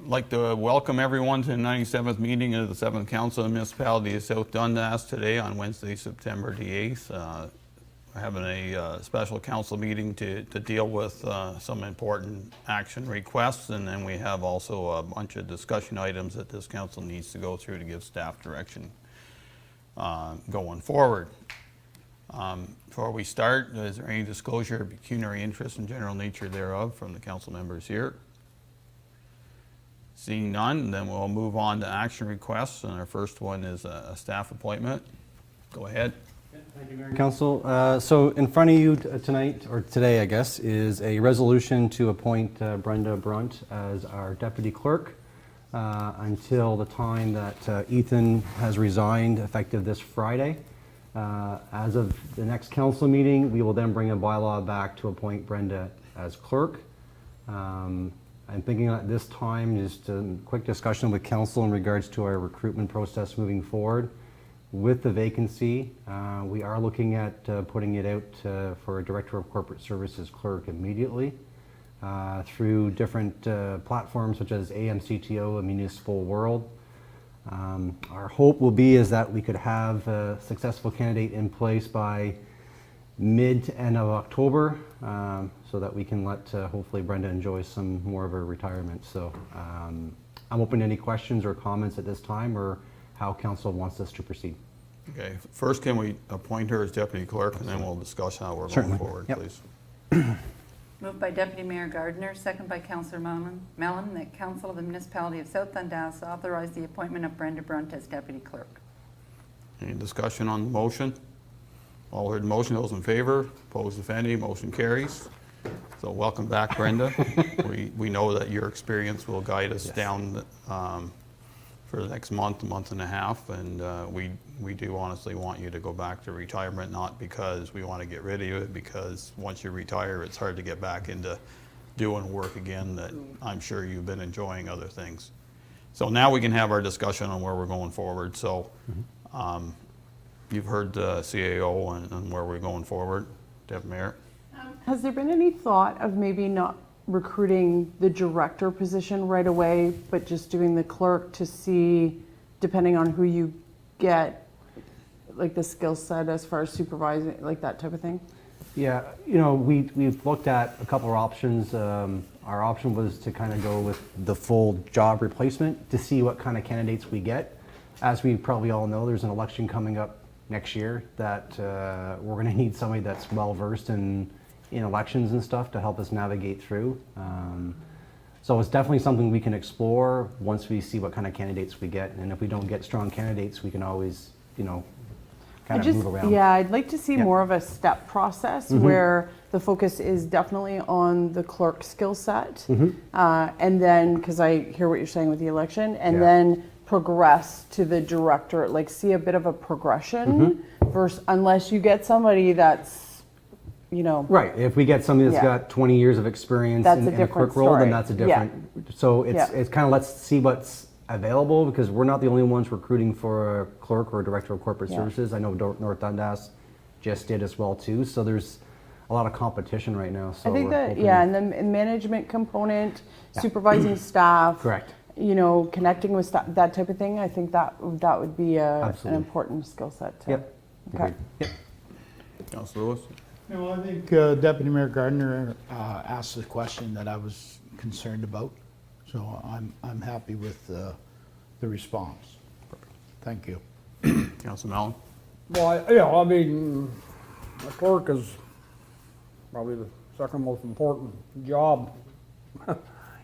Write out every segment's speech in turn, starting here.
like to welcome everyone to the 97th meeting of the 7th Council of the Municipality of South Dundas today on Wednesday, September the 8th. We're having a special council meeting to deal with some important action requests, and then we have also a bunch of discussion items that this council needs to go through to give staff direction going forward. Before we start, is there any disclosure of pecuniary interest and general nature thereof from the council members here? Seeing none, then we'll move on to action requests, and our first one is a staff appointment. Go ahead. Thank you, Mayor and Council. So in front of you tonight, or today I guess, is a resolution to appoint Brenda Brunt as our Deputy Clerk until the time that Ethan has resigned, effective this Friday. As of the next council meeting, we will then bring a bylaw back to appoint Brenda as Clerk. I'm thinking at this time, just a quick discussion with council in regards to our recruitment process moving forward. With the vacancy, we are looking at putting it out for a Director of Corporate Services Clerk immediately through different platforms such as AMCTO and Municipal World. Our hope will be is that we could have a successful candidate in place by mid to end of October so that we can let hopefully Brenda enjoy some more of her retirement. So I'm open to any questions or comments at this time or how council wants us to proceed. Okay, first can we appoint her as Deputy Clerk, and then we'll discuss how we're Certainly. going forward, Yep. please. Moved by Deputy Mayor Gardner, second by Councillor Mellon, that Council of the Municipality of South Dundas authorize the appointment of Brenda Brunt as Deputy Clerk. Any discussion on the motion? All heard the motion, those in favor, opposed if any, motion carries. So welcome back, Brenda. we know that your experience will guide us down for the next month and a half, and we do honestly want you to go back to retirement, not because we want to get rid of you, because once you retire, it's hard to get back into doing work again that I'm sure you've been enjoying other things. So now we can have our discussion on where we're going forward. So you've heard the CAO and where we're going forward. Deputy Mayor? Has there been any thought of maybe not recruiting the director position right away, but just doing the clerk to see, depending on who you get, like the skill set as far as supervising, like that type of thing? Yeah, you know, we've looked at a couple of options. Our option was to kind of go with the full job replacement to see what kind of candidates we get. As we probably all know, there's an election coming up next year that we're going to need somebody that's well versed in elections and stuff to help us navigate through. So it's definitely something we can explore once we see what kind of candidates we get. And if we don't get strong candidates, we can always, kind of move around. Yeah, I'd like to see more of a step process where the focus is definitely on the clerk skill set. And then, because I hear what you're saying with the election, and then progress to the director, like see a bit of a progression versus unless you get somebody that's, Right. If we get somebody that's got 20 years of experience in a clerk role, then that's a different. So it's kind of let's see what's available, because we're not the only ones recruiting for a clerk or a director of corporate services. I know North Dundas just did as well too. So there's a lot of competition right now. So I think that, and the management component, supervising staff. Correct. Connecting with staff, that type of thing. I think that would be an important skill set too. Yep. Okay. Yep. Councilor Lewis? No, I think Deputy Mayor Gardner asked the question that I was concerned about, so I'm happy with the response. Thank you. Councilor Mellon? Well, I mean, a clerk is probably the second most important job,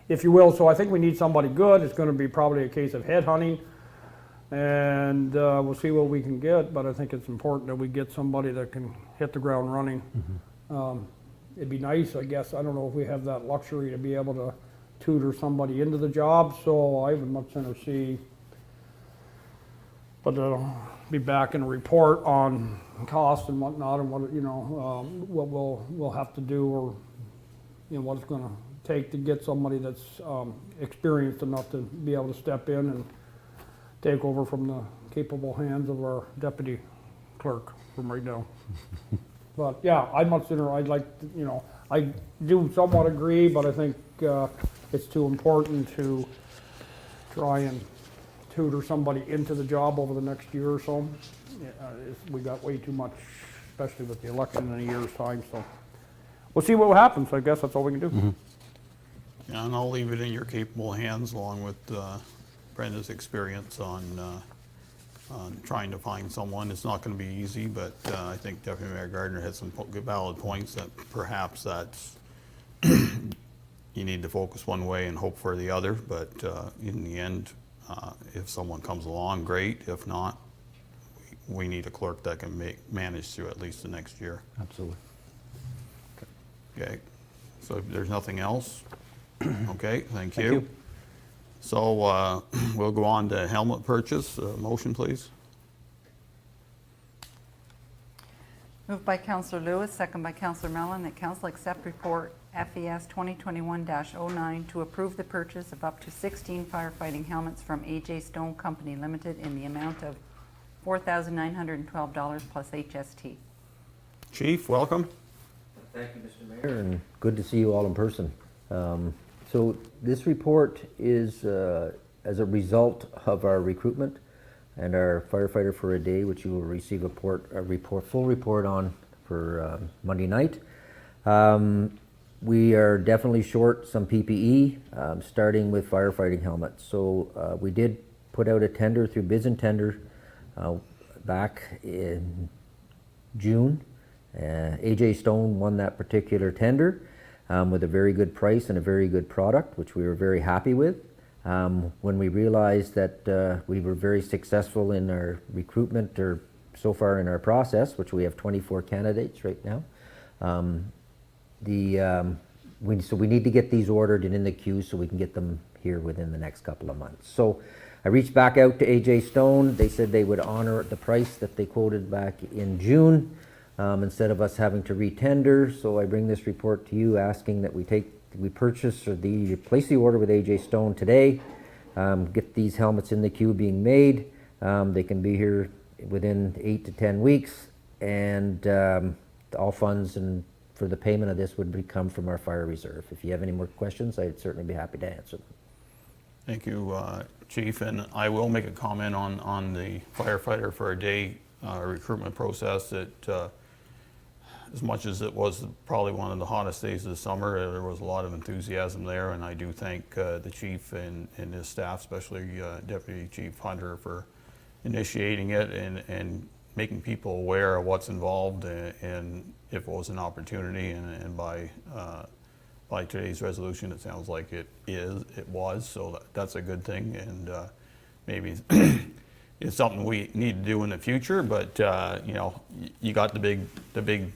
if you will. So I think we need somebody good. It's going to be probably a case of headhunting, and we'll see what we can get. But I think it's important that we get somebody that can hit the ground running. It'd be nice, I guess. I don't know if we have that luxury to be able to tutor somebody into the job. So I would much sooner see, but be back and report on cost and whatnot, and what we'll have to do, or what it's going to take to get somebody that's experienced enough to be able to step in and take over from the capable hands of our deputy clerk from right now. But yeah, I'd like to, I do somewhat agree, but I think it's too important to try and tutor somebody into the job over the next year or so. We got way too much, especially with the election in a year's time, so we'll see what happens. I guess that's all we can do. Yeah, and I'll leave it in your capable hands along with Brenda's experience on trying to find someone. It's not going to be easy, but I think Deputy Mayor Gardner had some good valid points that perhaps that's you need to focus one way and hope for the other, but in the end, if someone comes along, great. If not, we need a clerk that can manage through at least the next year. Absolutely. Okay, so if there's nothing else, okay, thank Thank you. you. So we'll go on to helmet purchase. Motion, please. Moved by Councillor Lewis, second by Councillor Mellon, that council accept report FES 2021-09 to approve the purchase of up to 16 firefighting helmets from AJ Stone Company Limited in the amount of $4,912 plus HST. Chief, welcome. Thank you, Mr. Mayor, and good to see you all in person. So this report is as a result of our recruitment and our firefighter for a day, which you will receive a full report on for Monday night. We are definitely short some PPE, starting with firefighting helmets. So we did put out a tender through bids and tender back in June. AJ Stone won that particular tender with a very good price and a very good product, which we were very happy with. When we realized that we were very successful in our recruitment, or so far in our process, which we have 24 candidates right now, so we need to get these ordered and in the queue so we can get them here within the next couple of months. So I reached back out to AJ Stone. They said they would honor the price that they quoted back in June, instead of us having to retender. So I bring this report to you asking that we place the order with AJ Stone today, get these helmets in the queue being made. They can be here within 8 to 10 weeks, and all funds and for the payment of this would come from our fire reserve. If you have any more questions, I'd certainly be happy to answer them. Thank you, Chief. And I will make a comment on the firefighter for a day recruitment process. That as much as it was probably one of the hottest days of the summer, there was a lot of enthusiasm there, and I do thank the chief and his staff, especially Deputy Chief Hunter, for initiating it and making people aware of what's involved, and if it was an opportunity, and by today's resolution, it sounds like it was, so that's a good thing, and maybe it's something we need to do in the future, but you got the big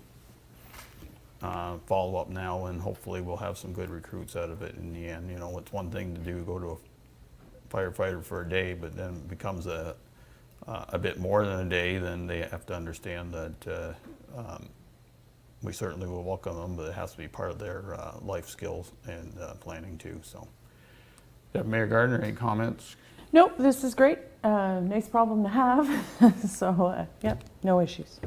follow-up now, and hopefully we'll have some good recruits out of it in the end. It's one thing to go to a firefighter for a day, but then it becomes a bit more than a day. Then they have to understand that we certainly will welcome them, but it has to be part of their life skills and planning too. So, Mayor Gardner, any comments? Nope, this is great. Nice problem to have. So, yep, no issues.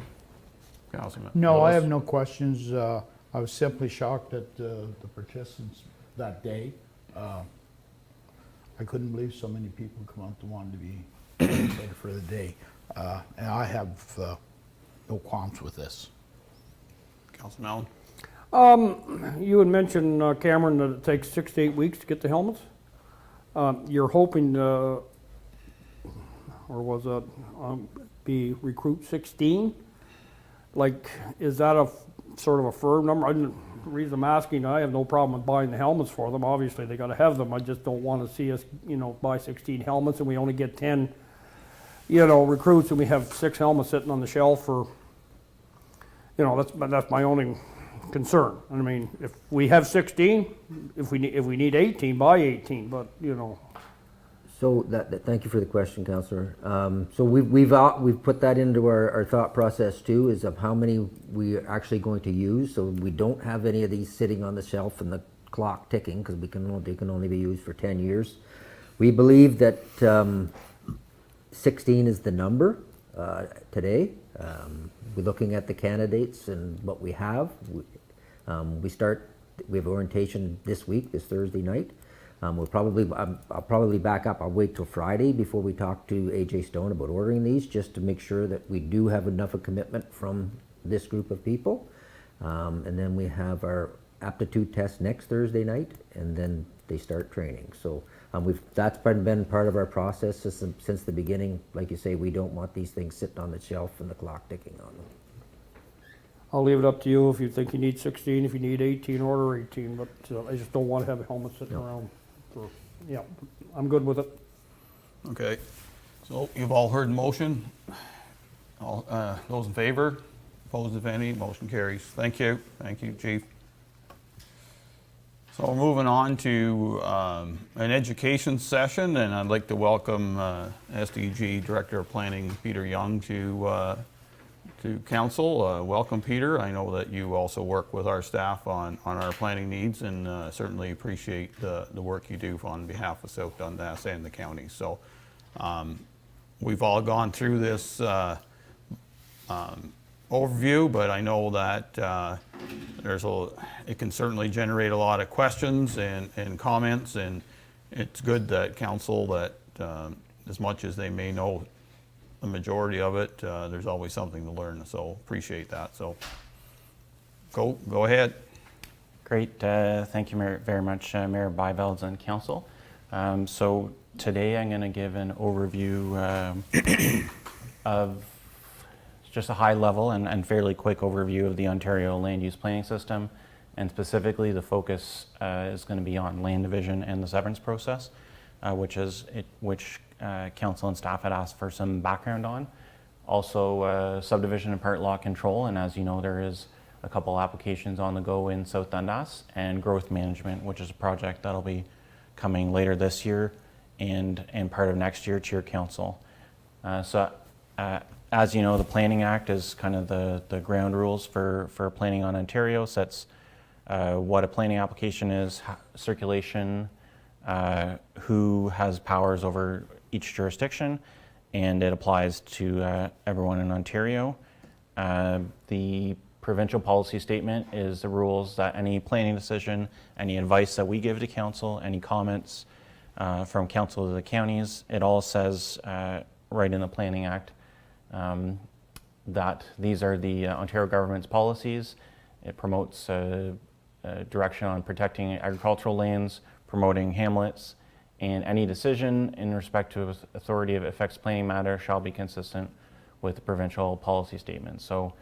Councilman No, I Lewis? have no questions. I was simply shocked at the participants that day. I couldn't believe so many people come out to want to be excited for the day. And I have no qualms with this. Councilman Mellon? You had mentioned, Cameron, that it takes 6 to 8 weeks to get the helmets. You're hoping, or was it be recruit 16? Like, is that a sort of a firm number? The reason I'm asking, I have no problem with buying the helmets for them. Obviously, they got to have them. I just don't want to see us, buy 16 helmets and we only get 10, recruits, and we have 6 helmets sitting on the shelf for, that's my only concern. I mean, if we have 16, if we need 18, buy 18. But So thank you for the question, Councillor. So we've put that into our thought process too, is of how many we are actually going to use. So we don't have any of these sitting on the shelf and the clock ticking, because they can only be used for 10 years. We believe that 16 is the number today. We're looking at the candidates and what we have. We have orientation this week, this Thursday night. I'll probably back up. I'll wait till Friday before we talk to AJ Stone about ordering these, just to make sure that we do have enough of commitment from this group of people. And then we have our aptitude test next Thursday night, and then they start training. So that's been part of our process since the beginning. Like you say, we don't want these things sitting on the shelf and the clock ticking on them. I'll leave it up to you. If you think you need 16, if you need 18, order 18, but I just don't want to have a helmet sitting around. Yeah, I'm good with it. Okay, so you've all heard the motion. All, those in favor? Opposed, if any? Motion carries. Thank you, Chief. So we're moving on to an education session, and I'd like to welcome SDG Director of Planning, Peter Young, to council. Welcome, Peter. I know that you also work with our staff on our planning needs, and certainly appreciate the work you do on behalf of South Dundas and the county. So we've all gone through this overview, but I know that it can certainly generate a lot of questions and comments, and it's good that council, that as much as they may know the majority of it, there's always something to learn, so appreciate that. So go ahead. Great, thank you very much, Mayor Byvelds and Council. So today I'm going to give an overview of just a high level and fairly quick overview of the Ontario land use planning system, and specifically the focus is going to be on land division and the severance process, which council and staff had asked for some background on. Also subdivision and part law control, and as you know, there is a couple applications on the go in South Dundas, and growth management, which is a project that'll be coming later this year and part of next year to your council. As you know, the Planning Act is kind of the ground rules for planning on Ontario, sets what a planning application is, circulation, who has powers over each jurisdiction, and it applies to everyone in Ontario. The provincial policy statement is the rules that any planning decision, any advice that we give to council, any comments from council to the counties, it all says right in the Planning Act that these are the Ontario government's policies. It promotes direction on protecting agricultural lands, promoting hamlets, and any decision in respect to authority of affects planning matter shall be consistent with the provincial policy statement. So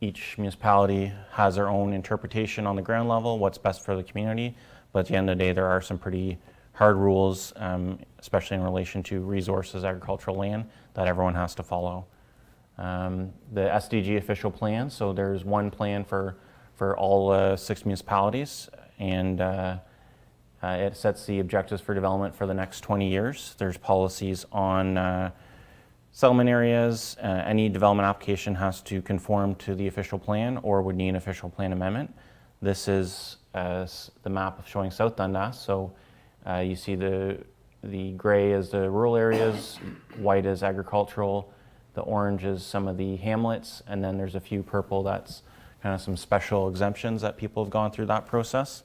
each municipality has their own interpretation on the ground level, what's best for the community, but at the end of the day, there are some pretty hard rules, especially in relation to resources, agricultural land, that everyone has to follow. The Sdg Official Plan, so there's one plan for all 6 municipalities, and it sets the objectives for development for the next 20 years. There's policies on settlement areas. Any development application has to conform to the official plan or would need an official plan amendment. This is the map showing South Dundas. So you see the gray is the rural areas, white is agricultural, the orange is some of the hamlets, and then there's a few purple that's kind of some special exemptions that people have gone through that process.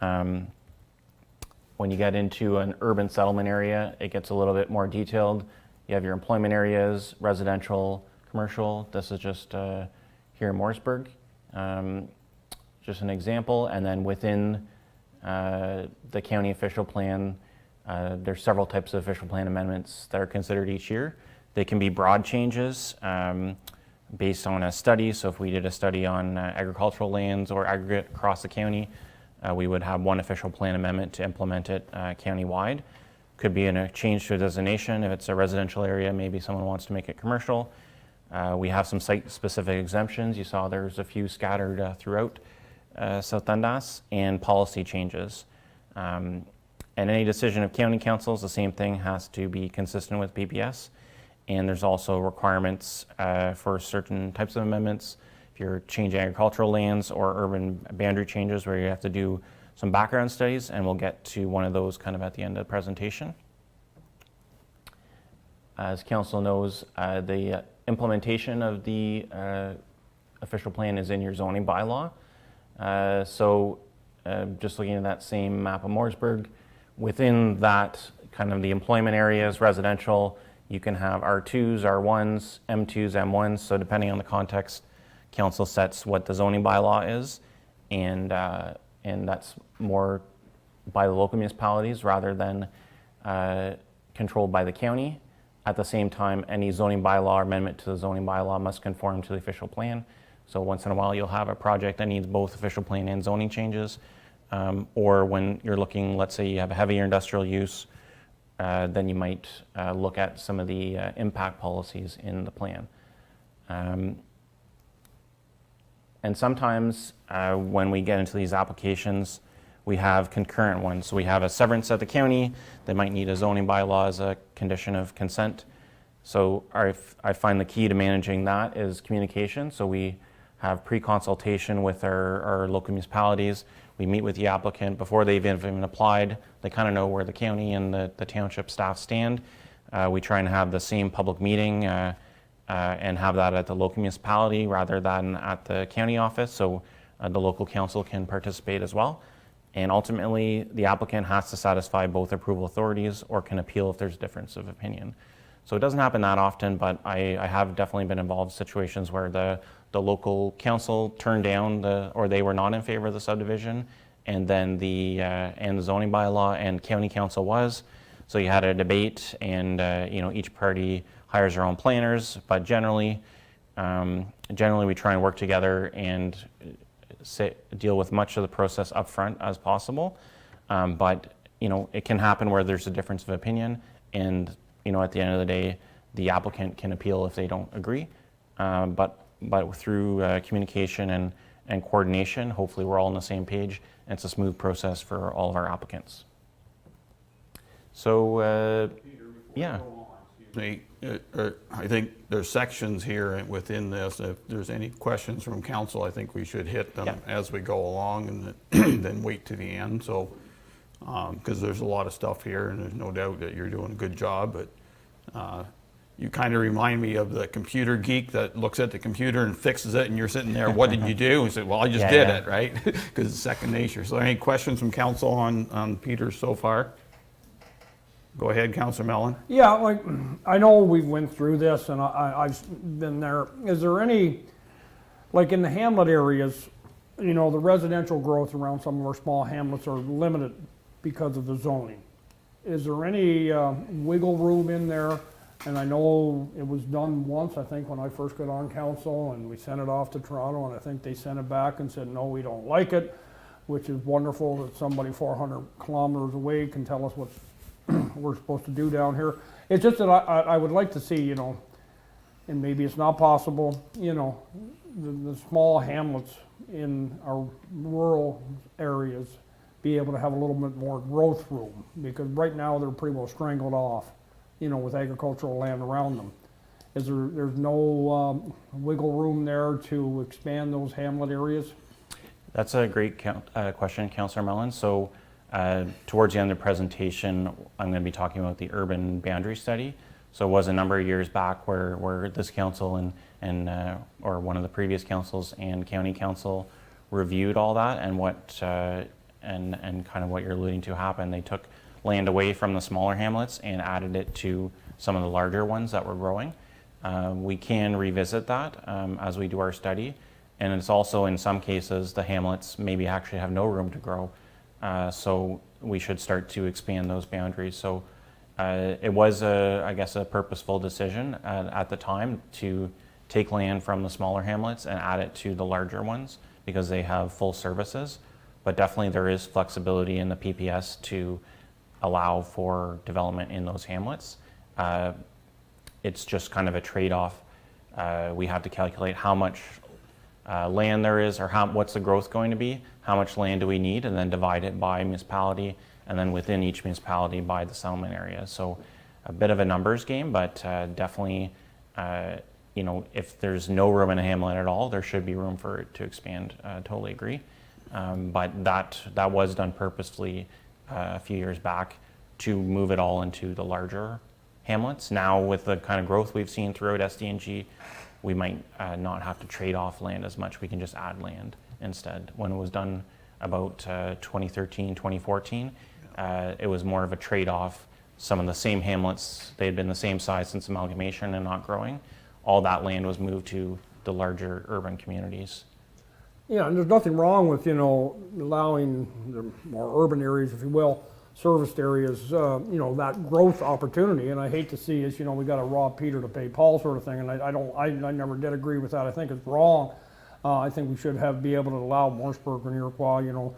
When you get into an urban settlement area, it gets a little bit more detailed. You have your employment areas, residential, commercial. This is just here in Mooresburg, just an example. And then within the county official plan, there's several types of official plan amendments that are considered each year. They can be broad changes based on a study. So if we did a study on agricultural lands or aggregate across the county, we would have one official plan amendment to implement it county-wide. Could be in a change to a designation. If it's a residential area, maybe someone wants to make it commercial. We have some site-specific exemptions. You saw there's a few scattered throughout South Dundas, and policy changes. And any decision of county councils, the same thing, has to be consistent with PPS. And there's also requirements for certain types of amendments. If you're changing agricultural lands or urban boundary changes where you have to do some background studies, and we'll get to one of those kind of at the end of the presentation. As council knows, the implementation of the official plan is in your zoning bylaw. So just looking at that same map of Mooresburg, within that kind of the employment areas, residential, you can have R2s, R1s, M2s, M1s. So depending on the context, council sets what the zoning bylaw is, and that's more by the local municipalities rather than controlled by the county. At the same time, any zoning bylaw or amendment to the zoning bylaw must conform to the official plan. So once in a while, you'll have a project that needs both official plan and zoning changes. Or when you're looking, let's say you have a heavier industrial use, then you might look at some of the impact policies in the plan. And sometimes when we get into these applications, we have concurrent ones. So we have a severance at the county. They might need a zoning bylaw as a condition of consent. So I find the key to managing that is communication. So we have pre-consultation with our local municipalities. We meet with the applicant before they've even applied. They kind of know where the county and the township staff stand. We try and have the same public meeting and have that at the local municipality rather than at the county office, so the local council can participate as well. And ultimately, the applicant has to satisfy both approval authorities or can appeal if there's a difference of opinion. So it doesn't happen that often, but I have definitely been involved in situations where the local council turned down or they were not in favor of the subdivision, and then the zoning bylaw and county council was. So you had a debate, and each party hires their own planners, but generally we try and work together and deal with much of the process up front as possible. But it can happen where there's a difference of opinion, and at the end of the day, the applicant can appeal if they don't agree. But through communication and coordination, hopefully we're all on the same page, and it's a smooth process for all of our applicants. So, yeah. I think there's sections here within this. If there's any questions from council, I think we should hit them as we go along, and then wait to the end. So, because there's a lot of stuff here, and there's no doubt that you're doing a good job. But you kind of remind me of the computer geek that looks at the computer and fixes it, and you're sitting there, what did you do? And say, well, I just did it, right? Because it's second nature. So, any questions from council on Peter so far? Go ahead, Councillor Mellon. Yeah, I know we went through this, and I've been there. Is there any, in the hamlet areas, the residential growth around some of our small hamlets are limited because of the zoning. Is there any wiggle room in there? And I know it was done once, I think, when I first got on council, and we sent it off to Toronto, and I think they sent it back and said, no, we don't like it, which is wonderful that somebody 400 kilometers away can tell us what we're supposed to do down here. It's just that I would like to see, and maybe it's not possible, the small hamlets in our rural areas be able to have a little bit more growth room, because right now they're pretty well strangled off, with agricultural land around them. There's no wiggle room there to expand those hamlet areas? That's a great question, Councillor Mellon. So towards the end of the presentation, I'm going to be talking about the urban boundary study. So it was a number of years back where this council or one of the previous councils and county council reviewed all that, and what and kind of what you're alluding to happened. They took land away from the smaller hamlets and added it to some of the larger ones that were growing. We can revisit that as we do our study, and it's also in some cases the hamlets maybe actually have no room to grow. So we should start to expand those boundaries. So it was, I guess, a purposeful decision at the time to take land from the smaller hamlets and add it to the larger ones because they have full services. But definitely there is flexibility in the PPS to allow for development in those hamlets. It's just kind of a trade-off. We have to calculate how much land there is, or what's the growth going to be, how much land do we need, and then divide it by municipality, and then within each municipality by the settlement area. So a bit of a numbers game, but definitely, if there's no room in a hamlet at all, there should be room for it to expand. Totally agree. But that was done purposefully a few years back to move it all into the larger hamlets. Now with the kind of growth we've seen throughout SDG, we might not have to trade off land as much. We can just add land instead. When it was done about 2013, 2014. It was more of a trade-off. Some of the same hamlets, they had been the same size since amalgamation and not growing. All that land was moved to the larger urban communities. Yeah, and there's nothing wrong with, allowing the more urban areas, if you will, serviced areas, that growth opportunity. And I hate to see is, we got to rob Peter to pay Paul sort of thing. And I never did agree with that. I think it's wrong. I think we should be able to allow Morrisburg and Iroquois,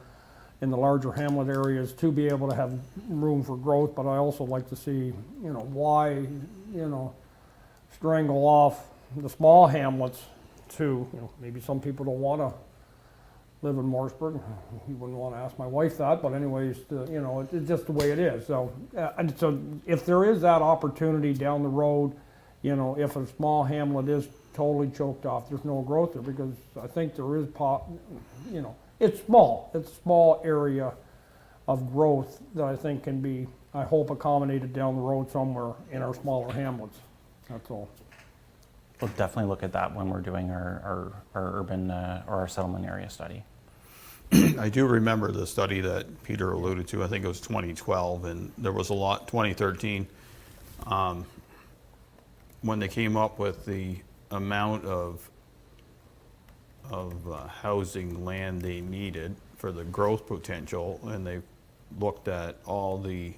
in the larger hamlet areas to be able to have room for growth. But I also like to see, why, strangle off the small hamlets too. Maybe some people don't want to live in Morrisburg. You wouldn't want to ask my wife that, but anyways, it's just the way it is. So, and so if there is that opportunity down the road, if a small hamlet is totally choked off, there's no growth there, because I think there is it's small. It's a small area of growth that I think can be, I hope, accommodated down the road somewhere in our smaller hamlets. That's all. We'll definitely look at that when we're doing our urban or our settlement area study. I do remember the study that Peter alluded to. I think it was 2012, and there was a lot, 2013, when they came up with the amount of housing land they needed for the growth potential, and they looked at all the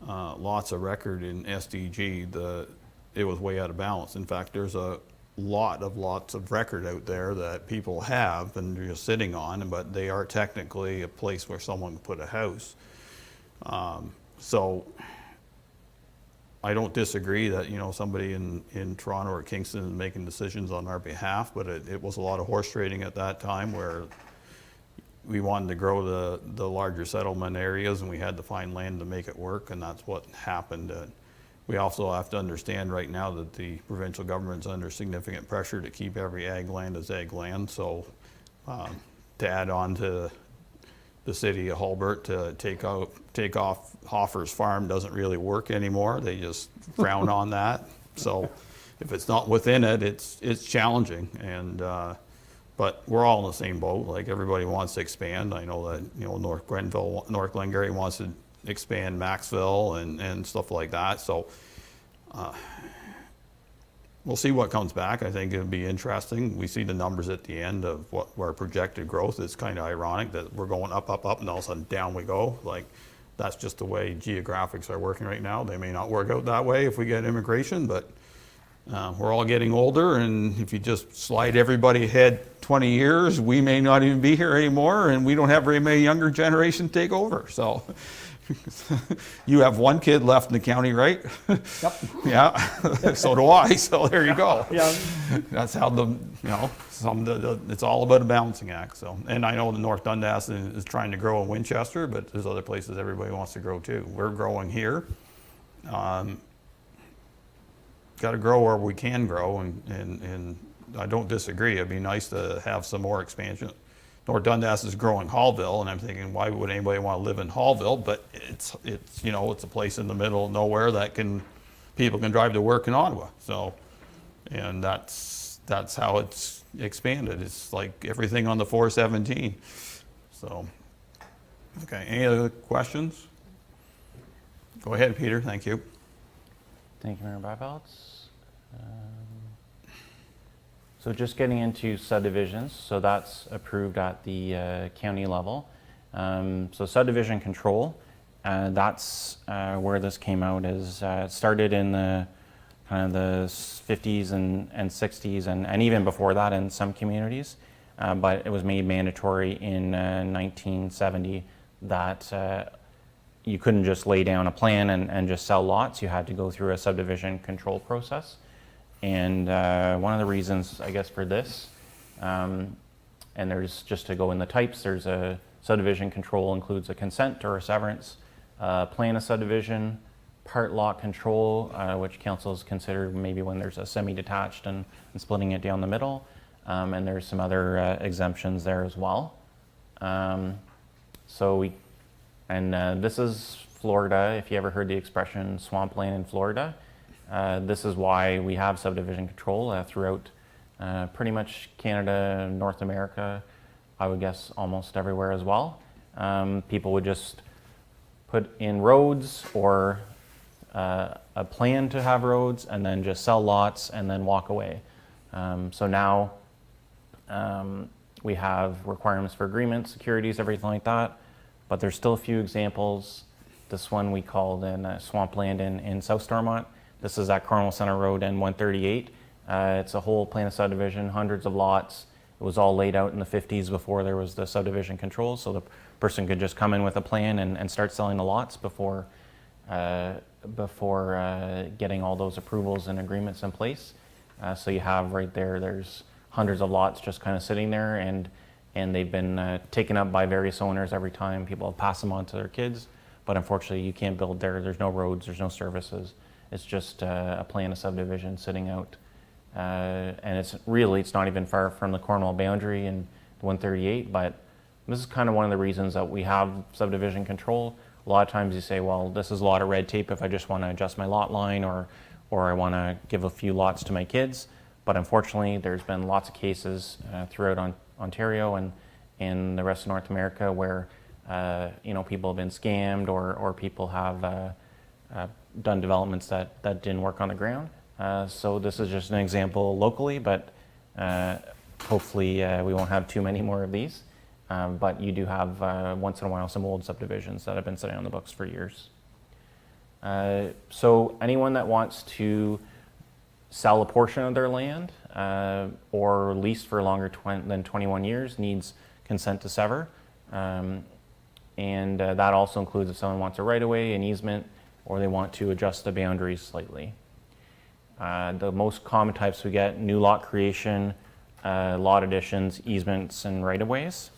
lots of record in SDG, it was way out of balance. In fact, there's a lots of record out there that people have and they're just sitting on, but they are technically a place where someone can put a house. So I don't disagree that, somebody in Toronto or Kingston is making decisions on our behalf, but it was a lot of horse trading at that time where we wanted to grow the larger settlement areas and we had to find land to make it work, and that's what happened. We also have to understand right now that the provincial government's under significant pressure to keep every ag land as ag land. So to add on to the city of Hulbert to take off Hoffer's farm doesn't really work anymore. They just frown on that. So if it's not within it, it's challenging. And but we're all in the same boat. Like, everybody wants to expand. I know that North Grenville, North Glengarry wants to expand Maxville and stuff like that. So we'll see what comes back. I think it'll be interesting. We see the numbers at the end of our projected growth. It's kind of ironic that we're going up, and all of a sudden down we go. Like, that's just the way geographics are working right now. They may not work out that way if we get immigration, but we're all getting older, and if you just slide everybody ahead 20 years, we may not even be here anymore, and we don't have very many younger generations take over. So you have one kid left in the county, right? Yep. Yeah, so do I, so there you go. Yeah. That's how it's all about a balancing act. So, and I know the North Dundas is trying to grow in Winchester, but there's other places everybody wants to grow too. We're growing here. Got to grow where we can grow, and I don't disagree. It'd be nice to have some more expansion. North Dundas is growing Hallville, and I'm thinking, why would anybody want to live in Hallville? But it's a place in the middle of nowhere that people can drive to work in Ottawa. So, and that's how it's expanded. It's like everything on the 417. So, okay. Any other questions? Go ahead, Peter. Thank you. Thank you, Mayor Byvelds. So just getting into subdivisions, so that's approved at the county level. So subdivision control, that's where this came out. It started in the kind of the 50s and 60s and even before that in some communities, but it was made mandatory in 1970 that you couldn't just lay down a plan and just sell lots. You had to go through a subdivision control process. And one of the reasons, I guess, for this, and there's, just to go in the types, there's a subdivision control includes a consent or a severance, plan of subdivision, part lot control, which council is considered maybe when there's a semi-detached and splitting it down the middle, and there's some other exemptions there as well. This is Florida. If you ever heard the expression swampland in Florida, this is why we have subdivision control throughout pretty much Canada, North America, I would guess almost everywhere as well. People would just put in roads or a plan to have roads and then just sell lots and then walk away. So now we have requirements for agreements, securities, everything like that, but there's still a few examples. This one we called in swampland in South Stormont. This is at Cornwall Center Road and 138. It's a whole plan of subdivision, hundreds of lots. It was all laid out in the 50s before there was the subdivision control, so the person could just come in with a plan and start selling the lots before getting all those approvals and agreements in place. So you have right there, there's hundreds of lots just kind of sitting there, and they've been taken up by various owners every time. People have passed them on to their kids, but unfortunately you can't build there. There's no roads, there's no services. It's just a plan of subdivision sitting out. And it's not even far from the Cornwall boundary in 138, but this is kind of one of the reasons that we have subdivision control. A lot of times you say, well, this is a lot of red tape if I just want to adjust my lot line or I want to give a few lots to my kids. But unfortunately, there's been lots of cases throughout Ontario and in the rest of North America where people have been scammed or people have done developments that didn't work on the ground. So this is just an example locally, but hopefully we won't have too many more of these. But you do have once in a while some old subdivisions that have been sitting on the books for years. So anyone that wants to sell a portion of their land or lease for longer than 21 years needs consent to sever. And that also includes if someone wants a right-of-way, an easement, or they want to adjust the boundaries slightly. The most common types we get: new lot creation, lot additions, easements, and right-of-ways.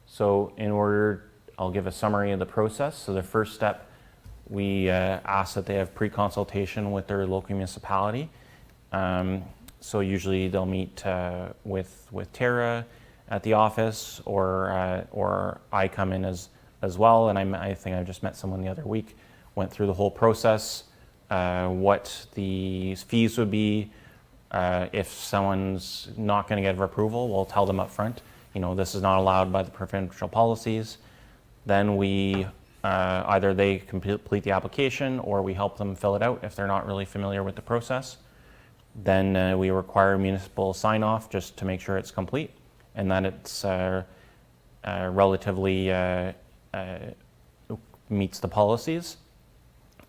So I'll give a summary of the process. So the first step, we ask that they have pre-consultation with their local municipality. So usually they'll meet with Tara at the office, or I come in as well. And I think I just met someone the other week, went through the whole process, what the fees would be. If someone's not going to get approval, we'll tell them up front, this is not allowed by the provincial policies. Then we either they complete the application or we help them fill it out if they're not really familiar with the process. Then we require municipal sign-off just to make sure it's complete and that it's relatively meets the policies.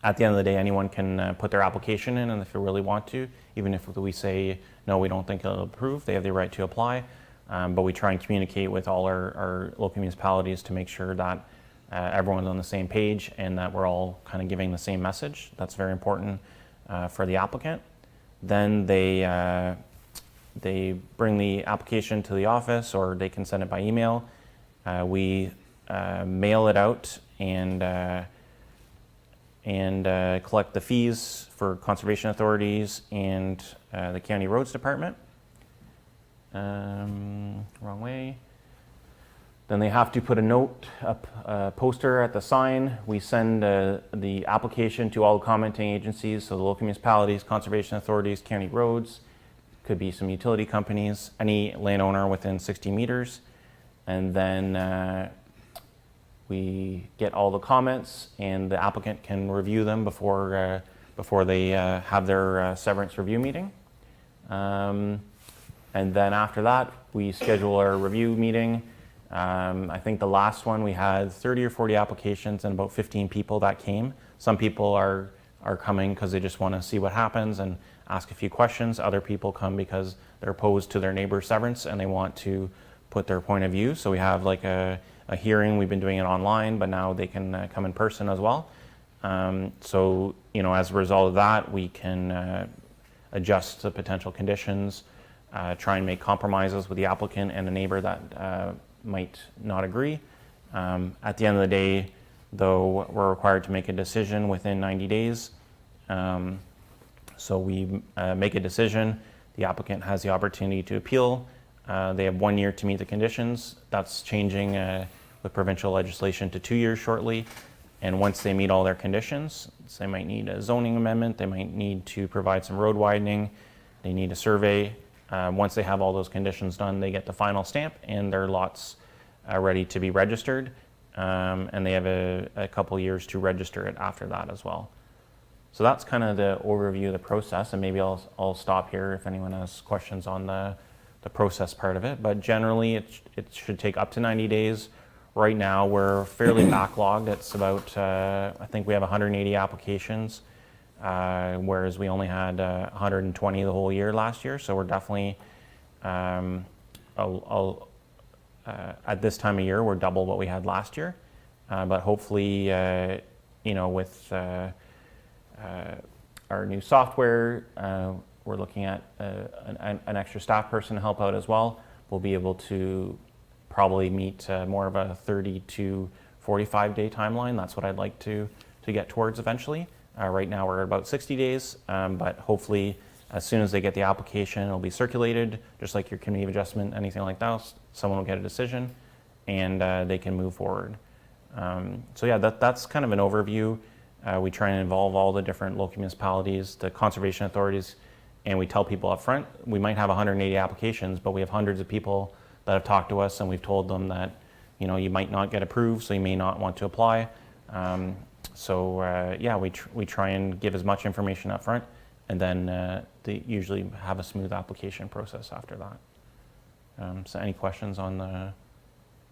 At the end of the day, anyone can put their application in, and if they really want to, even if we say, no, we don't think it'll approve, they have the right to apply. But we try and communicate with all our local municipalities to make sure that everyone's on the same page and that we're all kind of giving the same message. That's very important for the applicant. Then they bring the application to the office, or they can send it by email. We mail it out and collect the fees for conservation authorities and the county roads department. Wrong way. Then they have to put a note up, a poster at the sign. We send the application to all the commenting agencies, so the local municipalities, conservation authorities, county roads, could be some utility companies, any landowner within 60 meters. And then we get all the comments, and the applicant can review them before they have their severance review meeting. And then after that, we schedule our review meeting. I think the last one we had 30 or 40 applications and about 15 people that came. Some people are coming because they just want to see what happens and ask a few questions. Other people come because they're opposed to their neighbor's severance and they want to put their point of view. So we have like a hearing. We've been doing it online, but now they can come in person as well. So, as a result of that, we can adjust the potential conditions, try and make compromises with the applicant and the neighbor that might not agree. At the end of the day, though, we're required to make a decision within 90 days. So we make a decision. The applicant has the opportunity to appeal. They have 1 year to meet the conditions. That's changing with provincial legislation to 2 years shortly. And once they meet all their conditions, they might need a zoning amendment, they might need to provide some road widening, they need a survey. Once they have all those conditions done, they get the final stamp and their lots ready to be registered. And they have a couple years to register it after that as well. So that's kind of the overview of the process, and maybe I'll stop here if anyone has questions on the process part of it. But generally, it should take up to 90 days. Right now, we're fairly backlogged. It's about, I think we have 180 applications, whereas we only had 120 the whole year last year. So we're definitely, at this time of year, we're double what we had last year. But hopefully, with our new software, we're looking at an extra staff person to help out as well. We'll be able to probably meet more of a 30 to 45 day timeline. That's what I'd like to get towards eventually. Right now we're at about 60 days, but hopefully as soon as they get the application, it'll be circulated, just like your community of adjustment, anything like that. Someone will get a decision and they can move forward. So yeah, that's kind of an overview. We try and involve all the different local municipalities, the conservation authorities, and we tell people up front, we might have 180 applications, but we have hundreds of people that have talked to us, and we've told them that, you might not get approved, so you may not want to apply. Yeah, we try and give as much information up front, and then they usually have a smooth application process after that. So any questions on the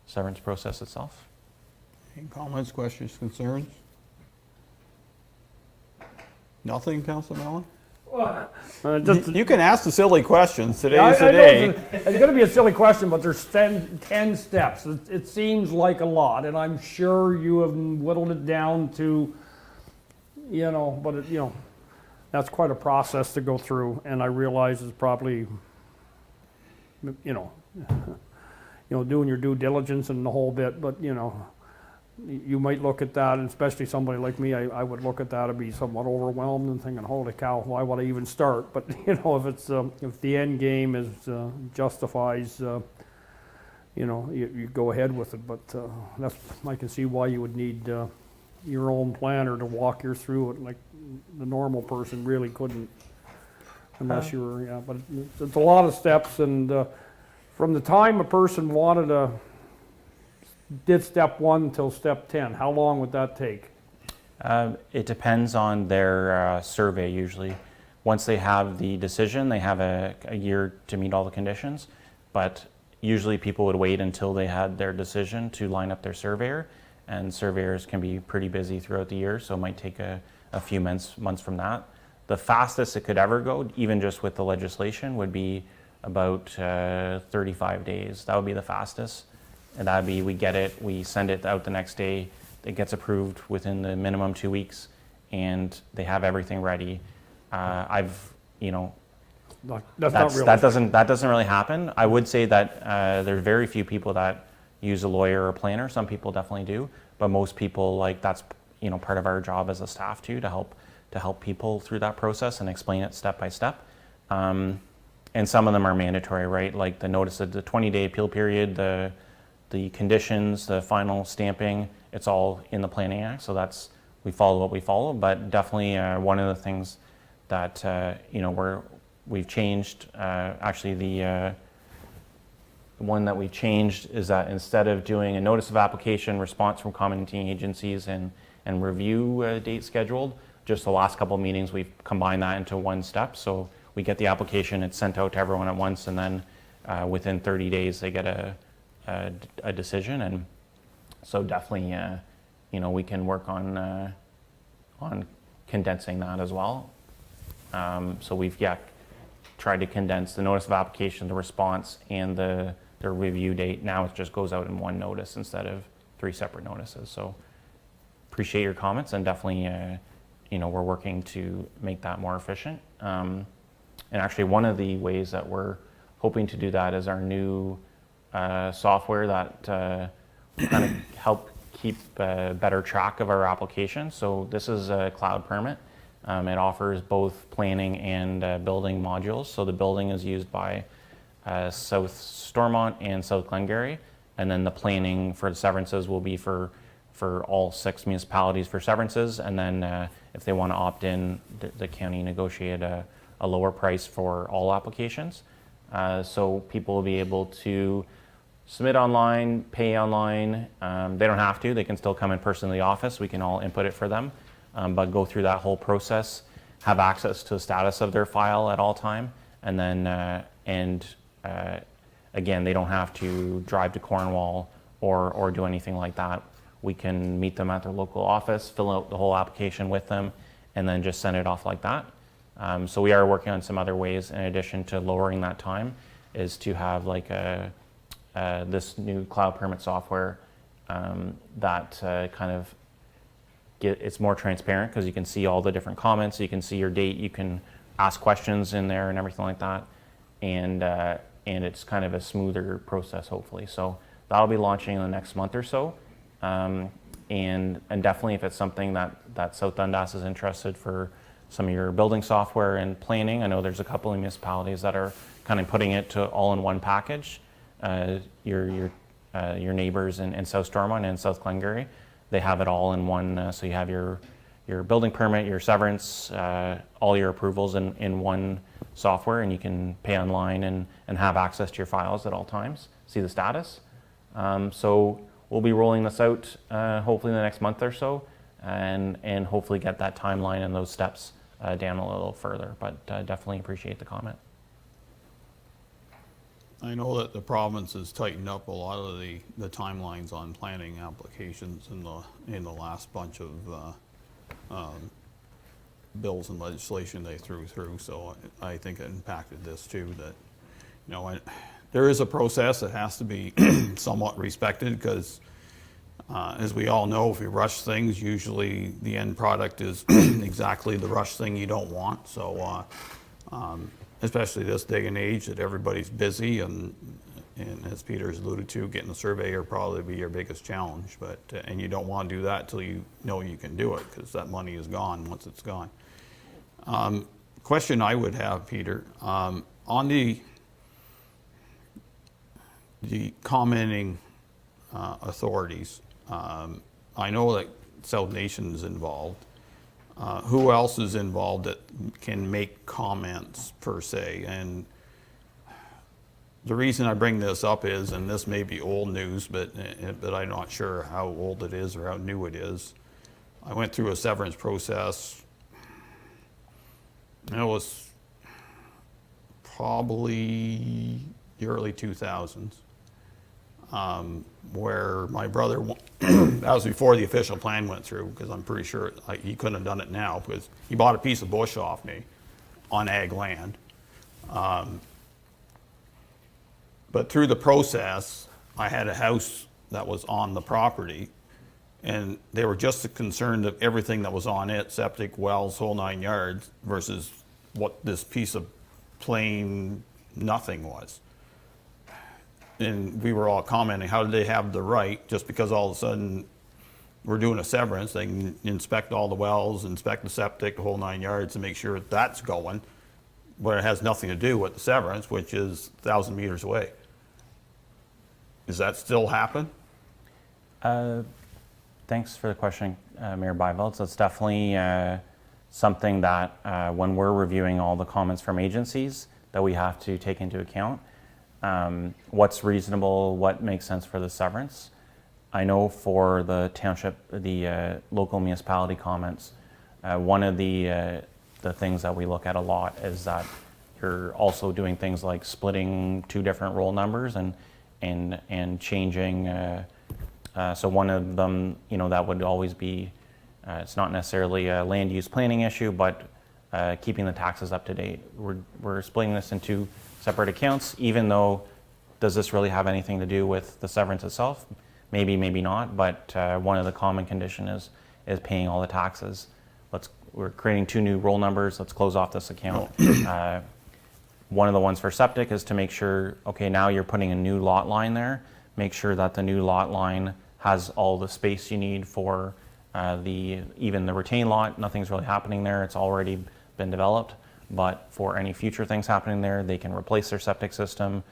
severance process itself? Any comments, questions, concerns? Nothing, Councilor Mellon? You can ask the silly questions. Today's the day. It's going to be a silly question, but there's 10 steps. It seems like a lot, and I'm sure you have whittled it down to, that's quite a process to go through, and I realize it's probably, doing your due diligence and the whole bit, but, you might look at that, and especially somebody like me, I would look at that and be somewhat overwhelmed and thinking, holy cow, why would I even start? But, if the end game is justifies, you go ahead with it. But I can see why you would need your own planner to walk you through it, like the normal person really couldn't, unless you were, but it's a lot of steps, and from the time a person did step 1 till step 10, how long would that take? It depends on their survey usually. Once they have the decision, they have a year to meet all the conditions, but usually people would wait until they had their decision to line up their surveyor, and surveyors can be pretty busy throughout the year, so it might take a few months from that. The fastest it could ever go, even just with the legislation, would be about 35 days. That would be the fastest. And that'd be, we get it, we send it out the next day, it gets approved within the minimum 2 weeks, and they have everything ready. That's not realistic. That doesn't really happen. I would say that there's very few people that use a lawyer or a planner. Some people definitely do, but most people, that's part of our job as a staff too, to help people through that process and explain it step by step. And some of them are mandatory, right? Like the notice of the 20-day appeal period, the conditions, the final stamping, it's all in the Planning Act, so we follow what we follow. But definitely one of the things that we've changed, actually the one that we've changed is that instead of doing a notice of application, response from commenting agencies, and review date scheduled, just the last couple of meetings we've combined that into one step. So we get the application, it's sent out to everyone at once, and then within 30 days they get a decision. And so definitely we can work on condensing that as well. So we've tried to condense the notice of application, the response, and the review date. Now it just goes out in one notice instead of 3 separate notices. So appreciate your comments, and definitely we're working to make that more efficient. And actually one of the ways that we're hoping to do that is our new software that kind of help keep better track of our applications. So this is a cloud permit. It offers both planning and building modules. So the building is used by South Stormont and South Glengarry, and then the planning for the severances will be for all 6 municipalities for severances. And then if they want to opt in, the county negotiate a lower price for all applications. So people will be able to submit online, pay online. They don't have to. They can still come in person to the office. We can all input it for them, but go through that whole process, have access to the status of their file at all time, and then again, they don't have to drive to Cornwall or do anything like that. We can meet them at their local office, fill out the whole application with them, and then just send it off like that. So we are working on some other ways in addition to lowering that time, is to have like this new cloud permit software that kind of it's more transparent, because you can see all the different comments, you can see your date, you can ask questions in there and everything like that, and it's kind of a smoother process, hopefully. So that'll be launching in the next month or so, and definitely if it's something that South Dundas is interested for some of your building software and planning. I know there's a couple of municipalities that are kind of putting it to all in one package. Your neighbors in South Stormont and South Glengarry, they have it all in one. So you have your building permit, your severance, all your approvals in one software, and you can pay online and have access to your files at all times, see the status. So we'll be rolling this out hopefully in the next month or so, and hopefully get that timeline and those steps down a little further, but definitely appreciate the comment. I know that the province has tightened up a lot of the timelines on planning applications in the last bunch of bills and legislation they threw through, so I think it impacted this too, that, you know, there is a process that has to be somewhat respected, because as we all know, if you rush things, usually the end product is exactly the rush thing you don't want. So especially this day and age that everybody's busy, and as Peter's alluded to, getting a surveyor probably be your biggest challenge. But and you don't want to do that till you know you can do it, because that money is gone once it's gone. Question I would have, Peter, on the commenting authorities. I know that South Nation is involved. Who else is involved that can make comments per se? And the reason I bring this up is, and this may be old news, but I'm not sure how old it is or how new it is. I went through a severance process. It was probably the early 2000s. Where my brother, that was before the official plan went through, because I'm pretty sure he couldn't have done it now, because he bought a piece of bush off me on ag land. But through the process, I had a house that was on the property, and they were just as concerned of everything that was on it, septic, wells, whole 9 yards, versus what this piece of plain nothing was. And we were all commenting, how did they have the right, just because all of a sudden we're doing a severance, they can inspect all the wells, inspect the septic, the whole 9 yards, to make sure that's going, but it has nothing to do with the severance, which is 1,000 meters away. Does that still happen? Thanks for the question, Mayor Byveld. So it's definitely something that when we're reviewing all the comments from agencies, that we have to take into account. What's reasonable, what makes sense for the severance. I know for the township, the local municipality comments, one of the things that we look at a lot is that you're also doing things like splitting two different roll numbers and changing. So one of them, you know, that would always be, it's not necessarily a land use planning issue, but keeping the taxes up to date. We're splitting this into separate accounts, even though, does this really have anything to do with the severance itself? Maybe, maybe not, but one of the common condition is paying all the taxes. We're creating two new roll numbers, let's close off this account. One of the ones for septic is to make sure, okay, now you're putting a new lot line there, make sure that the new lot line has all the space you need for even the retained lot. Nothing's really happening there, it's already been developed. But for any future things happening there, they can replace their septic system.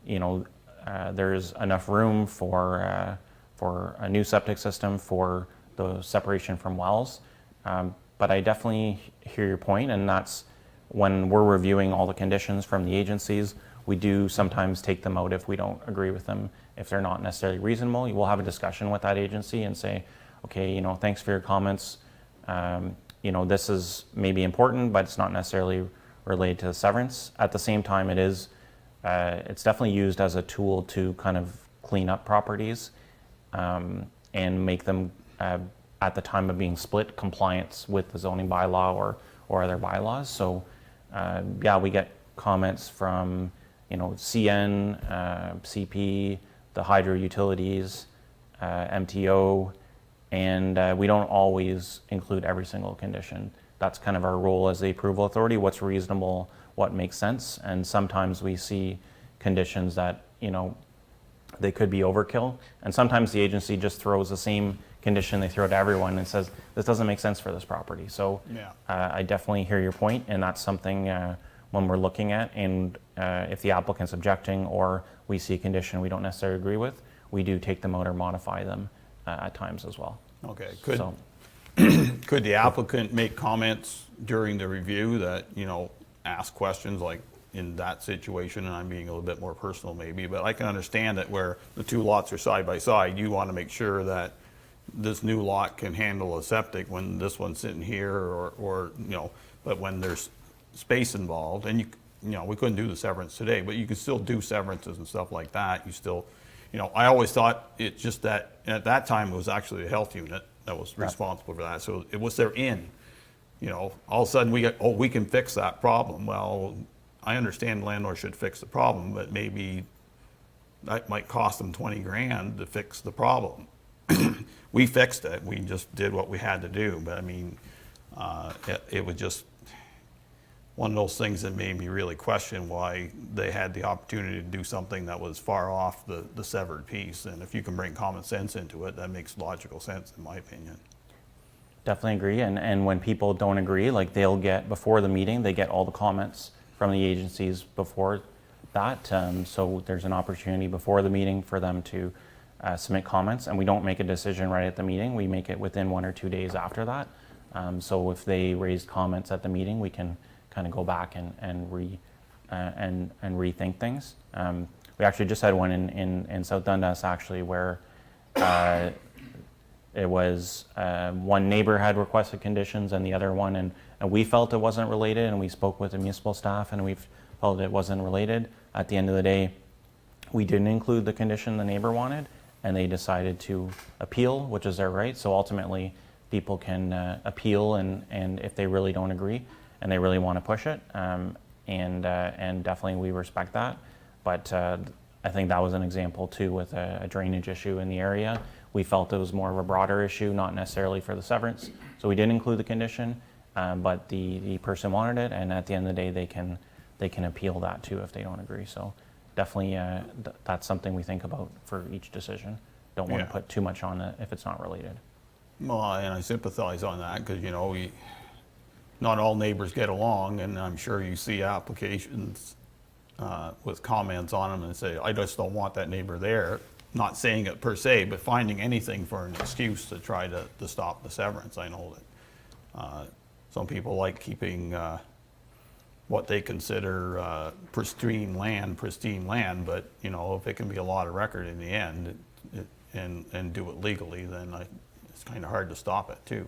There's enough room for a new septic system for the separation from wells. But I definitely hear your point, and that's when we're reviewing all the conditions from the agencies, we do sometimes take them out if we don't agree with them, if they're not necessarily reasonable. We'll have a discussion with that agency and say, okay, you know, thanks for your comments. You know, this is maybe important, but it's not necessarily related to the severance. At the same time, it's definitely used as a tool to kind of clean up properties and make them, at the time of being split, compliance with the zoning bylaw or other bylaws. So yeah, we get comments from, you know, CN, CP, the hydro utilities, MTO, and we don't always include every single condition. That's kind of our role as the approval authority, what's reasonable, what makes sense, and sometimes we see conditions that, you know, they could be overkill, and sometimes the agency just throws the same condition they throw to everyone and says, this doesn't make sense for this property. So Yeah. I definitely hear your point, and that's something when we're looking at, and if the applicant's objecting or we see a condition we don't necessarily agree with, we do take them out or modify them at times as well. Okay, So, could the applicant make comments during the review that, you know, ask questions like in that situation, and I'm being a little bit more personal maybe, but I can understand that where the two lots are side by side, you want to make sure that this new lot can handle a septic when this one's sitting here or you know, but when there's space involved, and you know, we couldn't do the severance today, but you could still do severances and stuff like that. You still, you know, I always thought it just that at that time it was actually the health unit that was responsible for that. So it was their in, you know, all of a sudden we got, oh, we can fix that problem. Well, I understand landlord should fix the problem, but maybe that might cost them 20 grand to fix the problem. We fixed it. We just did what we had to do. But I mean, it was just one of those things that made me really question why they had the opportunity to do something that was far off the severed piece. And if you can bring common sense into it, that makes logical sense in my opinion. definitely agree. And when people don't agree, like they'll get, before the meeting, they get all the comments from the agencies before that. So there's an opportunity before the meeting for them to submit comments, and we don't make a decision right at the meeting. We make it within 1 or 2 days after that. So if they raised comments at the meeting, we can kind of go back and rethink things. We actually just had one in South Dundas actually where it was one neighbor had requested conditions and the other one, and we felt it wasn't related, and we spoke with the municipal staff and we felt it wasn't related. At the end of the day, we didn't include the condition the neighbor wanted, and they decided to appeal, which is their right. So ultimately, people can appeal, and if they really don't agree and they really want to push it, and definitely we respect that. But I think that was an example too with a drainage issue in the area. We felt it was more of a broader issue, not necessarily for the severance. So we didn't include the condition, but the person wanted it, and at the end of the day, they can appeal that too if they don't agree. So definitely that's something we think about for each decision. Don't want to put too much on it if it's not related. Well, and I sympathize on that because, you know, not all neighbors get along, and I'm sure you see applications with comments on them and say, I just don't want that neighbor there. Not saying it per se, but finding anything for an excuse to try to stop the severance. I know that some people like keeping what they consider pristine land, but, you know, if it can be a lot of record in the end and do it legally, then it's kind of hard to stop it too.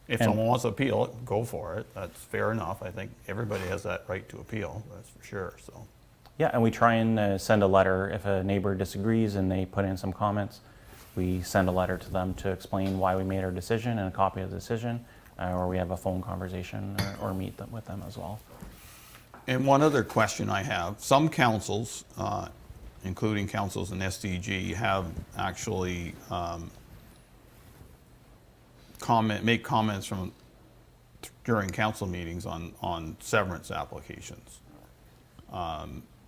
If someone wants to appeal it, go for it. That's fair enough. I think everybody has that right to appeal, that's for sure. So. Yeah, and we try and send a letter if a neighbor disagrees and they put in some comments. We send a letter to them to explain why we made our decision and a copy of the decision, or we have a phone conversation or meet with them as well. And one other question I have, some councils, including councils in SDG, have actually make comments during council meetings on severance applications.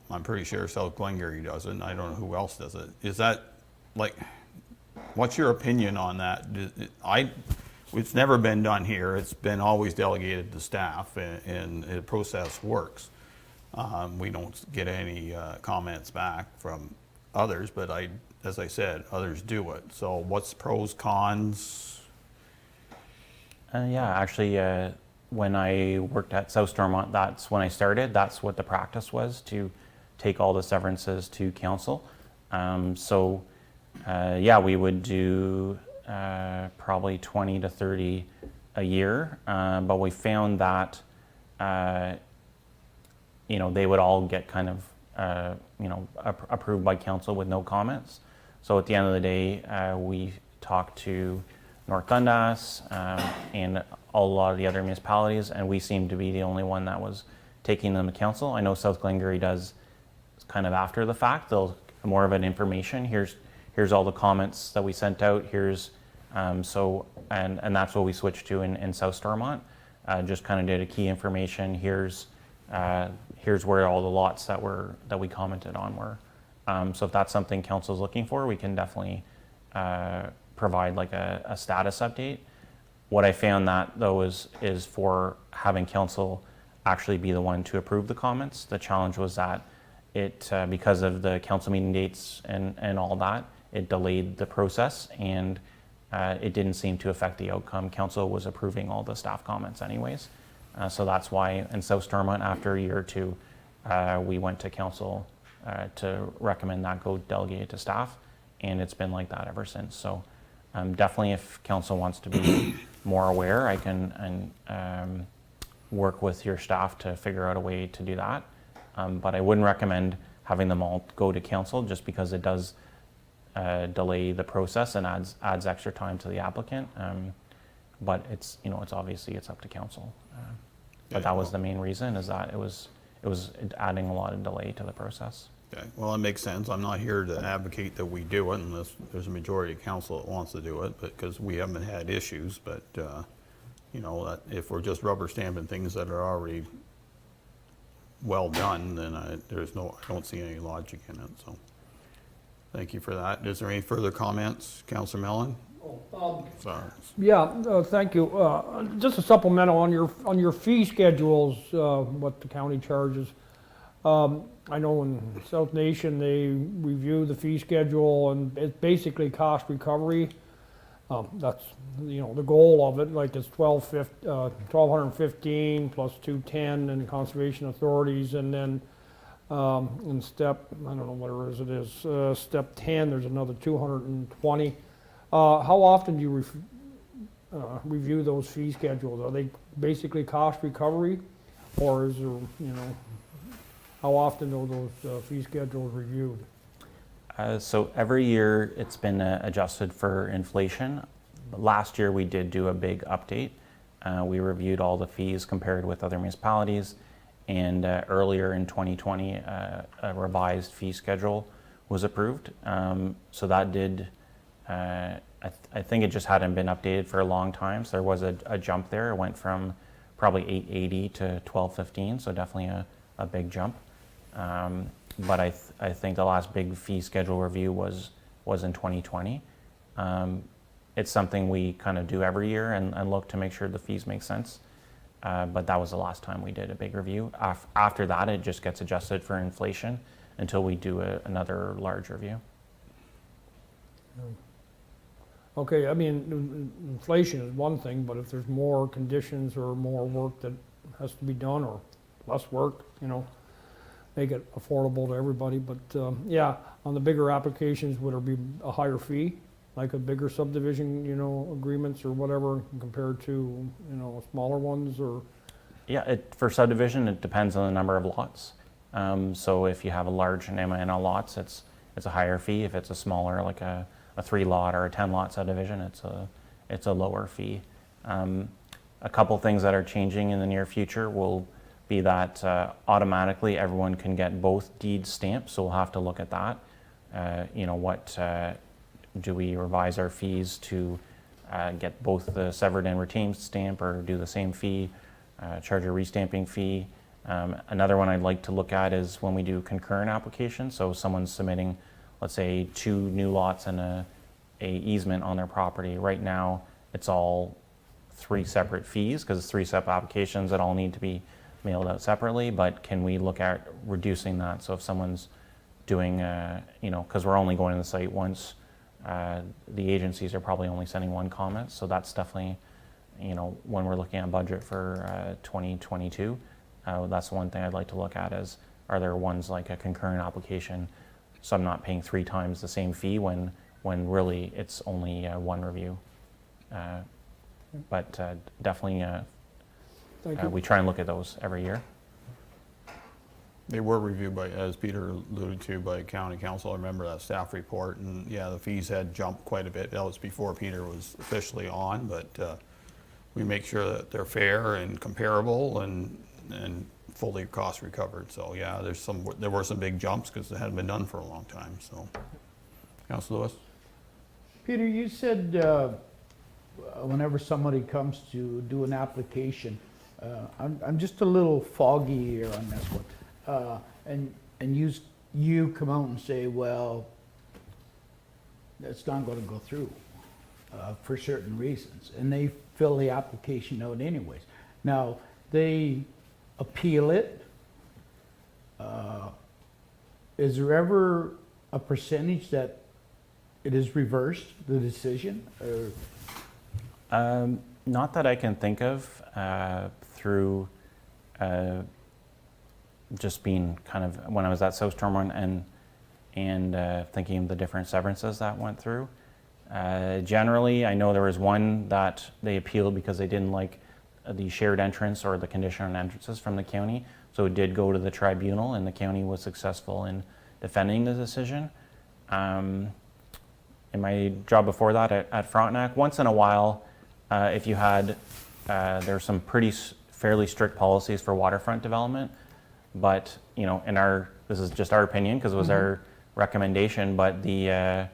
I'm pretty sure South Glengarry does it, and I don't know who else does it. Is that, like, what's your opinion on that? It's never been done here. It's been always delegated to staff, and the process works. We don't get any comments back from others, but as I said, others do it. So what's pros, cons? Yeah, actually, when I worked at South Stormont, that's when I started. That's what the practice was, to take all the severances to council. Yeah, we would do probably 20 to 30 a year, but we found that they would all get kind of approved by council with no comments. So at the end of the day, we talked to North Dundas and a lot of the other municipalities, and we seemed to be the only one that was taking them to council. I know South Glengarry does kind of after the fact. They'll more of an information. Here's all the comments that we sent out. Here's and that's what we switched to in South Stormont. Just kind of did a key information. Here's where all the lots that we commented on were. So if that's something council's looking for, we can definitely provide like a status update. What I found that though is for having council actually be the one to approve the comments. The challenge was that it because of the council meeting dates and all that, it delayed the process, and it didn't seem to affect the outcome. Council was approving all the staff comments anyways. So that's why in South Stormont, after a year or two, we went to council to recommend that go delegate to staff, and it's been like that ever since. So definitely if council wants to be more aware, I can work with your staff to figure out a way to do that. But I wouldn't recommend having them all go to council, just because it does delay the process and adds extra time to the applicant. But it's obviously it's up to council. But that was the main reason, is that it was adding a lot of delay to the process. Okay, well, it makes sense. I'm not here to advocate that we do it unless there's a majority of council that wants to do it, because we haven't had issues. But that if we're just rubber stamping things that are already well done, then I don't see any logic in it. So thank you for that. Is there any further comments, Councillor Mellon? Sorry. Yeah, thank you. Just a supplemental on your fee schedules, what the county charges. I know in South Nation they review the fee schedule, and it's basically cost recovery. That's the goal of it. Like it's $1,215 plus $210 in conservation authorities, and then in step, I don't know what it is, step 10, there's another $220. How often do you review those fee schedules? Are they basically cost recovery, or is there, how often are those fee schedules reviewed? So every year it's been adjusted for inflation. Last year we did do a big update. We reviewed all the fees compared with other municipalities, and earlier in 2020 a revised fee schedule was approved. So that did, I think it just hadn't been updated for a long time, so there was a jump there. It went from probably $880 to $1,215, so definitely a big jump. But I think the last big fee schedule review was in 2020. It's something we kind of do every year and look to make sure the fees make sense. But that was the last time we did a big review. After that, it just gets adjusted for inflation until we do another large review. Okay, I mean, inflation is one thing, but if there's more conditions or more work that has to be done, or less work, make it affordable to everybody. But yeah, on the bigger applications, would there be a higher fee, like a bigger subdivision, agreements or whatever, compared to, smaller ones? Or Yeah, for subdivision, it depends on the number of lots. So if you have a large MNL lots, it's a higher fee. If it's a smaller, like a 3-lot or a 10-lot subdivision, it's a lower fee. A couple things that are changing in the near future will be that automatically everyone can get both deeds stamped, so we'll have to look at that. Do we revise our fees to get both the severed and retained stamp, or do the same fee, charge a restamping fee? Another one I'd like to look at is when we do concurrent applications, so someone's submitting, let's say, 2 new lots and a easement on their property. Right now, it's all 3 separate fees, because it's 3 separate applications that all need to be mailed out separately. But can we look at reducing that? So if someone's doing, because we're only going to the site once, the agencies are probably only sending 1 comment. So that's definitely when we're looking at budget for 2022, that's one thing I'd like to look at is, are there ones like a concurrent application, so I'm not paying 3 times the same fee when really it's only one review. But definitely Thank you. we try and look at those every year. They were reviewed by, as Peter alluded to, by county council. I remember that staff report, and yeah, the fees had jumped quite a bit. That was before Peter was officially on, but we make sure that they're fair and comparable and fully cost recovered. So yeah, there were some big jumps because it hadn't been done for a long time. So, Councilor Lewis? Peter, you said whenever somebody comes to do an application, I'm just a little foggy here on this one. And you come out and say, well, that's not going to go through for certain reasons, and they fill the application out anyways. Now, they appeal it. Is there ever a percentage that it is reversed, the decision? Or? Not that I can think of through just being kind of when I was at South Stormont and thinking of the different severances that went through. Generally, I know there was one that they appealed because they didn't like the shared entrance or the condition on entrances from the county. So it did go to the tribunal, and the county was successful in defending the decision. In my job before that at Frontenac, once in a while, if you had, there's some fairly strict policies for waterfront development, but this is just our opinion because it was our recommendation, but the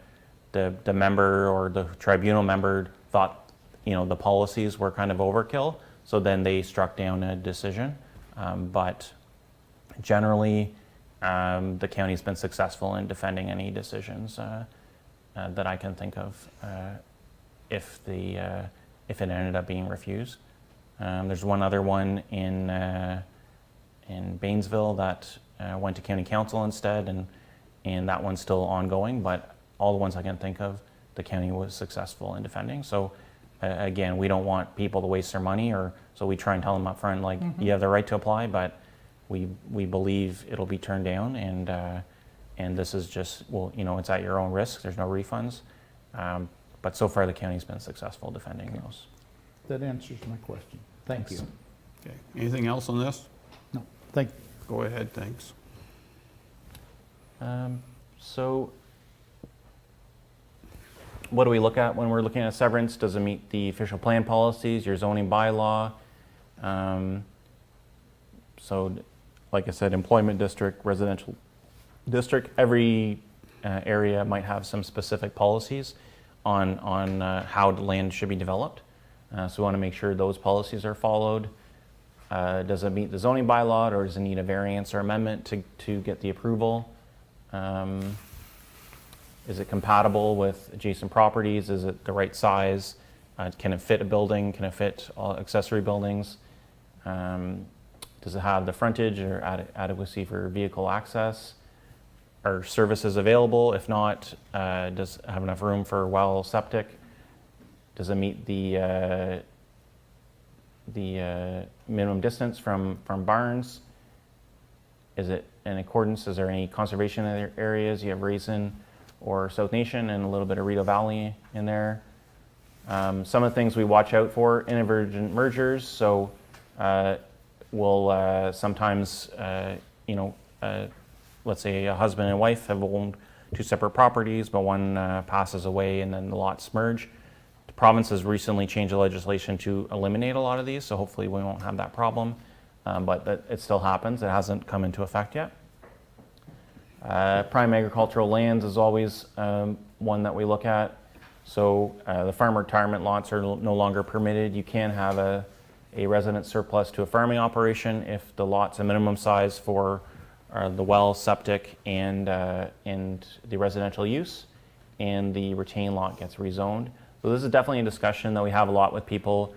member or the tribunal member thought, the policies were kind of overkill, so then they struck down a decision. But generally, the county's been successful in defending any decisions that I can think of if it ended up being refused. There's one other one in Baynesville that went to county council instead, and that one's still ongoing, but all the ones I can think of, the county was successful in defending. So again, we don't want people to waste their money, so we try and tell them up front, like, you have the right to apply, but we believe it'll be turned down, and this is just, it's at your own risk. There's no refunds. But so far, the county's been successful defending those. That answers my question. Thank you. Okay. Anything else on this? No, thank you. Go ahead, thanks. So what do we look at when we're looking at severance? Does it meet the official plan policies, your zoning bylaw? So like I said, employment district, residential district, every area might have some specific policies on how the land should be developed. So we want to make sure those policies are followed. Does it meet the zoning bylaw, or does it need a variance or amendment to get the approval? Is it compatible with adjacent properties? Is it the right size? Can it fit a building? Can it fit all accessory buildings? Does it have the frontage or adequacy for vehicle access? Are services available? If not, does it have enough room for well, septic? Does it meet the minimum distance from barns? Is it in accordance? Is there any conservation areas? You have Raisin or South Nation and a little bit of Rideau Valley in there. Some of the things we watch out for, inadvertent mergers. So we'll sometimes, let's say a husband and wife have owned 2 separate properties, but one passes away and then the lots merge. The province has recently changed the legislation to eliminate a lot of these, so hopefully we won't have that problem. But it still happens. It hasn't come into effect yet. Prime agricultural lands is always one that we look at. So the farm retirement lots are no longer permitted. You can have a resident surplus to a farming operation if the lot's a minimum size for the well, septic, and the residential use, and the retained lot gets rezoned. So this is definitely a discussion that we have a lot with people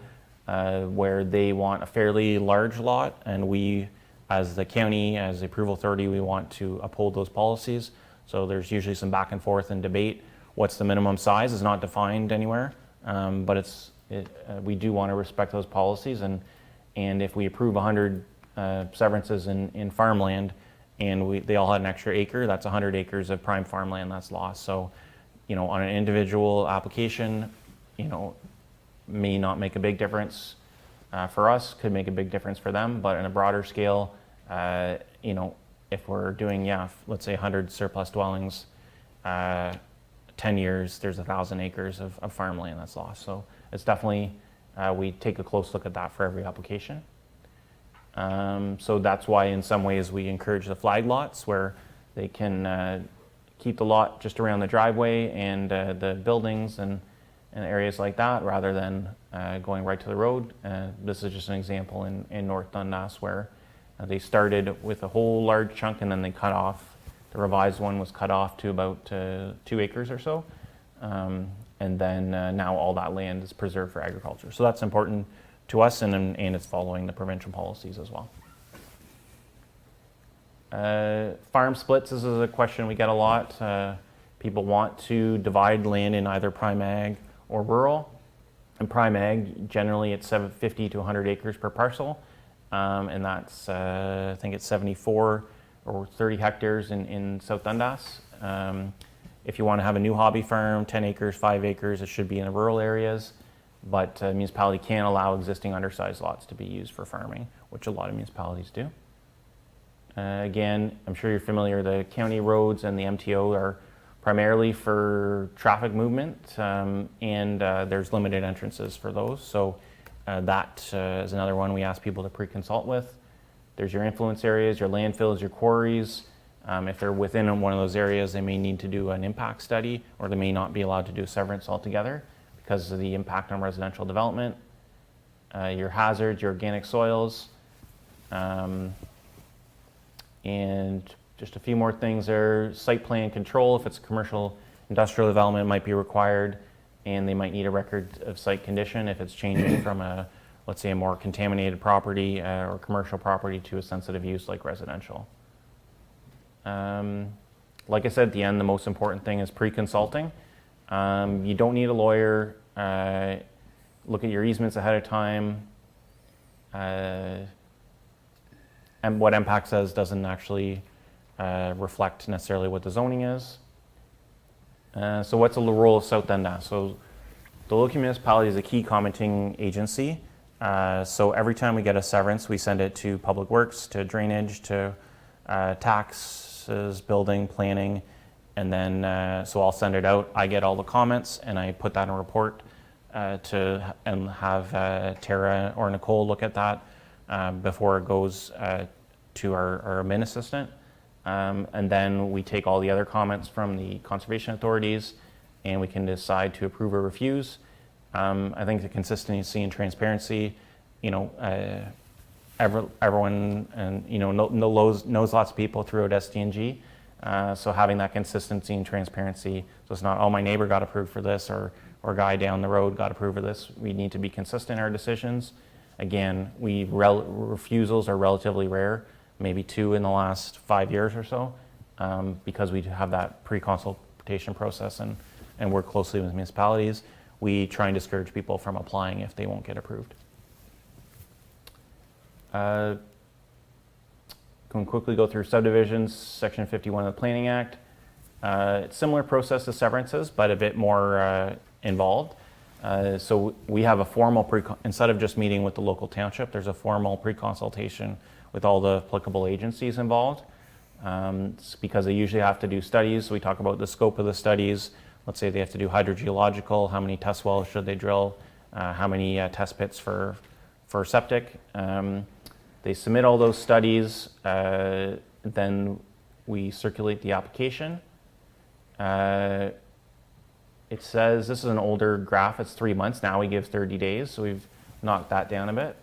where they want a fairly large lot, and we, as the county, as the approval authority, we want to uphold those policies. So there's usually some back and forth and debate. What's the minimum size is not defined anywhere, but it's we do want to respect those policies, and if we approve 100 severances in farmland, and they all had an extra acre, that's 100 acres of prime farmland that's lost. So, on an individual application, may not make a big difference for us, could make a big difference for them, but on a broader scale, if we're doing, let's say 100 surplus dwellings, 10 years, there's 1,000 acres of farmland that's lost. So it's definitely, we take a close look at that for every application. So that's why in some ways we encourage the flag lots, where they can keep the lot just around the driveway and the buildings and areas like that, rather than going right to the road. This is just an example in North Dundas, where they started with a whole large chunk and then they cut off. The revised one was cut off to about 2 acres or so. And then now all that land is preserved for agriculture. So that's important to us, and it's following the provincial policies as well. Farm splits, this is a question we get a lot. People want to divide land in either prime ag or rural. In prime ag, generally it's 50 to 100 acres per parcel, and that's, I think it's 74 or 30 hectares in South Dundas. If you want to have a new hobby farm, 10 acres, 5 acres, it should be in the rural areas, but a municipality can't allow existing undersized lots to be used for farming, which a lot of municipalities do. Again, I'm sure you're familiar, the county roads and the MTO are primarily for traffic movement, and there's limited entrances for those. So that is another one we ask people to pre-consult with. There's your influence areas, your landfills, your quarries. If they're within one of those areas, they may need to do an impact study, or they may not be allowed to do severance altogether because of the impact on residential development. Your hazards, your organic soils, and just a few more things there. Site plan control, if it's commercial industrial development, might be required, and they might need a record of site condition if it's changing from a, let's say, a more contaminated property or commercial property to a sensitive use like residential. Like I said at the end, the most important thing is pre-consulting. You don't need a lawyer. Look at your easements ahead of time. And what impact says doesn't actually reflect necessarily what the zoning is. So what's the role of South Dundas? So the local municipality is a key commenting agency. So every time we get a severance, we send it to Public Works, to Drainage, to taxes, building, planning, and then so I'll send it out. I get all the comments and I put that in a report and have Tara or Nicole look at that before it goes to our admin assistant. And then we take all the other comments from the conservation authorities and we can decide to approve or refuse. I think the consistency and transparency, everyone and knows lots of people throughout SDG. So having that consistency and transparency, so it's not, oh, my neighbor got approved for this, or guy down the road got approved for this. We need to be consistent in our decisions. Again, refusals are relatively rare, maybe 2 in the last 5 years or so, because we have that pre-consultation process and work closely with municipalities. We try and discourage people from applying if they won't get approved. Can quickly go through subdivisions, Section 51 of the Planning Act. It's similar process to severances, but a bit more involved. So we have a formal, instead of just meeting with the local township, there's a formal pre-consultation with all the applicable agencies involved. It's because they usually have to do studies. We talk about the scope of the studies. Let's say they have to do hydrogeological, how many test wells should they drill, how many test pits for septic. They submit all those studies, then we circulate the application. It says, this is an older graph, it's 3 months, now we give 30 days, so we've knocked that down a bit.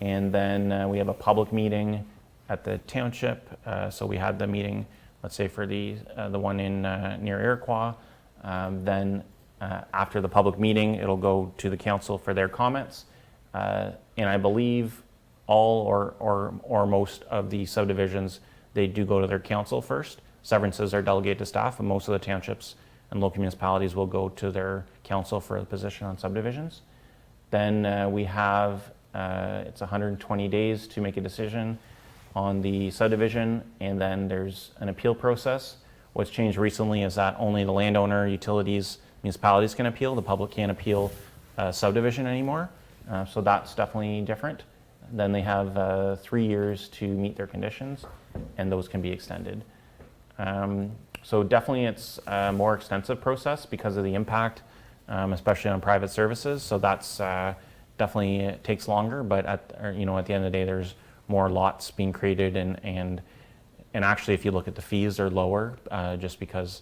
And then we have a public meeting at the township. So we had the meeting, let's say for the one in near Iroquois. Then after the public meeting, it'll go to the council for their comments. And I believe all or most of the subdivisions, they do go to their council first. Severances are delegated to staff, and most of the townships and local municipalities will go to their council for a position on subdivisions. Then we have, it's 120 days to make a decision on the subdivision, and then there's an appeal process. What's changed recently is that only the landowner, utilities, municipalities can appeal. The public can't appeal subdivision anymore. So that's definitely different. Then they have 3 years to meet their conditions, and those can be extended. So definitely it's a more extensive process because of the impact, especially on private services. So that's definitely takes longer, but at the end of the day, there's more lots being created, and actually, if you look at the fees, they're lower, just because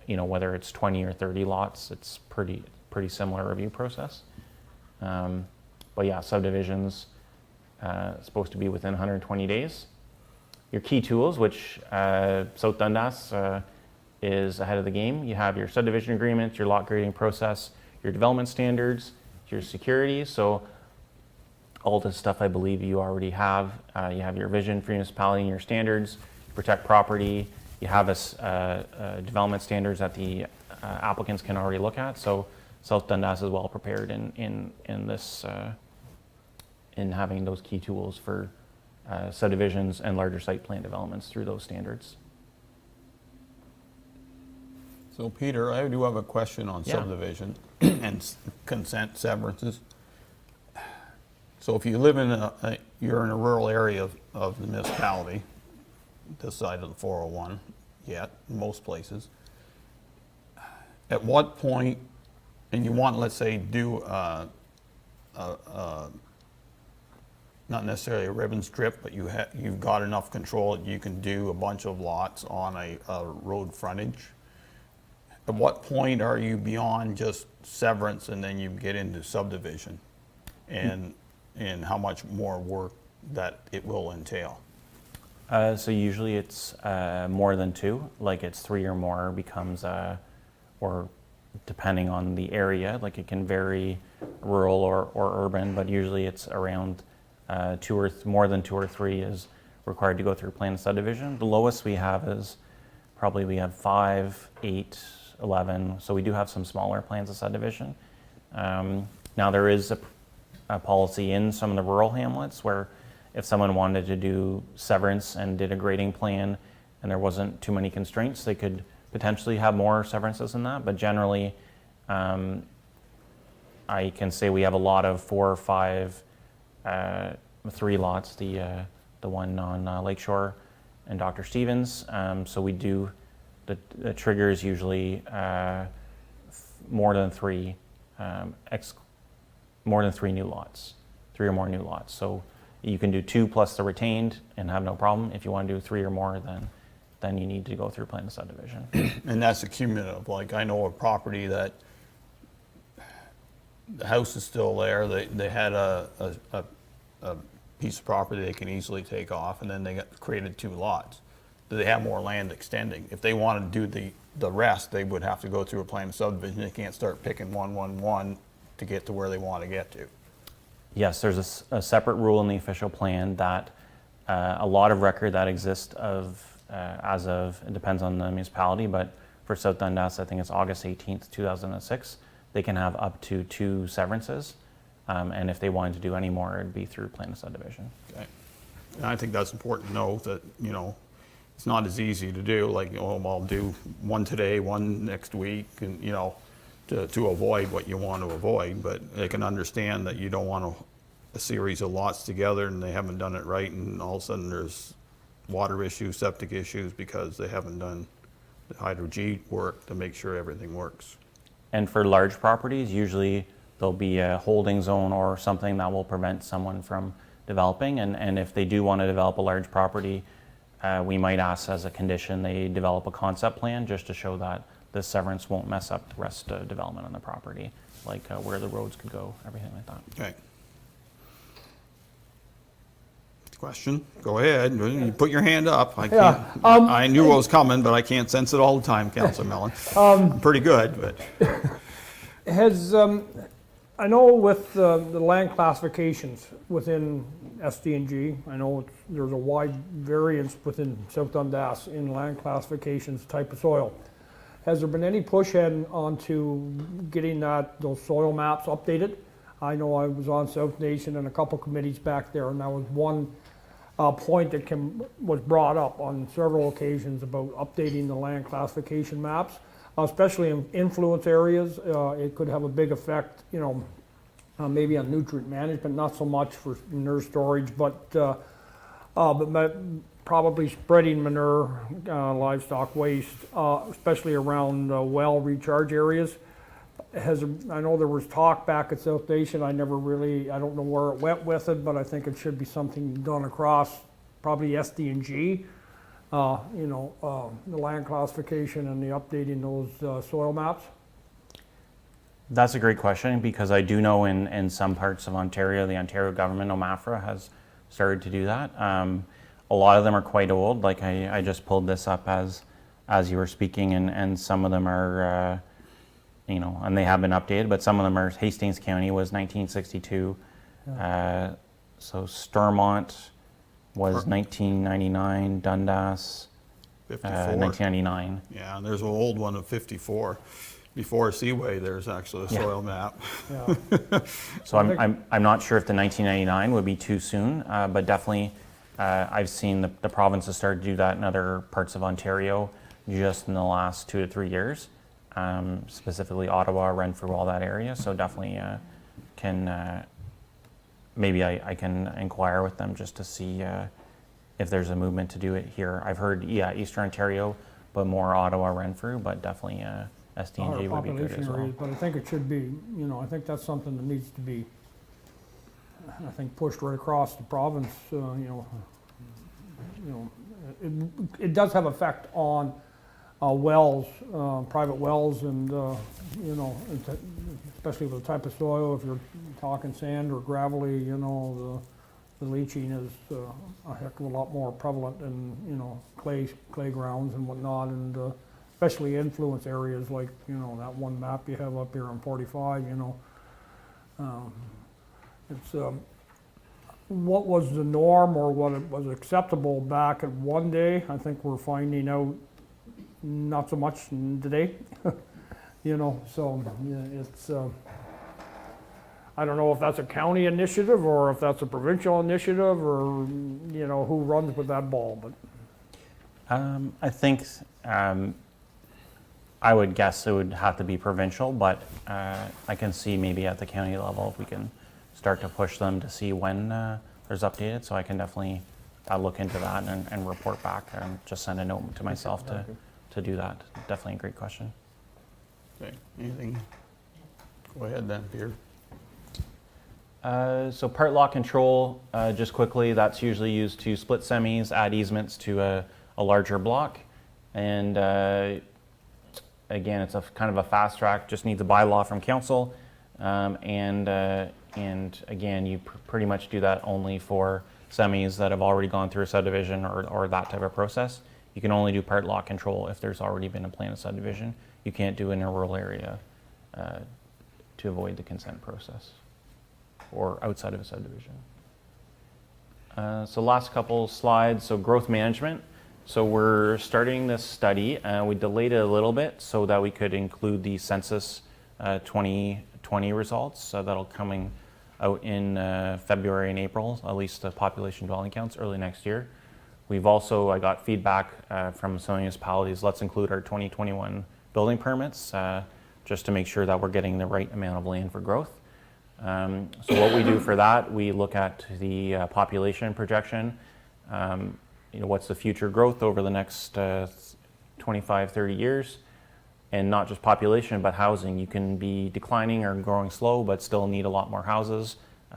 whether it's 20 or 30 lots, it's pretty similar review process. But yeah, subdivisions supposed to be within 120 days. Your key tools, which South Dundas is ahead of the game. You have your subdivision agreements, your lot grading process, your development standards, your security. So all this stuff I believe you already have. You have your vision for your municipality and your standards, you protect property. You have development standards that the applicants can already look at. So South Dundas is well prepared in this in having those key tools for subdivisions and larger site plan developments through those standards. So Peter, I do have a question on Yeah. subdivision and consent severances. So if you live in you're in a rural area of the municipality, this side of the 401 yet, in most places, at what point, and you want, let's say, do not necessarily a ribbon strip, but you've got enough control that you can do a bunch of lots on a road frontage. At what point are you beyond just severance and then you get into subdivision, and how much more work that it will entail? So usually it's more than 2, like it's 3 or more becomes, or depending on the area, like it can vary rural or urban, but usually it's around more than 2 or 3 is required to go through plan subdivision. The lowest we have is probably we have 5, 8, 11. So we do have some smaller plans of subdivision. Now there is a policy in some of the rural hamlets where if someone wanted to do severance and did a grading plan and there wasn't too many constraints, they could potentially have more severances than that. But generally, I can say we have a lot of 4 or 5, 3 lots, the one on Lakeshore and Dr. Stevens. So we do, the trigger is usually more than 3 new lots, 3 or more new lots. So you can do 2 plus the retained and have no problem. If you want to do 3 or more, then you need to go through plan of subdivision. And that's a cumulative. Like, I know a property that the house is still there. They had a piece of property they can easily take off, and then they created 2 lots. Do they have more land extending? If they wanted to do the rest, they would have to go through a plan of subdivision. They can't start picking 1, 1, 1 to get to where they want to get to. Yes, there's a separate rule in the official plan that a lot of record that exists as of, it depends on the municipality, but for South Dundas, I think it's August 18th, 2006, they can have up to 2 severances. And if they wanted to do any more, it'd be through plan of subdivision. Okay. And I think that's important to know that, it's not as easy to do, like, I'll do 1 today, 1 next week, and, to avoid what you want to avoid, but they can understand that you don't want a series of lots together and they haven't done it right, and all of a sudden there's water issues, septic issues, because they haven't done the hydro-G work to make sure everything works. And for large properties, usually there'll be a holding zone or something that will prevent someone from developing. And if they do want to develop a large property, we might ask as a condition they develop a concept plan just to show that the severance won't mess up the rest of development on the property, like where the roads could go, everything like that. Okay. Question? Go ahead. You put your hand up. I can't. Yeah, I knew what was coming, but I can't sense it all the time, Councilor Mellon. Pretty good, but Has, I know with the land classifications within Sdg, I know there's a wide variance within South Dundas in land classifications, type of soil. Has there been any push onto getting those soil maps updated? I know I was on South Nation and a couple committees back there, and that was one point that was brought up on several occasions about updating the land classification maps, especially in influence areas. It could have a big effect, maybe on nutrient management, not so much for manure storage, but probably spreading manure, livestock waste, especially around well recharge areas. I know there was talk back at South Nation. I don't know where it went with it, but I think it should be something done across probably Sdg, the land classification and the updating those soil maps. That's a great question, because I do know in some parts of Ontario, the Ontario government, OMAFRA, has started to do that. A lot of them are quite old. Like I just pulled this up as you were speaking, and some of them are, and they have been updated, but some of them are, Hastings County was 1962. So Stormont was 1999, Dundas, 54. 1999. Yeah, and there's an old one of 54. Before Seaway, there's actually a soil map. Yeah. So I'm not sure if the 1999 would be too soon, but definitely I've seen the provinces start to do that in other parts of Ontario just in the last 2 to 3 years, specifically Ottawa, Renfrew, all that area. So definitely maybe I can inquire with them just to see if there's a movement to do it here. I've heard, Eastern Ontario, but more Ottawa, Renfrew, but definitely SDNG would be good as well. Areas, but I think it should be, I think that's something that needs to be, pushed right across the province. It does have effect on wells, private wells, and especially with the type of soil. If you're talking sand or gravelly, the leaching is a heck of a lot more prevalent in clay grounds and whatnot, and especially influence areas like that one map you have up here on 45. It's what was the norm or what it was acceptable back at one day. I think we're finding out not so much today. So it's I don't know if that's a county initiative or if that's a provincial initiative, or who runs with that ball. But I think I would guess it would have to be provincial, but I can see maybe at the county level if we can start to push them to see when there's updated. So I can definitely look into that and report back, and just send a note to myself to do that. Definitely a great question. Okay, anything? Go ahead then, Peter. So part lot control, just quickly, that's usually used to split semis, add easements to a larger block. And again, it's a kind of a fast track, just needs a bylaw from council. And again, you pretty much do that only for semis that have already gone through a subdivision or that type of process. You can only do part lot control if there's already been a plan of subdivision. You can't do it in a rural area to avoid the consent process or outside of a subdivision. So last couple slides, so growth management. So we're starting this study. We delayed it a little bit so that we could include the census 2020 results. So that'll coming out in February and April, at least the population dwelling counts early next year. We've also, I got feedback from some municipalities, let's include our 2021 building permits just to make sure that we're getting the right amount of land for growth. So what we do for that, we look at the population projection. What's the future growth over the next 25, 30 years? And not just population, but housing. You can be declining or growing slow, but still need a lot more houses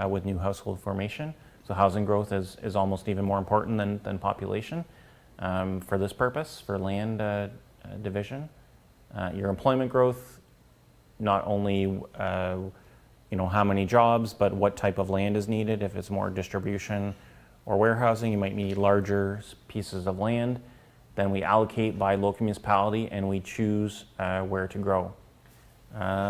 with new household formation. So housing growth is almost even more important than population for this purpose, for land division. Your employment growth, not only how many jobs, but what type of land is needed. If it's more distribution or warehousing, you might need larger pieces of land. Then we allocate by local municipality and we choose where to grow.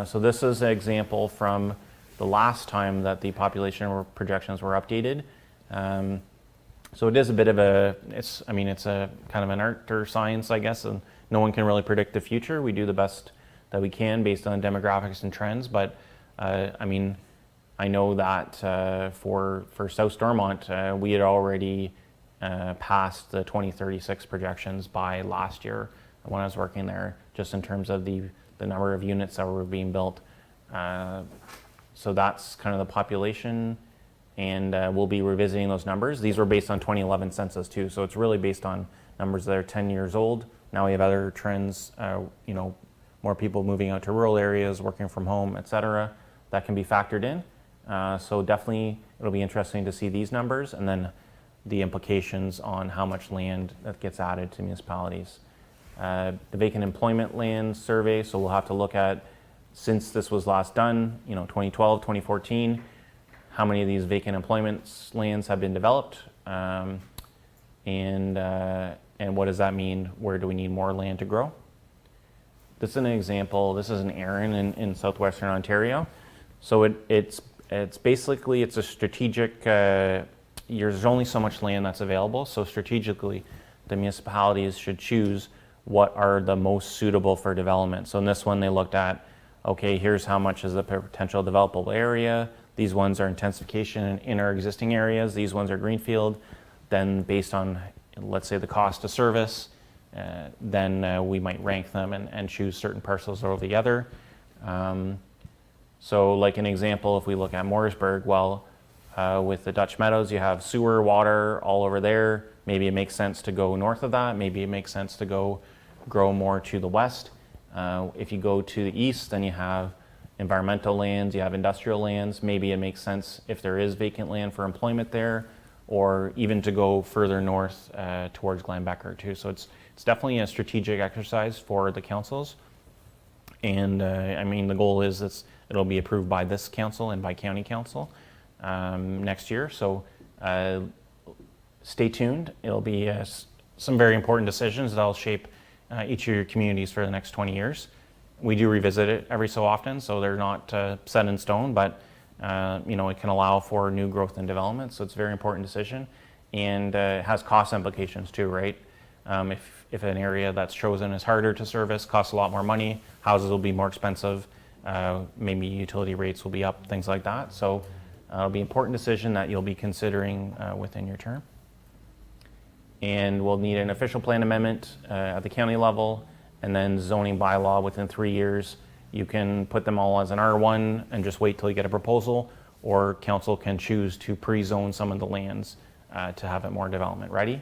So this is an example from the last time that the population projections were updated. So it is a bit of it's a kind of an art or science, I guess, and no one can really predict the future. We do the best that we can based on demographics and trends, but I mean, I know that for South Stormont, we had already passed the 2036 projections by last year when I was working there, just in terms of the number of units that were being built. So that's kind of the population, and we'll be revisiting those numbers. These were based on 2011 census too, so it's really based on numbers that are 10 years old. Now we have other trends, you know, more people moving out to rural areas, working from home, et cetera, that can be factored in. So definitely it'll be interesting to see these numbers and then the implications on how much land that gets added to municipalities. The vacant employment land survey, so we'll have to look at, since this was last done, you know, 2012, 2014, how many of these vacant employment lands have been developed, and what does that mean? Where do we need more land to grow? This is an example. This is an Erin in southwestern Ontario. So it's basically, it's a strategic, there's only so much land that's available, so strategically the municipalities should choose what are the most suitable for development. So in this one they looked at, okay, here's how much is the potential developable area. These ones are intensification in our existing areas. These ones are greenfield. Then based on, let's say, the cost to service, then we might rank them and choose certain parcels over the other. So like an example, if we look at Morrisburg, well, with the Dutch Meadows, you have sewer, water all over there. Maybe it makes sense to go north of that. Maybe it makes sense to go grow more to the west. If you go to the east, then you have environmental lands, you have industrial lands. Maybe it makes sense if there is vacant land for employment there, or even to go further north towards Glenbecker too. So it's definitely a strategic exercise for the councils. And I mean, the goal is it'll be approved by this council and by county council next year. So stay tuned. It'll be some very important decisions that'll shape each of your communities for the next 20 years. We do revisit it every so often, so they're not set in stone, but you know, it can allow for new growth and development. So it's a very important decision, and it has cost implications too, right? If an area that's chosen is harder to service, costs a lot more money, houses will be more expensive, maybe utility rates will be up, things like that. So it'll be an important decision that you'll be considering within your term. And we'll need an official plan amendment at the county level, and then zoning bylaw within 3 years. You can put them all as an R1 and just wait till you get a proposal, or council can choose to pre-zone some of the lands to have it more development ready.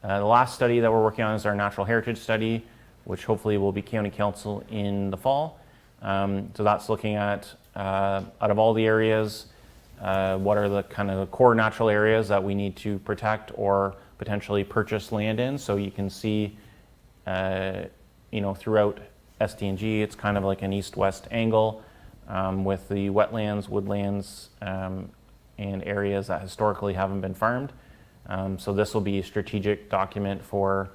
The last study that we're working on is our natural heritage study, which hopefully will be county council in the fall. So that's looking at, out of all the areas, what are the kind of core natural areas that we need to protect or potentially purchase land in. So you can see, you know, throughout Sdg, it's kind of like an east-west angle with the wetlands, woodlands, and areas that historically haven't been farmed. So this will be a strategic document for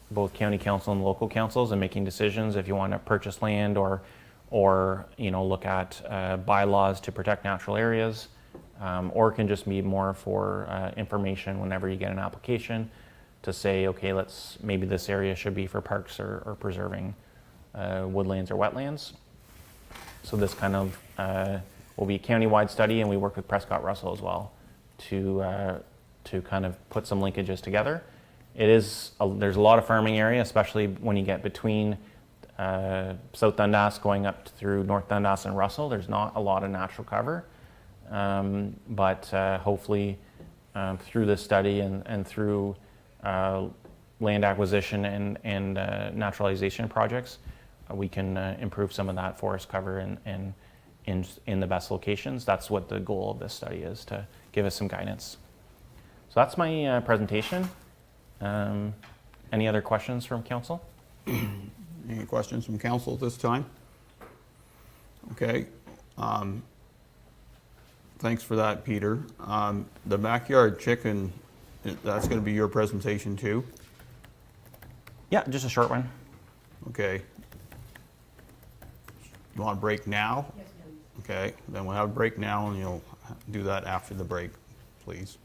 both county council and local councils in making decisions if you want to purchase land or you know, look at bylaws to protect natural areas, or it can just be more for information whenever you get an application to say, okay, maybe this area should be for parks or preserving woodlands or wetlands. So this kind of will be a county-wide study, and we work with Prescott Russell as well to kind of put some linkages together. There's a lot of farming area, especially when you get between South Dundas going up through North Dundas and Russell. There's not a lot of natural cover, but hopefully through this study and through land acquisition and naturalization projects, we can improve some of that forest cover and in the best locations. That's what the goal of this study is, to give us some guidance. So that's my presentation. Any other questions from council? Any questions from council at this time? Okay. Thanks for that, Peter. The backyard chicken, that's going to be your presentation too? Yeah, just a short one. Okay. You want a break now? Yes, please. Okay, then we'll have a break now, and you'll do that after the break, please.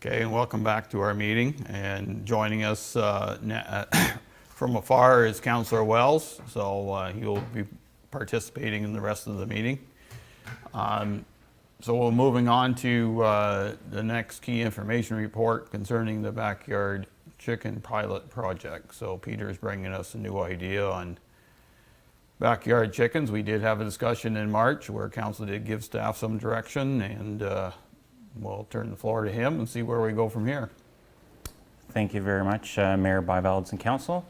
Okay, and welcome back to our meeting. And joining us from afar is Councillor Wells, so he will be participating in the rest of the meeting. So we're moving on to the next key information report concerning the backyard chicken pilot project. So Peter's bringing us a new idea on backyard chickens. We did have a discussion in March where council did give staff some direction, and we'll turn the floor to him and see where we go from here. Thank you very much, Mayor Byvelds and Council.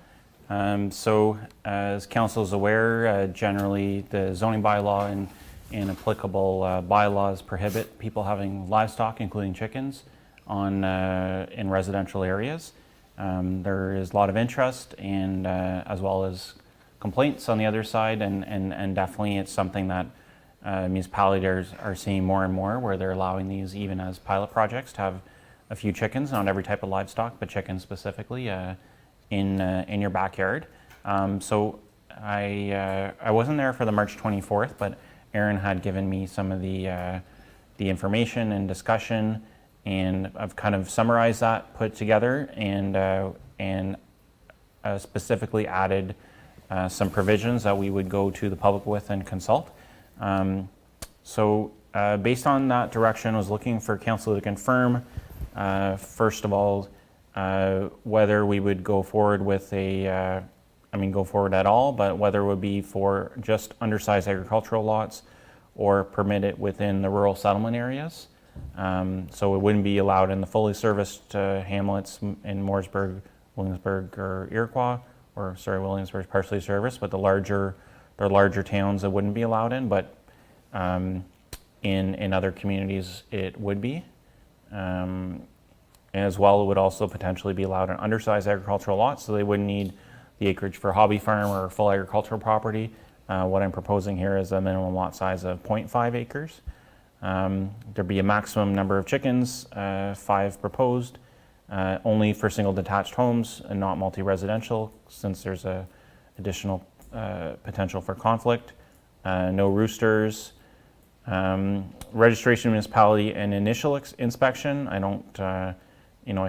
So as Council is aware, generally the zoning bylaw and applicable bylaws prohibit people having livestock, including chickens, in residential areas. There is a lot of interest and as well as complaints on the other side, and definitely it's something that municipalities are seeing more and more, where they're allowing these even as pilot projects to have a few chickens, not every type of livestock, but chickens specifically in your backyard. So I wasn't there for the March 24th, but Aaron had given me some of the information and discussion, and I've kind of summarized that, put together, and specifically added some provisions that we would go to the public with and consult. So based on that direction, I was looking for council to confirm, first of all, whether we would go forward with go forward at all, but whether it would be for just undersized agricultural lots or permit it within the rural settlement areas. So it wouldn't be allowed in the fully serviced hamlets in Mooresburg, Williamsburg, or Iroquois, Williamsburg is partially serviced, but the larger towns it wouldn't be allowed in, but in other communities it would be. As well, it would also potentially be allowed in undersized agricultural lots, so they wouldn't need the acreage for hobby farm or full agricultural property. What I'm proposing here is a minimum lot size of 0.5 acres. There'd be a maximum number of chickens, 5 proposed, only for single detached homes and not multi-residential, since there's a additional potential for conflict. No roosters. Registration municipality and initial inspection. I don't, I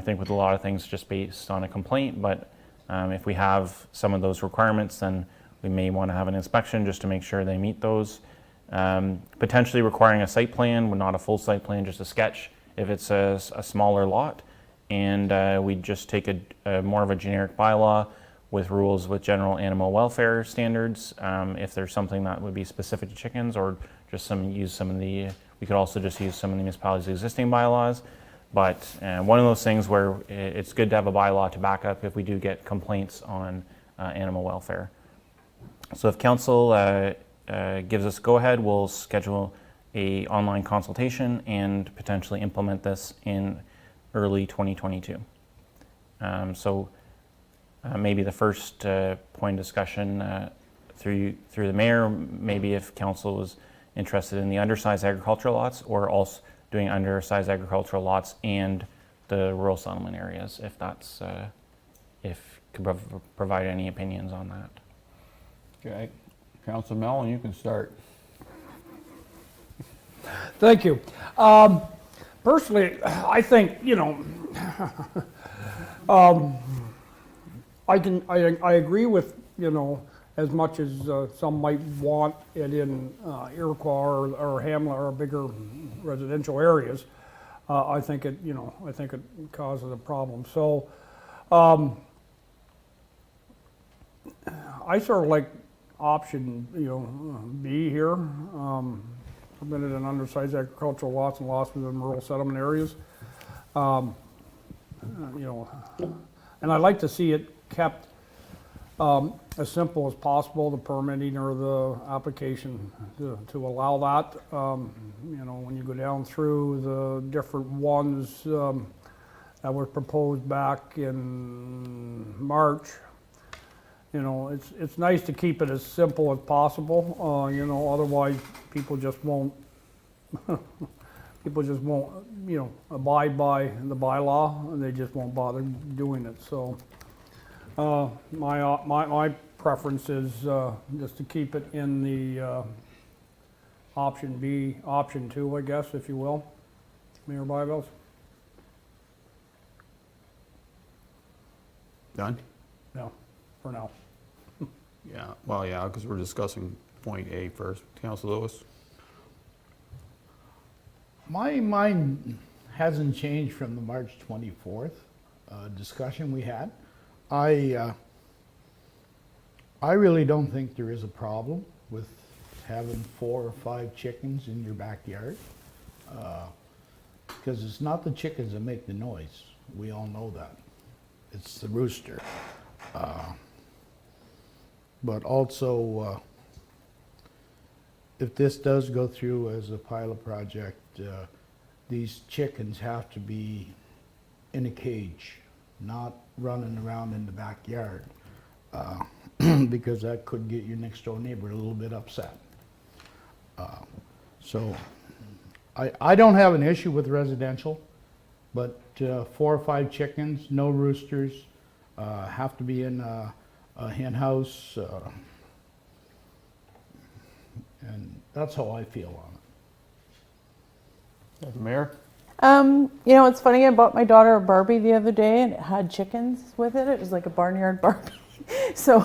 think with a lot of things just based on a complaint, but if we have some of those requirements, then we may want to have an inspection just to make sure they meet those. Potentially requiring a site plan, but not a full site plan, just a sketch if it's a smaller lot. And we just take a more of a generic bylaw with rules with general animal welfare standards. If there's something that would be specific to chickens, or just we could also just use some of the municipality's existing bylaws. But one of those things where it's good to have a bylaw to back up if we do get complaints on animal welfare. So if council gives us go ahead, we'll schedule a online consultation and potentially implement this in early 2022. Maybe the first point of discussion through the mayor, maybe if council was interested in the undersized agricultural lots, or also doing undersized agricultural lots and the rural settlement areas, if that's if could provide any opinions on that. Okay, Councillor Mellon, you can start. Thank you. Personally, I think, I agree with, as much as some might want it in Iroquois or Hamlet or bigger residential areas. I think it causes a problem. So I sort of like option, B here. Permitted in undersized agricultural lots and lots within rural settlement areas. And I'd like to see it kept as simple as possible, the permitting or the application to allow that. When you go down through the different ones that were proposed back in March, it's nice to keep it as simple as possible. Otherwise people just won't abide by the bylaw, and they just won't bother doing it. So my preference is just to keep it in the option B, option 2, I guess, if you will, Mayor Byvelds. Done? No, for now. Yeah, well, yeah, because we're discussing point A first. Councilor Lewis? My mind hasn't changed from the March 24th discussion we had. I really don't think there is a problem with having 4 or 5 chickens in your backyard. Because it's not the chickens that make the noise. We all know that. It's the rooster. But also, if this does go through as a pilot project, these chickens have to be in a cage, not running around in the backyard, because that could get your next door neighbor a little bit upset. So I don't have an issue with residential, but 4 or 5 chickens, no roosters, have to be in a hen house, and that's how I feel on it. Mayor? You know, it's funny, I bought my daughter a Barbie the other day and it had chickens with it. It was like a barnyard Barbie. So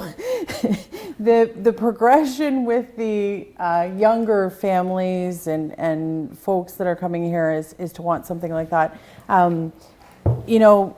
the progression with the younger families and folks that are coming here is to want something like that. You know,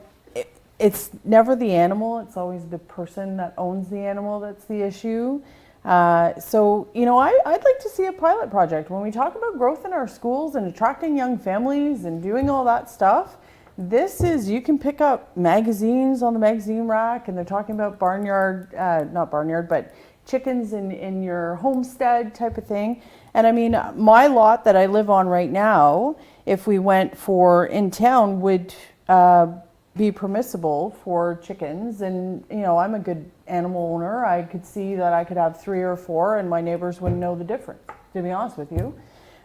it's never the animal, it's always the person that owns the animal that's the issue. So, you know, I'd like to see a pilot project. When we talk about growth in our schools and attracting young families and doing all that stuff, this is, you can pick up magazines on the magazine rack and they're talking about barnyard, not barnyard, but chickens in your homestead type of thing. And I mean, my lot that I live on right now, if we went for in town, would be permissible for chickens. And, you know, I'm a good animal owner. I could see that I could have 3 or 4 and my neighbors wouldn't know the difference, to be honest with you.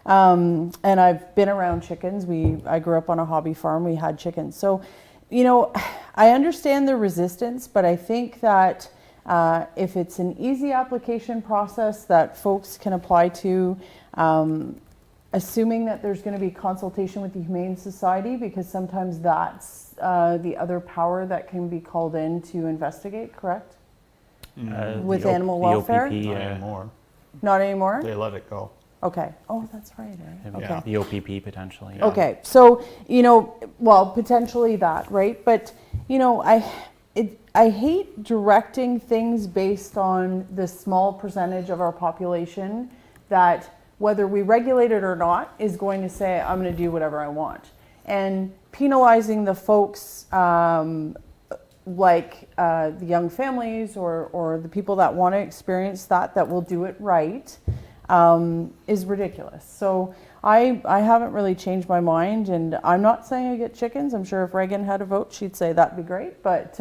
And I've been around chickens. I grew up on a hobby farm. We had chickens. So, you know, I understand the resistance, but I think that if it's an easy application process that folks can apply to, assuming that there's going to be consultation with the Humane Society, because sometimes that's the other power that can be called in to investigate, correct? With animal welfare? The Not OPP, anymore. Not anymore? They let it go. Okay. Oh, that's right. Eh? Okay. Yeah. the OPP potentially. yeah. Okay, so, you know, well, potentially that, right? But, you know, I hate directing things based on the small percentage of our population that, whether we regulate it or not, is going to say, I'm going to do whatever I want. And penalizing the folks like the young families or the people that want to experience that will do it right, is ridiculous. So I haven't really changed my mind, and I'm not saying I get chickens. I'm sure if Reagan had a vote, she'd say that'd be great. But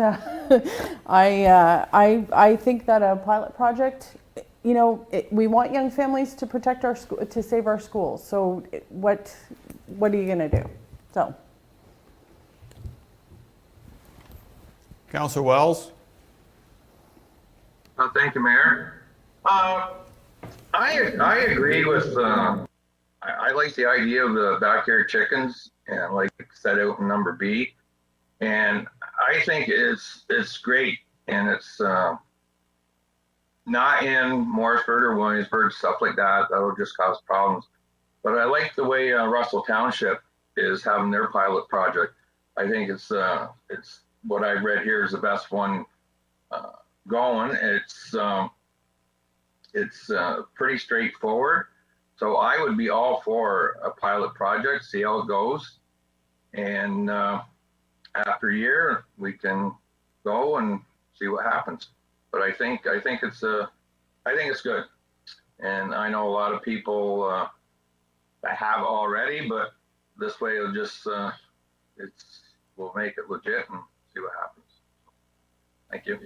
I think that a pilot project, you know, we want young families to protect our school, to save our schools. So what are you going to do? So. Councilor Wells? Thank you, Mayor. I agree with, I like the idea of the backyard chickens and like set out in number B. And I think it's great, and it's not in Morrisburg or Williamsburg, stuff like that. That'll just cause problems. But I like the way Russell Township is having their pilot project. I think it's what I read here is the best one going. It's pretty straightforward. So I would be all for a pilot project, see how it goes. And after a year, we can go and see what happens. But I think it's good. And I know a lot of people that have already, but this way it'll just, we'll make it legit and see what happens. Thank you.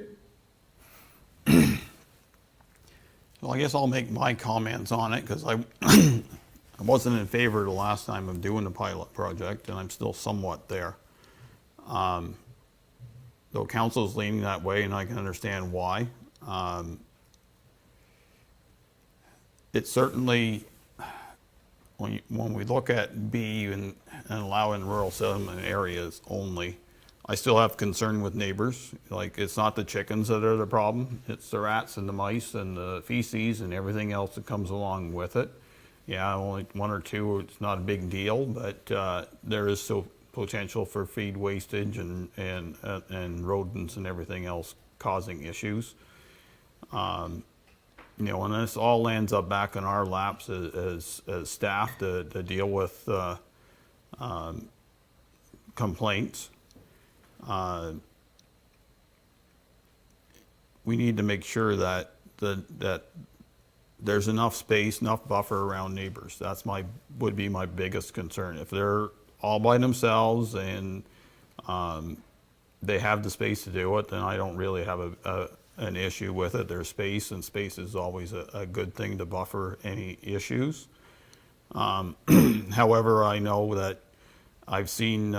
Well, I guess I'll make my comments on it, because I wasn't in favor the last time of doing the pilot project, and I'm still somewhat there. Though council's leaning that way, and I can understand why. It certainly, when we look at B and allowing rural settlement areas only, I still have concern with neighbors. Like, it's not the chickens that are the problem, it's the rats and the mice and the feces and everything else that comes along with it. Yeah, only one or two, it's not a big deal, but there is still potential for feed wastage and rodents and everything else causing issues. And this all lands up back in our laps as staff to deal with complaints. We need to make sure that there's enough space, enough buffer around neighbors. Would be my biggest concern. If they're all by themselves and they have the space to do it, then I don't really have an issue with it. There's space, and space is always a good thing to buffer any issues. However, I know that I've seen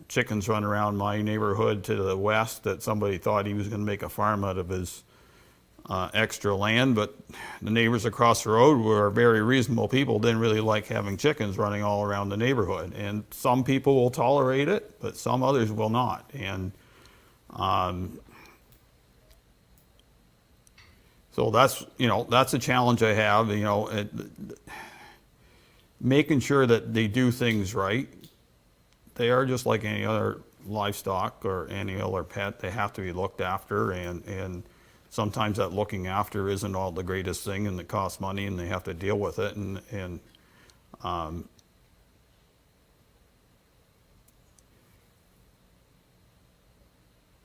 chickens run around my neighborhood to the west that somebody thought he was going to make a farm out of his extra land, but the neighbors across the road were very reasonable people, didn't really like having chickens running all around the neighborhood. And some people will tolerate it, but some others will not. And so that's a challenge I have, making sure that they do things right. They are just like any other livestock or any other pet. They have to be looked after, and sometimes that looking after isn't all the greatest thing, and it costs money, and they have to deal with it. And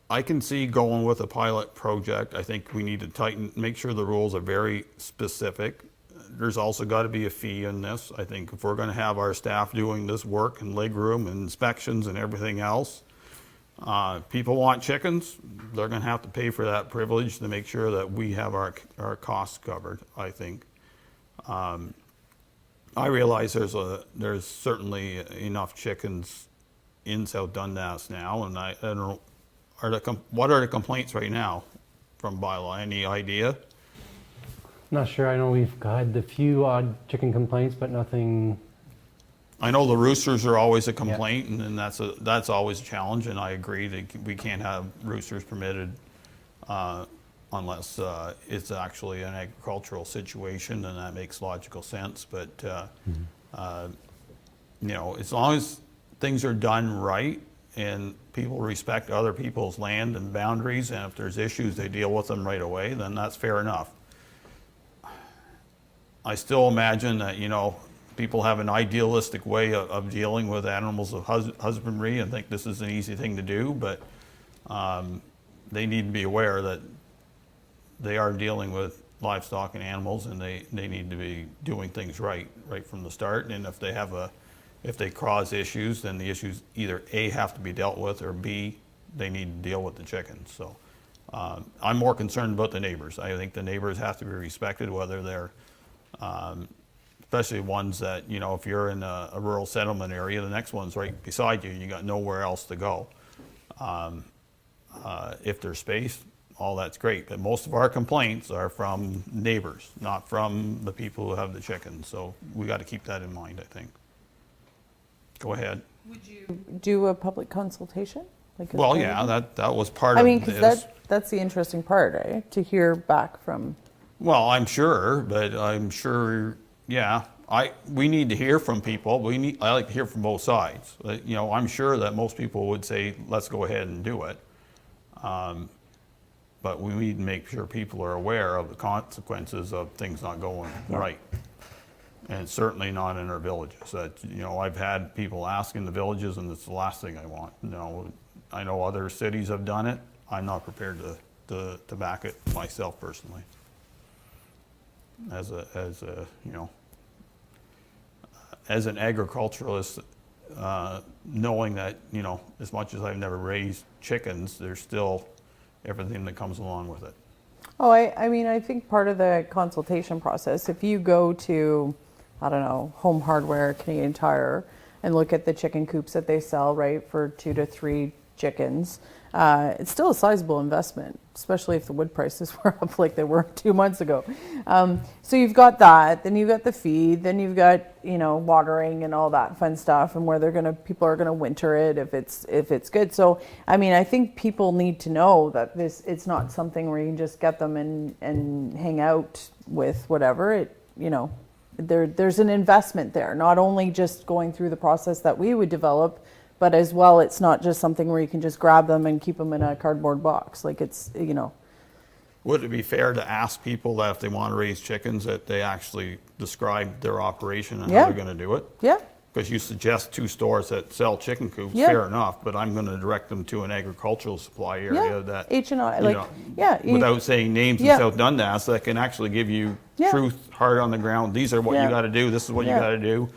I can see going with a pilot project. I think we need to make sure the rules are very specific. There's also got to be a fee in this. I think if we're going to have our staff doing this work and legroom and inspections and everything else, people want chickens, they're going to have to pay for that privilege to make sure that we have our costs covered, I think. I realize there's certainly enough chickens in South Dundas now, and I don't know, what are the complaints right now from bylaw? Any idea? Not sure. I know we've had a few odd chicken complaints, but nothing. I know the roosters are always a complaint, and that's always a challenge, and I agree that we can't have roosters permitted unless it's actually an agricultural situation, and that makes logical sense. But as long as things are done right and people respect other people's land and boundaries, and if there's issues, they deal with them right away, then that's fair enough. I still imagine that, people have an idealistic way of dealing with animals of husbandry and think this is an easy thing to do, but they need to be aware that they are dealing with livestock and animals, and they need to be doing things right from the start. And if they cause issues, then the issues either A, have to be dealt with, or B, they need to deal with the chickens. So I'm more concerned about the neighbors. I think the neighbors have to be respected, whether they're especially ones that, if you're in a rural settlement area, the next one's right beside you, you got nowhere else to go. If there's space, all that's great, but most of our complaints are from neighbors, not from the people who have the chickens, so we got to keep that in mind, I think. Go ahead. Would you do a public consultation? Well, yeah, that was part I of mean, this. because that's the interesting part, right? To hear back from. Well, I'm sure, but I'm sure, yeah, we need to hear from people. I like to hear from both sides. I'm sure that most people would say, let's go ahead and do it. But we need to make sure people are aware of the consequences of things not going right. And certainly not in our villages. I've had people ask in the villages, and it's the last thing I want. I know other cities have done it. I'm not prepared to back it myself personally. As an agriculturalist, knowing that, as much as I've never raised chickens, there's still everything that comes along with it. Oh, I think part of the consultation process, if you go to, I don't know, Home Hardware, Canadian Tire, and look at the chicken coops that they sell, right, for 2 to 3 chickens, it's still a sizable investment. especially if the wood prices were up like they were 2 months ago. So you've got that, then you've got the feed, then you've got, watering and all that fun stuff, and where people are gonna winter it if it's good. So, I mean, I think people need to know that it's not something where you can just get them and hang out with whatever. There's an investment there, not only just going through the process that we would develop, but as well, it's not just something where you can just grab them and keep them in a cardboard box. Like Would it be fair to ask people that if they want to raise chickens, that they actually describe their operation and how they're going to do it? Yeah. Because you suggest 2 stores that sell chicken coops, Yeah. fair enough, but I'm going to direct them to an agricultural supply area Yeah. that, H&I, without saying names Yeah. in South Dundas, that can actually give you Yeah. truth, hard on the ground. These are what Yeah. you got to do. This is what you Yeah. got to do.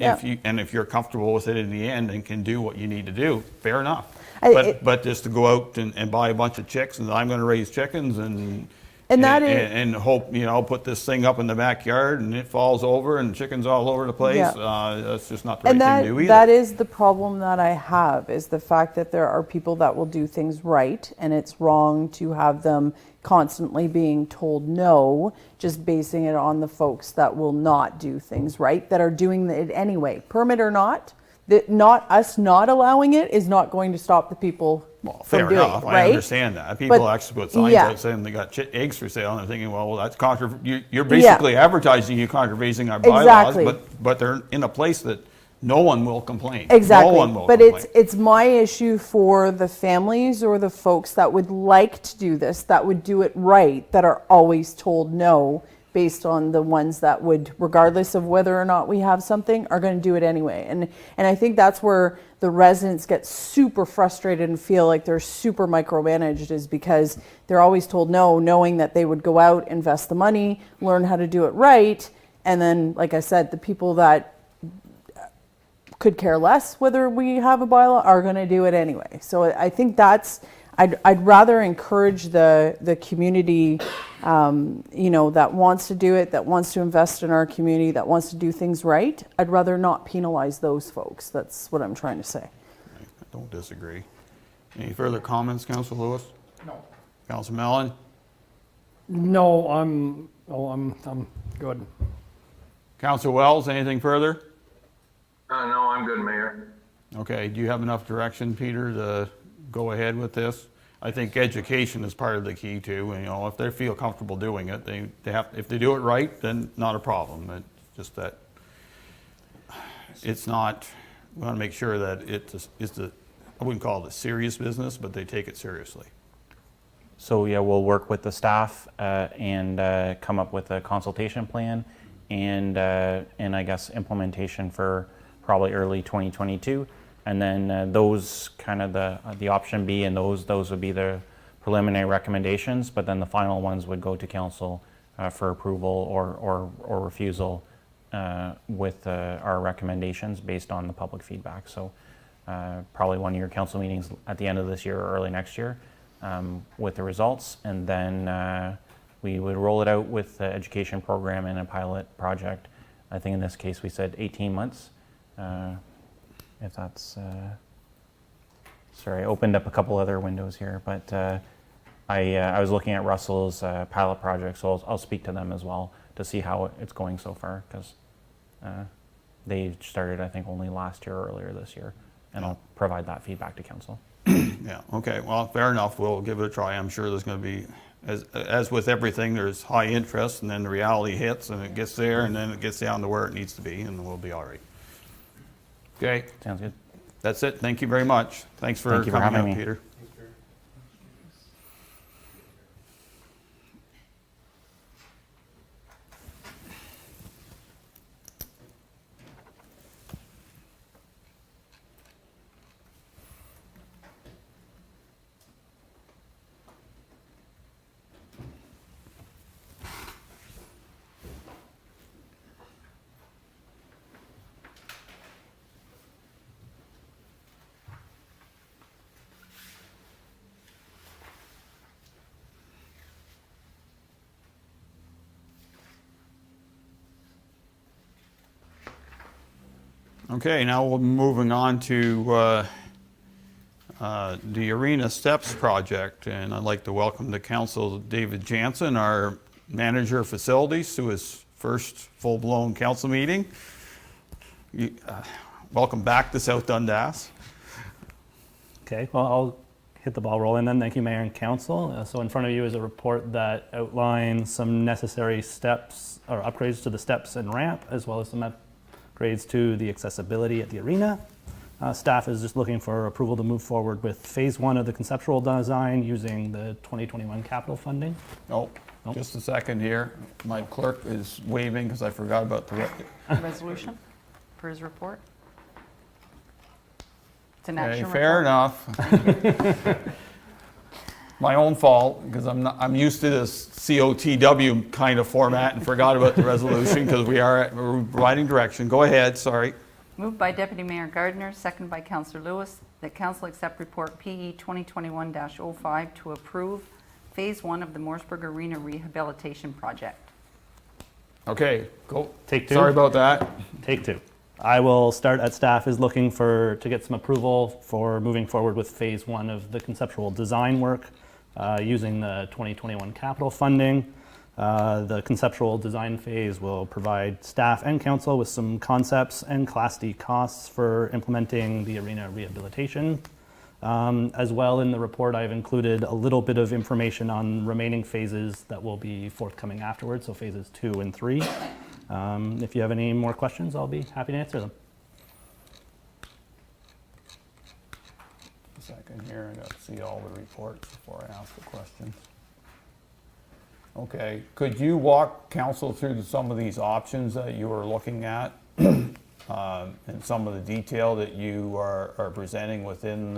Yeah. If you're comfortable with it in the end and can do what you need to do, fair enough. It- But just to go out and buy a bunch of chicks and I'm going to raise chickens And that is- and hope, put this thing up in the backyard and it falls over and chickens all over the place. Yeah. That's just not the right And thing to do either. that is the problem that I have, is the fact that there are people that will do things right, and it's wrong to have them constantly being told no, just basing it on the folks that will not do things right, that are doing it anyway, permit or not. That us not allowing it is not going to stop the people Well, from fair doing enough. it, I right? understand that. People But- actually put signs yeah. out saying they got eggs for sale, and they're thinking, well, that's you're basically advertising you're contravening our bylaws, Exactly. but they're in a place that no one will complain. Exactly. No one will But complain. it's my issue for the families or the folks that would like to do this, that would do it right, that are always told no, based on the ones that would, regardless of whether or not we have something, are going to do it anyway. And I think that's where the residents get super frustrated and feel like they're super micromanaged, is because they're always told no, knowing that they would go out, invest the money, learn how to do it right. And then, like I said, the people that could care less whether we have a bylaw are going to do it anyway. So I think I'd rather encourage the community, that wants to do it, that wants to invest in our community, that wants to do things right. I'd rather not penalize those folks. That's what I'm trying to say. I don't disagree. Any further comments, Councillor Lewis? No. Councillor Mellon? No, I'm good. Councillor Wells, anything further? No, I'm good, Mayor. Okay, do you have enough direction, Peter, to go ahead with this? I think education is part of the key too, and if they feel comfortable doing it, they have, if they do it right, then not a problem. It's just that it's not, we want to make sure that I wouldn't call it a serious business, but they take it seriously. So yeah, we'll work with the staff and come up with a consultation plan and I guess implementation for probably early 2022. And then those kind of the option B, and those would be the preliminary recommendations, but then the final ones would go to council for approval or refusal with our recommendations based on the public feedback. So probably one of your council meetings at the end of this year or early next year with the results, and then we would roll it out with the education program and a pilot project. I think in this case we said 18 months. If that's, sorry, I opened up a couple other windows here, but I was looking at Russell's pilot project, so I'll speak to them as well to see how it's going so far, because they started, I think, only last year or earlier this year, and I'll provide that feedback to council. Yeah, okay, well, fair enough, we'll give it a try. I'm sure there's going to be, as with everything, there's high interest, and then the reality hits, and it gets there, and then it gets down to where it needs to be, and we'll be all right. Okay, Sounds good. that's it. Thank you very much. Thanks for Thank you for coming having up, me. Peter. Okay, now we're moving on to the Arena Steps project, and I'd like to welcome to council David Jansen, our manager of facilities, to his first full-blown council meeting. Welcome back to South Dundas. Okay, well, I'll hit the ball rolling then. Thank you, Mayor and Council. So in front of you is a report that outlines some necessary steps or upgrades to the steps and ramp, as well as some upgrades to the accessibility at the arena. Staff is just looking for approval to move forward with phase 1 of the conceptual design using the 2021 capital funding. Oh, just a second here. My clerk is waving because I forgot about the Resolution for his report. It's an Okay, action fair report. enough. My own fault, because I'm used to this COTW kind of format and forgot about the resolution because we're providing direction. Go ahead, sorry. Moved by Deputy Mayor Gardner, second by Councillor Lewis, that council accept report PE 2021-05 to approve phase 1 of the Mooresburg Arena Rehabilitation Project. Okay, go. Take 2. Sorry about that. Take 2. I will start at staff is looking to get some approval for moving forward with phase 1 of the conceptual design work using the 2021 capital funding. The conceptual design phase will provide staff and council with some concepts and Class D costs for implementing the arena rehabilitation. As well, in the report, I've included a little bit of information on remaining phases that will be forthcoming afterwards, so phases 2 and 3. If you have any more questions, I'll be happy to answer them. A second here, I got to see all the reports before I ask the questions. Okay, could you walk council through some of these options that you were looking at and some of the detail that you are presenting within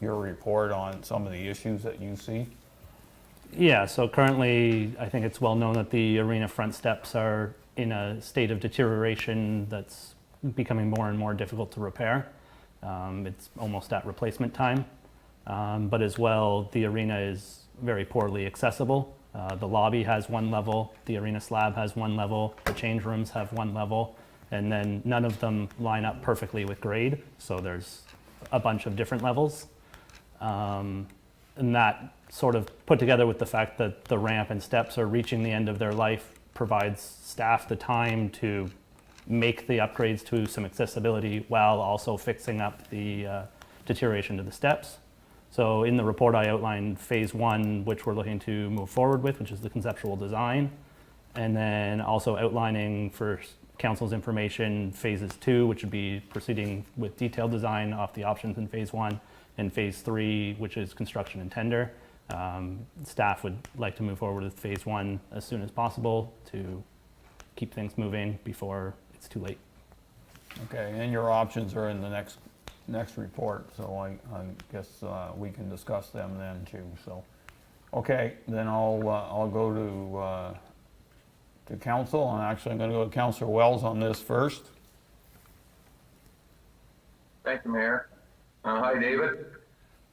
your report on some of the issues that you see? Yeah, so currently, I think it's well known that the arena front steps are in a state of deterioration that's becoming more and more difficult to repair. It's almost at replacement time. But as well, the arena is very poorly accessible. The lobby has one level, the arena slab has one level, the change rooms have one level, and then none of them line up perfectly with grade, so there's a bunch of different levels. And that sort of put together with the fact that the ramp and steps are reaching the end of their life provides staff the time to make the upgrades to some accessibility while also fixing up the deterioration to the steps. So in the report, I outlined phase 1, which we're looking to move forward with, which is the conceptual design, and then also outlining for council's information phases 2, which would be proceeding with detailed design off the options in phase 1, and phase 3, which is construction and tender. Staff would like to move forward with phase 1 as soon as possible to keep things moving before it's too late. Okay, and your options are in the next report, so I guess we can discuss them then too. So, okay, then I'll go to council, and actually I'm going to go to Councillor Wells on this first. Thank you, Mayor. Hi, David.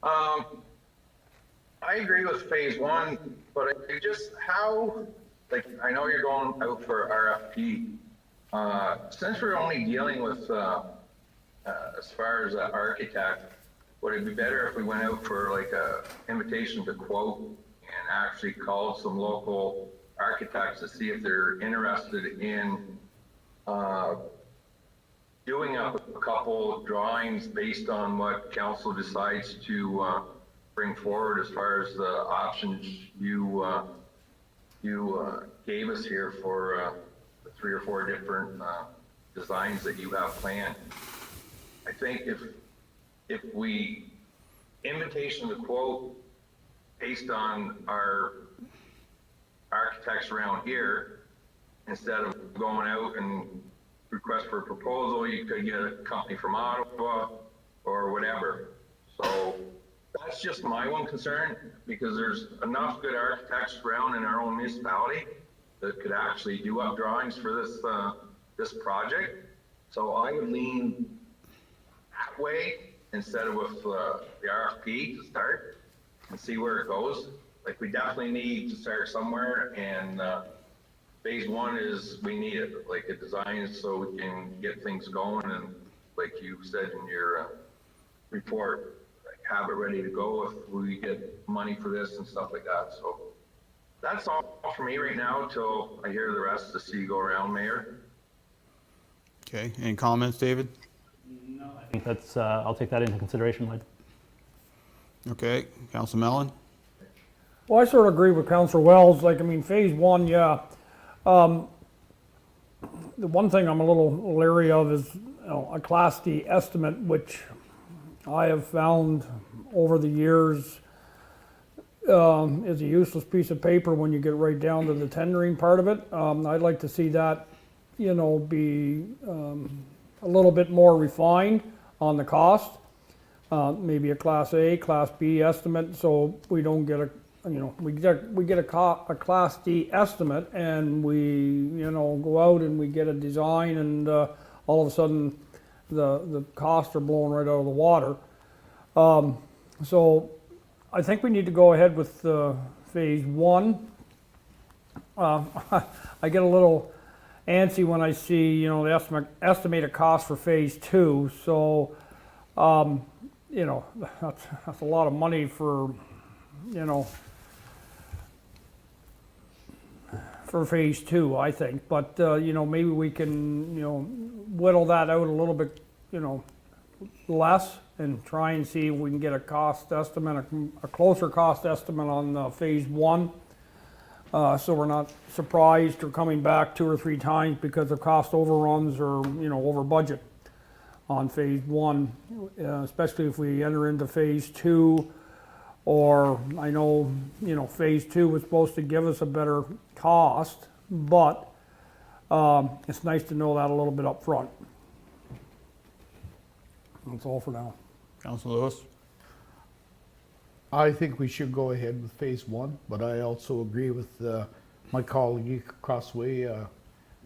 I agree with phase 1, but I just I know you're going out for RFP. Since we're only dealing with as far as an architect, would it be better if we went out for like a invitation to quote and actually called some local architects to see if they're interested in doing up a couple of drawings based on what council decides to bring forward as far as the options you gave us here for the 3 or 4 different designs that you have planned. I think if we invitation to quote based on our architects around here, instead of going out and request for a proposal, you could get a company from Ottawa or whatever. So that's just my one concern, because there's enough good architects around in our own municipality that could actually do up drawings for this project. So I would lean that way instead of with the RFP to start and see where it goes. Like, we definitely need to start somewhere, and phase 1 is we need it, like a design, so we can get things going. And like you said in your report, like have it ready to go if we get money for this and stuff like that. So that's all for me right now till I hear the rest to see you go around, Mayor. Okay, any comments, David? I think that's, I'll take that into consideration, Lloyd. Okay, Council Mellon? Well, I sort of agree with Councilor Wells. Like, I mean, phase one, yeah. The one thing I'm a little leery of is, you know, a Class D estimate, which I have found over the years is a useless piece of paper when you get right down to the tendering part of it. I'd like to see that, you know, be a little bit more refined on the cost. Maybe a Class A, Class B estimate, so we don't get a, you know, we get a Class D estimate, and we, you know, go out and we get a design, and all of a sudden the costs are blown right out of the water. So I think we need to go ahead with phase one. I get a little antsy when I see, you know, the estimated cost for phase two. So, you know, that's a lot of money for, you know, for phase two, I think. But, you know, maybe we can, you know, whittle that out a little bit, you know, less, and try and see if we can get a cost estimate, a closer cost estimate on phase one. So we're not surprised or coming back 2 or 3 times because of cost overruns or, you know, over budget on phase one, especially if we enter into phase two. Or I know, you know, phase two was supposed to give us a better cost, but it's nice to know that a little bit up front. That's all for now. Council Lewis? I think we should go ahead with phase one, but I also agree with my colleague across the way,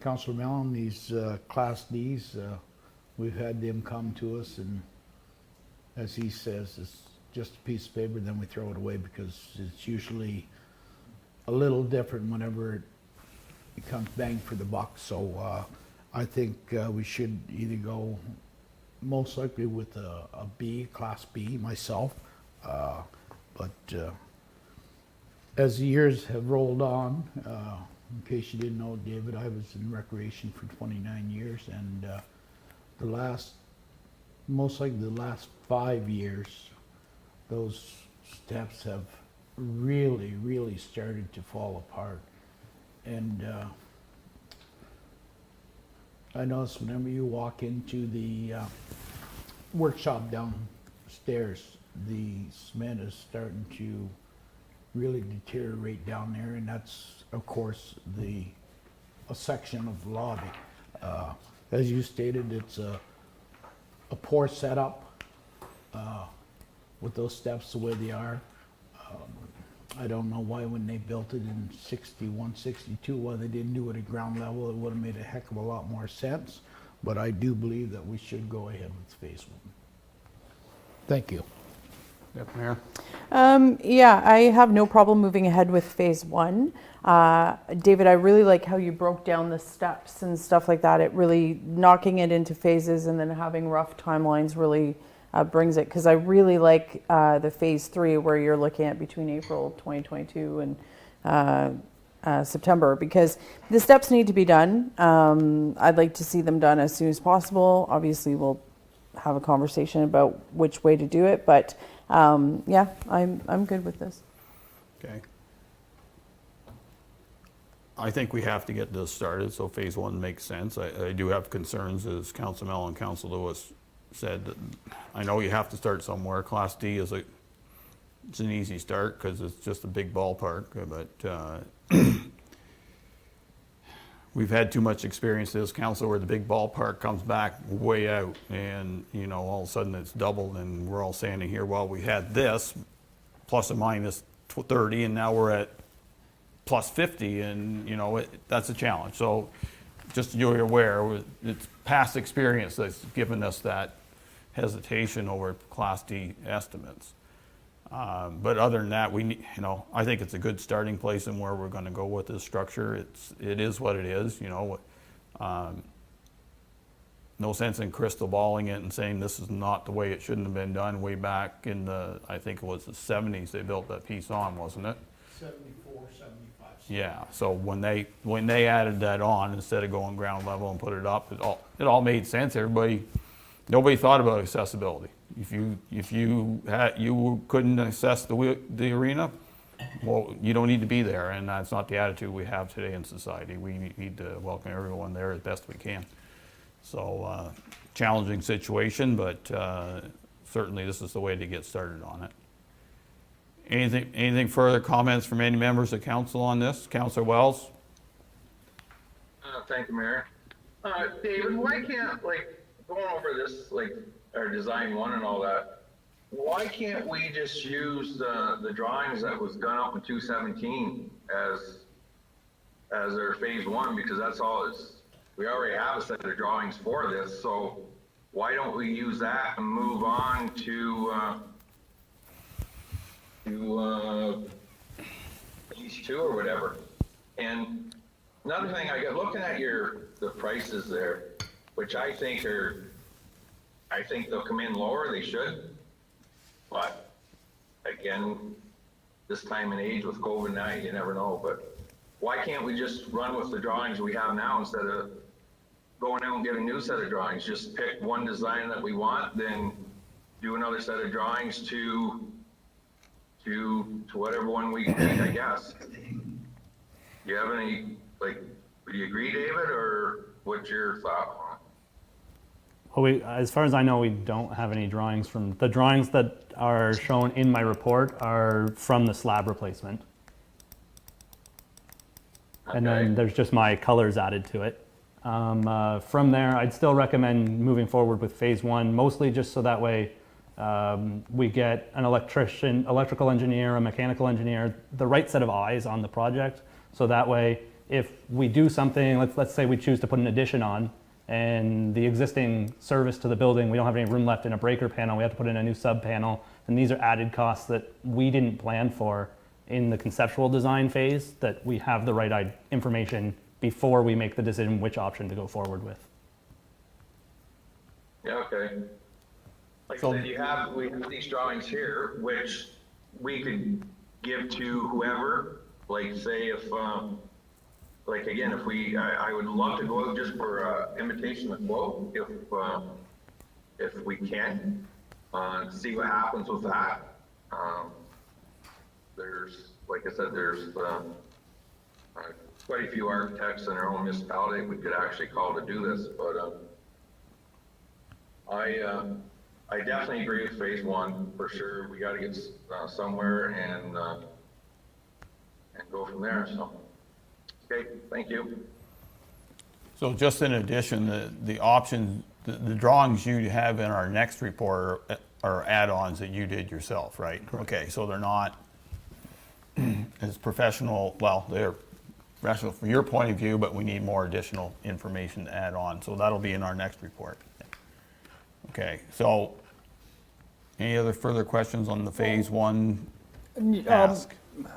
Councillor Mellon. These Class Ds, we've had them come to us, and as he says, it's just a piece of paper, then we throw it away because it's usually a little different whenever it comes bang for the buck. So I think we should either go most likely with a B, Class B, myself. But as the years have rolled on, in case you didn't know, David, I was in recreation for 29 years, and most likely the last 5 years, those steps have really, really started to fall apart. And I notice whenever you walk into the workshop downstairs, the cement is starting to really deteriorate down there, and that's, of course, a section of the lobby. As you stated, it's a poor setup with those steps the way they are. I don't know why when they built it in 61, 62, why they didn't do it at ground level. It would have made a heck of a lot more sense, but I do believe that we should go ahead with phase one. Thank you. Yep, Mayor? Yeah, I have no problem moving ahead with phase one. David, I really like how you broke down the steps and stuff like that. It really, knocking it into phases and then having rough timelines really brings it, because I really like the phase three where you're looking at between April 2022 and September, because the steps need to be done. I'd like to see them done as soon as possible. Obviously, we'll have a conversation about which way to do it, but yeah, I'm good with this. Okay. I think we have to get this started, so phase one makes sense. I do have concerns, as Council Mellon and Council Lewis said. That I know you have to start somewhere. Class D is it's an easy start because it's just a big ballpark, but we've had too much experience this council where the big ballpark comes back way out, and you know, all of a sudden it's doubled, and we're all standing here, well, we had this plus or minus 30, and now we're at plus 50, and you know, that's a challenge. So just so you're aware, it's past experience that's given us that hesitation over Class D estimates. But other than that, we need, you know, I think it's a good starting place in where we're going to go with this structure. It is what it is, you know. no sense in crystal balling it and saying this is not the way it shouldn't have been done way back in the, I think it was the 70s they built that piece on, wasn't it? 74, 75. Yeah, so when they added that on, instead of going ground level and put it up, it all made sense. Nobody thought about accessibility. If you couldn't access the arena, well, you don't need to be there, and that's not the attitude we have today in society. We need to welcome everyone there as best we can. So, challenging situation, but certainly this is the way to get started on it. Anything further comments from any members of council on this? Councillor Wells? Thank you, Mayor. David, why can't, going over this, our design one and all that, why can't we just use the drawings that was done up in 217 as our phase one? Because that's all we already have a set of drawings for this, so why don't we use that and move on to phase two or whatever? And another thing, looking at the prices there, which I think they'll come in lower, they should. But again, this time and age with COVID now, you never know. But why can't we just run with the drawings we have now instead of going out and getting a new set of drawings? Just pick one design that we want, then do another set of drawings to whatever one we need, I guess. Do you have any, would you agree, David, or what's your thought on it? Well, as far as I know, we don't have any drawings from, the drawings that are shown in my report are from the slab replacement. And then there's just my colors added to it. From there, I'd still recommend moving forward with phase one, mostly just so that way we get an electrical engineer, a mechanical engineer, the right set of eyes on the project. So that way, if we do something, let's say we choose to put an addition on, and the existing service to the building, we don't have any room left in a breaker panel, we have to put in a new sub panel, and these are added costs that we didn't plan for in the conceptual design phase, that we have the right information before we make the decision which option to go forward with. Yeah, okay. Like I said, we have these drawings here, which we could give to whoever, say if, again, I would love to go out just for imitation of quote, if we can, see what happens with that. Like I said, there's quite a few architects in our own municipality we could actually call to do this, but I definitely agree with phase one for sure. We got to get somewhere and go from there. So, okay, thank you. So just in addition, the options, the drawings you have in our next report are add-ons that you did yourself, right? Correct. Okay, so they're not as professional, well, they're professional from your point of view, but we need more additional information to add on. So that'll be in our next report. Okay, so any other further questions on the phase one ask?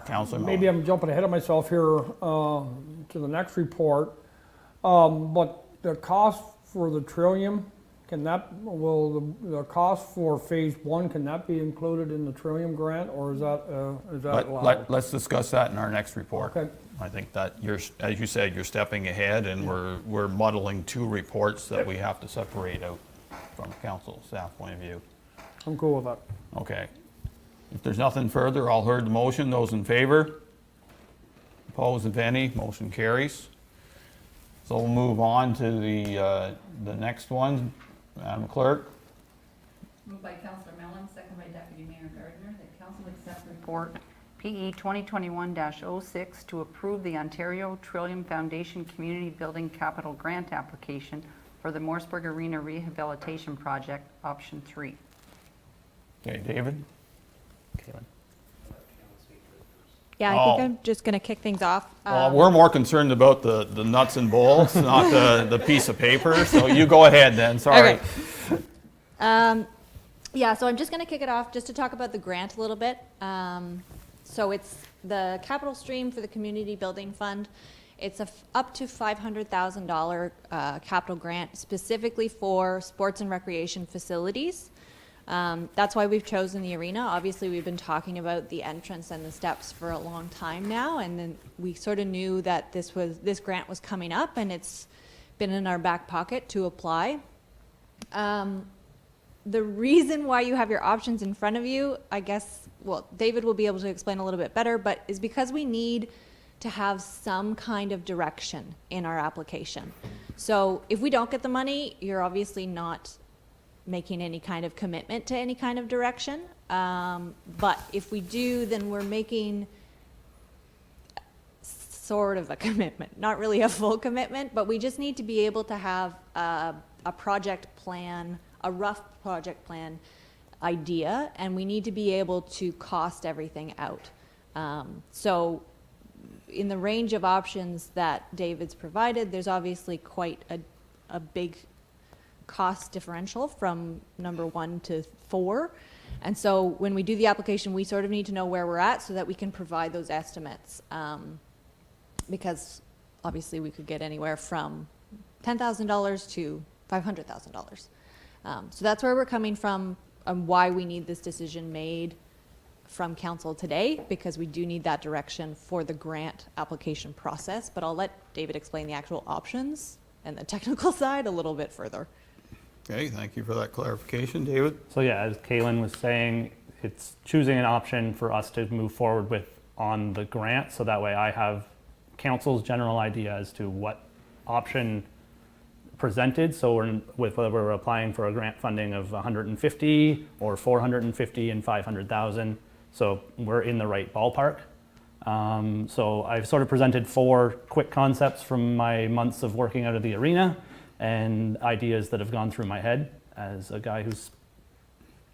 Councilor Miller. Maybe I'm jumping ahead of myself here to the next report, but the cost for the Trillium, the cost for phase one, can that be included in the Trillium grant, or is that allowed? Let's discuss that in our next report. Okay. I think that as you said, you're stepping ahead, and we're muddling two reports that we have to separate out from council staff point of view. I'm cool with that. Okay. If there's nothing further, I'll heard the motion. Those in favor? Opposed, if any? Motion carries. So we'll move on to the next one. Madam Clerk. Moved by Councillor Mellon, second by Deputy Mayor Gardner, that council accept report PE 2021-06 to approve the Ontario Trillium Foundation Community Building Capital Grant application for the Morseburg Arena Rehabilitation Project, option 3. Okay, David. Yeah, I think I'm just going to kick things off. We're more concerned about the nuts and bolts, not the piece of paper. So you go ahead then. Sorry. Okay. Yeah, so I'm just going to kick it off just to talk about the grant a little bit. So it's the capital stream for the Community Building Fund. It's up to $500,000 capital grant specifically for sports and recreation facilities. That's why we've chosen the arena. Obviously, we've been talking about the entrance and the steps for a long time now, and then we sort of knew that this grant was coming up, and it's been in our back pocket to apply. The reason why you have your options in front of you, I guess, well, David will be able to explain a little bit better, but is because we need to have some kind of direction in our application. So if we don't get the money, you're obviously not making any kind of commitment to any kind of direction. But if we do, then we're making sort of a commitment, not really a full commitment, but we just need to be able to have a project plan, a rough project plan idea, and we need to be able to cost everything out. So in the range of options that David's provided, there's obviously quite a big cost differential from number 1 to 4. And so when we do the application, we sort of need to know where we're at so that we can provide those estimates. Because obviously we could get anywhere from $10,000 to $500,000. So that's where we're coming from and why we need this decision made from council today, because we do need that direction for the grant application process. But I'll let David explain the actual options and the technical side a little bit further. Okay, thank you for that clarification, David. So yeah, as Kaylin was saying, it's choosing an option for us to move forward with on the grant, so that way I have council's general idea as to what option presented. So whether we're applying for a grant funding of 150 or 450 and 500,000, so we're in the right ballpark. So I've sort of presented 4 quick concepts from my months of working out of the arena and ideas that have gone through my head as a guy who's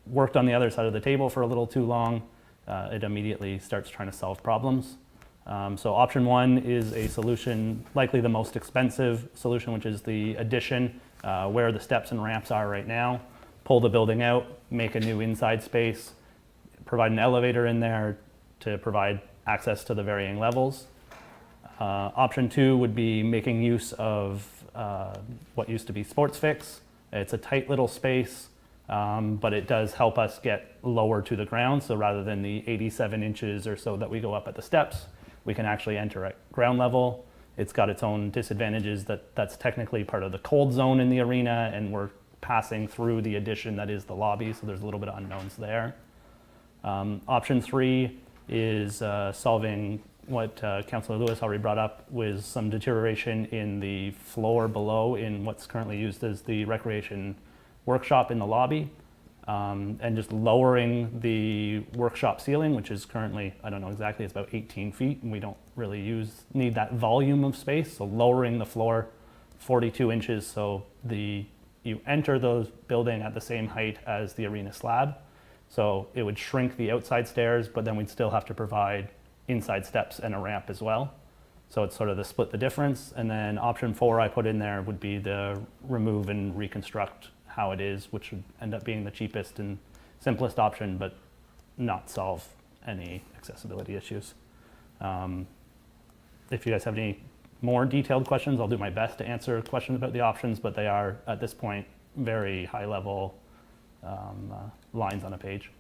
worked on the other side of the table for a little too long. It immediately starts trying to solve problems. So option 1 is a solution, likely the most expensive solution, which is the addition where the steps and ramps are right now. Pull the building out, make a new inside space, provide an elevator in there to provide access to the varying levels. Option 2 would be making use of what used to be Sports Fix. It's a tight little space, but it does help us get lower to the ground. So rather than the 87 inches or so that we go up at the steps, we can actually enter at ground level. It's got its own disadvantages that's technically part of the cold zone in the arena, and we're passing through the addition that is the lobby, so there's a little bit of unknowns there. Option 3 is solving what Councillor Lewis already brought up, with some deterioration in the floor below in what's currently used as the recreation workshop in the lobby, and just lowering the workshop ceiling, which is currently, I don't know exactly, it's about 18 feet, and we don't really need that volume of space. So lowering the floor 42 inches so you enter the building at the same height as the arena slab. So it would shrink the outside stairs, but then we'd still have to provide inside steps and a ramp as well. So it's sort of the split the difference. And then option 4 I put in there would be the remove and reconstruct how it is, which would end up being the cheapest and simplest option, but not solve any accessibility issues. If you guys have any more detailed questions, I'll do my best to answer questions about the options, but they are, at this point, very high level lines on a page.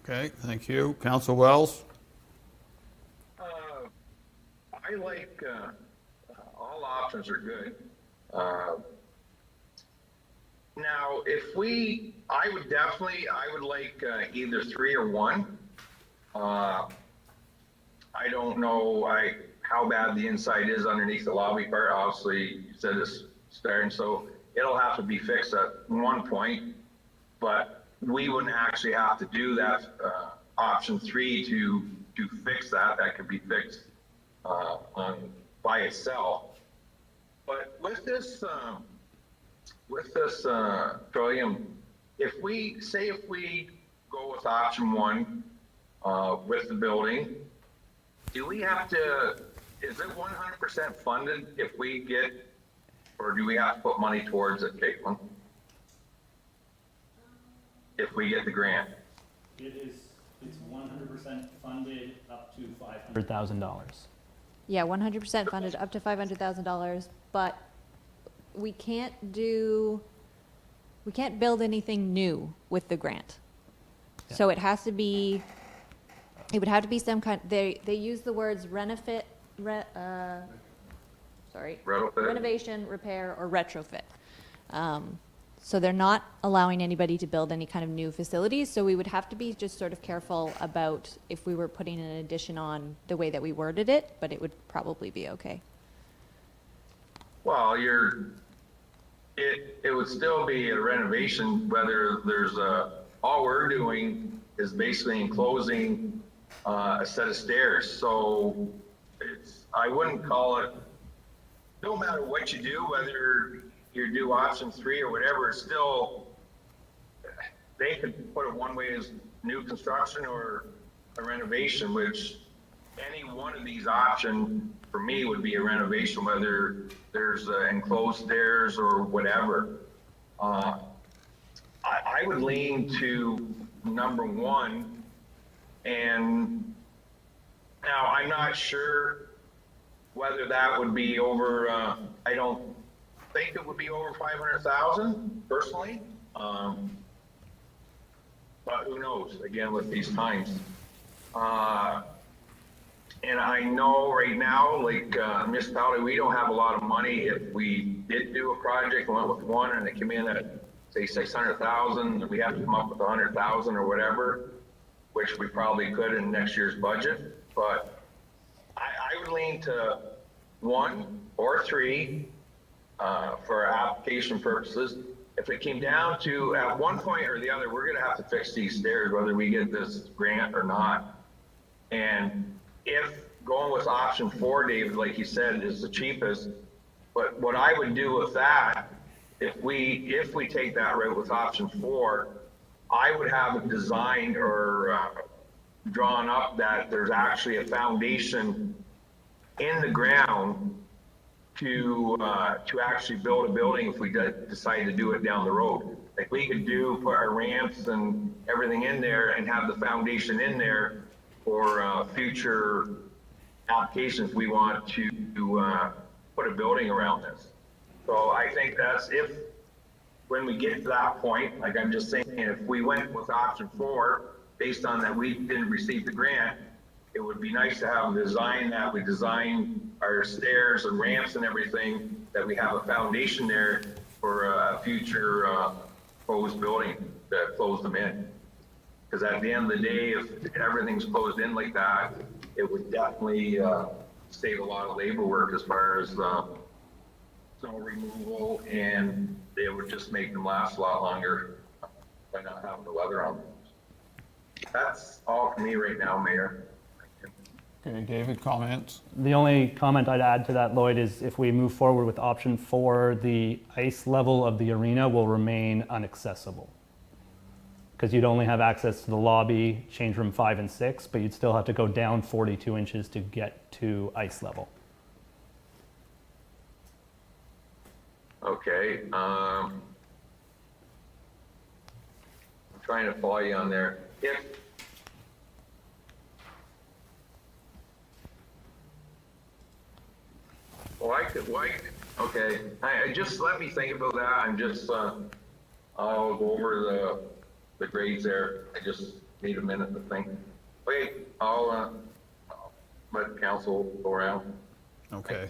Okay, thank you. Councillor Wells? I like, all options are good. Now, I would like either 3 or 1. I don't know how bad the inside is underneath the lobby part. Obviously, you said it's starting, so it'll have to be fixed at one point, but we wouldn't actually have to do that option 3 to fix that. That could be fixed by itself. But with this Trillium, if we go with option 1 with the building, do we have to, is it 100% funded if we get, or do we have to put money towards it, Caitlin? If we get the grant? It's 100% funded up to $500,000. Yeah, 100% funded up to $500,000, but we can't build anything new with the grant. So it has to be, it would have to be some kind, they use the words renovate, renovation, repair, or retrofit. So they're not allowing anybody to build any kind of new facilities, so we would have to be just sort of careful about if we were putting an addition on the way that we worded it, but it would probably be okay. Well, it would still be a renovation, whether there's all we're doing is basically enclosing a set of stairs. So I wouldn't call it, no matter what you do, whether you do option 3 or whatever, it's still, they could put it one way as new construction or a renovation, which any one of these options for me would be a renovation, whether there's enclosed stairs or whatever. I would lean to number 1, and now I'm not sure whether that would be over, I don't think it would be over 500,000 personally. But who knows, again, with these times. And I know right now, like municipality, we don't have a lot of money. If we did do a project, went with one and it came in at say 600,000, we have to come up with 100,000 or whatever, which we probably could in next year's budget. But I would lean to 1 or 3 for application purposes. If it came down to at one point or the other, we're gonna have to fix these stairs, whether we get this grant or not. And if going with option 4, David, like you said, is the cheapest, but what I would do with that, if we take that route with option 4, I would have it designed or drawn up that there's actually a foundation in the ground to actually build a building if we decide to do it down the road. Like we could put our ramps and everything in there and have the foundation in there for future applications we want to put a building around this. So I think that's when we get to that point, like I'm just saying, if we went with option 4, based on that we didn't receive the grant, it would be nice to have a design that we design our stairs and ramps and everything, that we have a foundation there for a future proposed building that flows them in. Because at the end of the day, if everything's closed in like that, it would definitely save a lot of labor work as far as snow removal, and it would just make them last a lot longer by not having the weather on them. That's all for me right now, Mayor. Okay, David, comments? The only comment I'd add to that, Lloyd, is if we move forward with option 4, the ice level of the arena will remain inaccessible. Because you'd only have access to the lobby, change room 5 and 6, but you'd still have to go down 42 inches to get to ice level. Okay, I'm trying to follow you on there. Okay, I just let me think about that. I'm just, I'll go over the grades there. I just need a minute to think. Wait, I'll let council go around. Okay.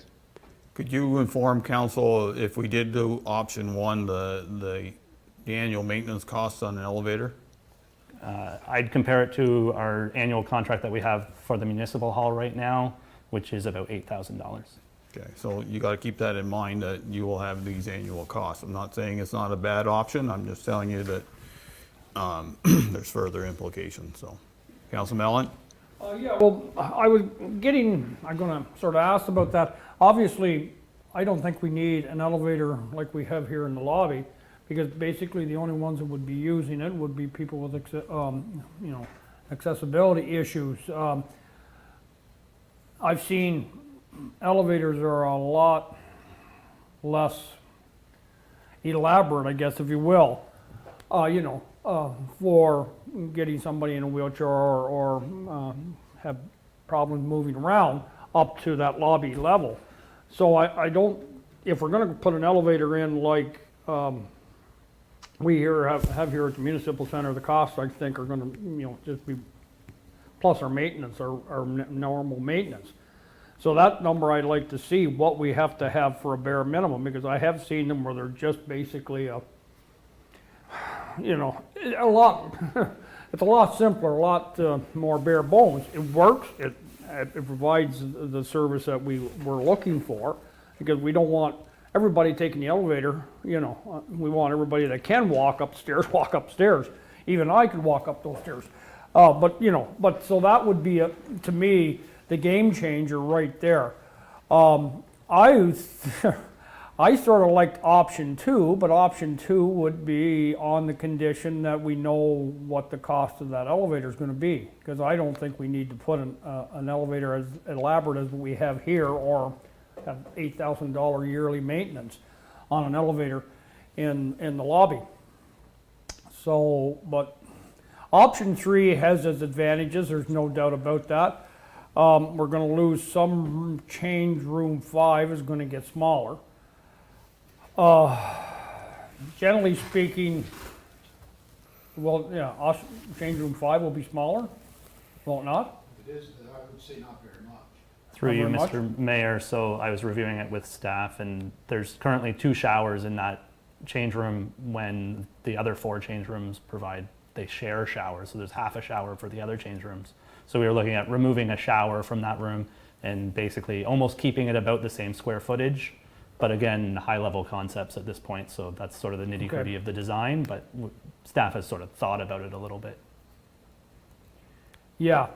Could you inform council if we did do option 1, the annual maintenance costs on an elevator? I'd compare it to our annual contract that we have for the municipal hall right now, which is about $8,000. Okay, so you got to keep that in mind, that you will have these annual costs. I'm not saying it's not a bad option, I'm just telling you that there's further implications, so. Council Mellon? Yeah, well, I'm gonna sort of ask about that. Obviously, I don't think we need an elevator like we have here in the lobby, because basically the only ones that would be using it would be people with, accessibility issues. I've seen elevators are a lot less elaborate, I guess, if you will, for getting somebody in a wheelchair or have problems moving around. up to that lobby level. So I don't, if we're gonna put an elevator in like we here have here at the municipal center, the costs I think are gonna, just be, plus our maintenance, our normal maintenance. So that number I'd like to see what we have to have for a bare minimum, because I have seen them where they're just basically a lot, it's a lot simpler, a lot more bare bones. It works, it provides the service that we're looking for, because we don't want everybody taking the elevator, we want everybody that can walk upstairs. Even I could walk up those stairs. But so that would be, to me, the game changer right there. I sort of liked option 2, but option 2 would be on the condition that we know what the cost of that elevator is going to be, because I don't think we need to put an elevator as elaborate as we have here, or have $8,000 yearly maintenance on an elevator in the lobby. So, but option 3 has its advantages, there's no doubt about that. We're going to lose some change room 5 is going to get smaller. Generally speaking, well, yeah, change room 5 will be smaller, will it not? If it is, then I would say not very much. Through you, Not very Mr. Mayor, so I was reviewing it with staff, and there's currently 2 showers in that change room when the other 4 change rooms they share showers, so there's half a shower for the other change rooms. So we were looking at removing a shower from that room and basically almost keeping it about the same square footage, but again, high-level concepts at this point, so that's sort of the nitty-gritty of the design, but staff has sort of thought about it a little bit. Yeah,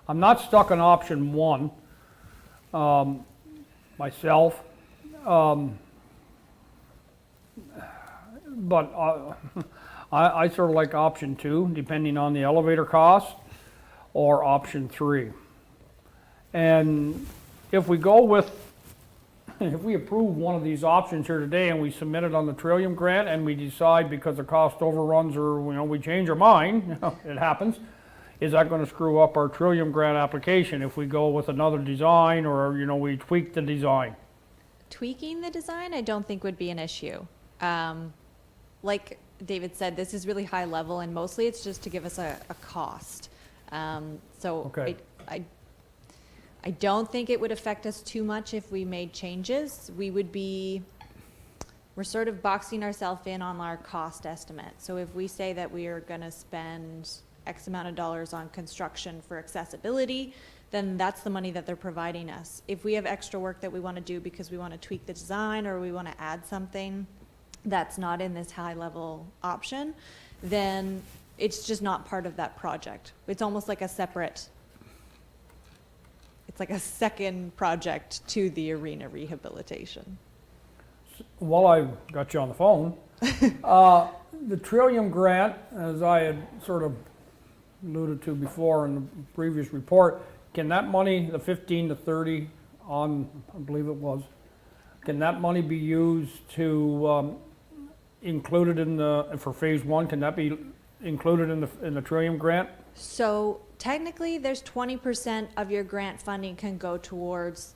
I'm not stuck on option 1 myself, but I sort of like option 2, depending on the elevator cost, or option 3. And if we approve one of these options here today and we submit it on the Trillium grant, and we decide because the cost overruns or we change our mind, it happens, is that going to screw up our Trillium grant application if we go with another design, or we tweak the design? Tweaking the design, I don't think would be an issue. Like David said, this is really high level, and mostly it's just to give us a cost. Okay. I don't think it would affect us too much if we made changes. We're sort of boxing ourselves in on our cost estimate. So if we say that we are going to spend X amount of dollars on construction for accessibility, then that's the money that they're providing us. If we have extra work that we want to do because we want to tweak the design, or we want to add something that's not in this high level option, then it's just not part of that project. It's almost like it's like a second project to the arena rehabilitation. While I got you on the phone, the Trillium grant, as I had sort of alluded to before in the previous report, can that money, the 15 to 30 on, I believe it was, can that money be used to include it for phase 1? Can that be included in the Trillium grant? So technically, there's 20% of your grant funding can go towards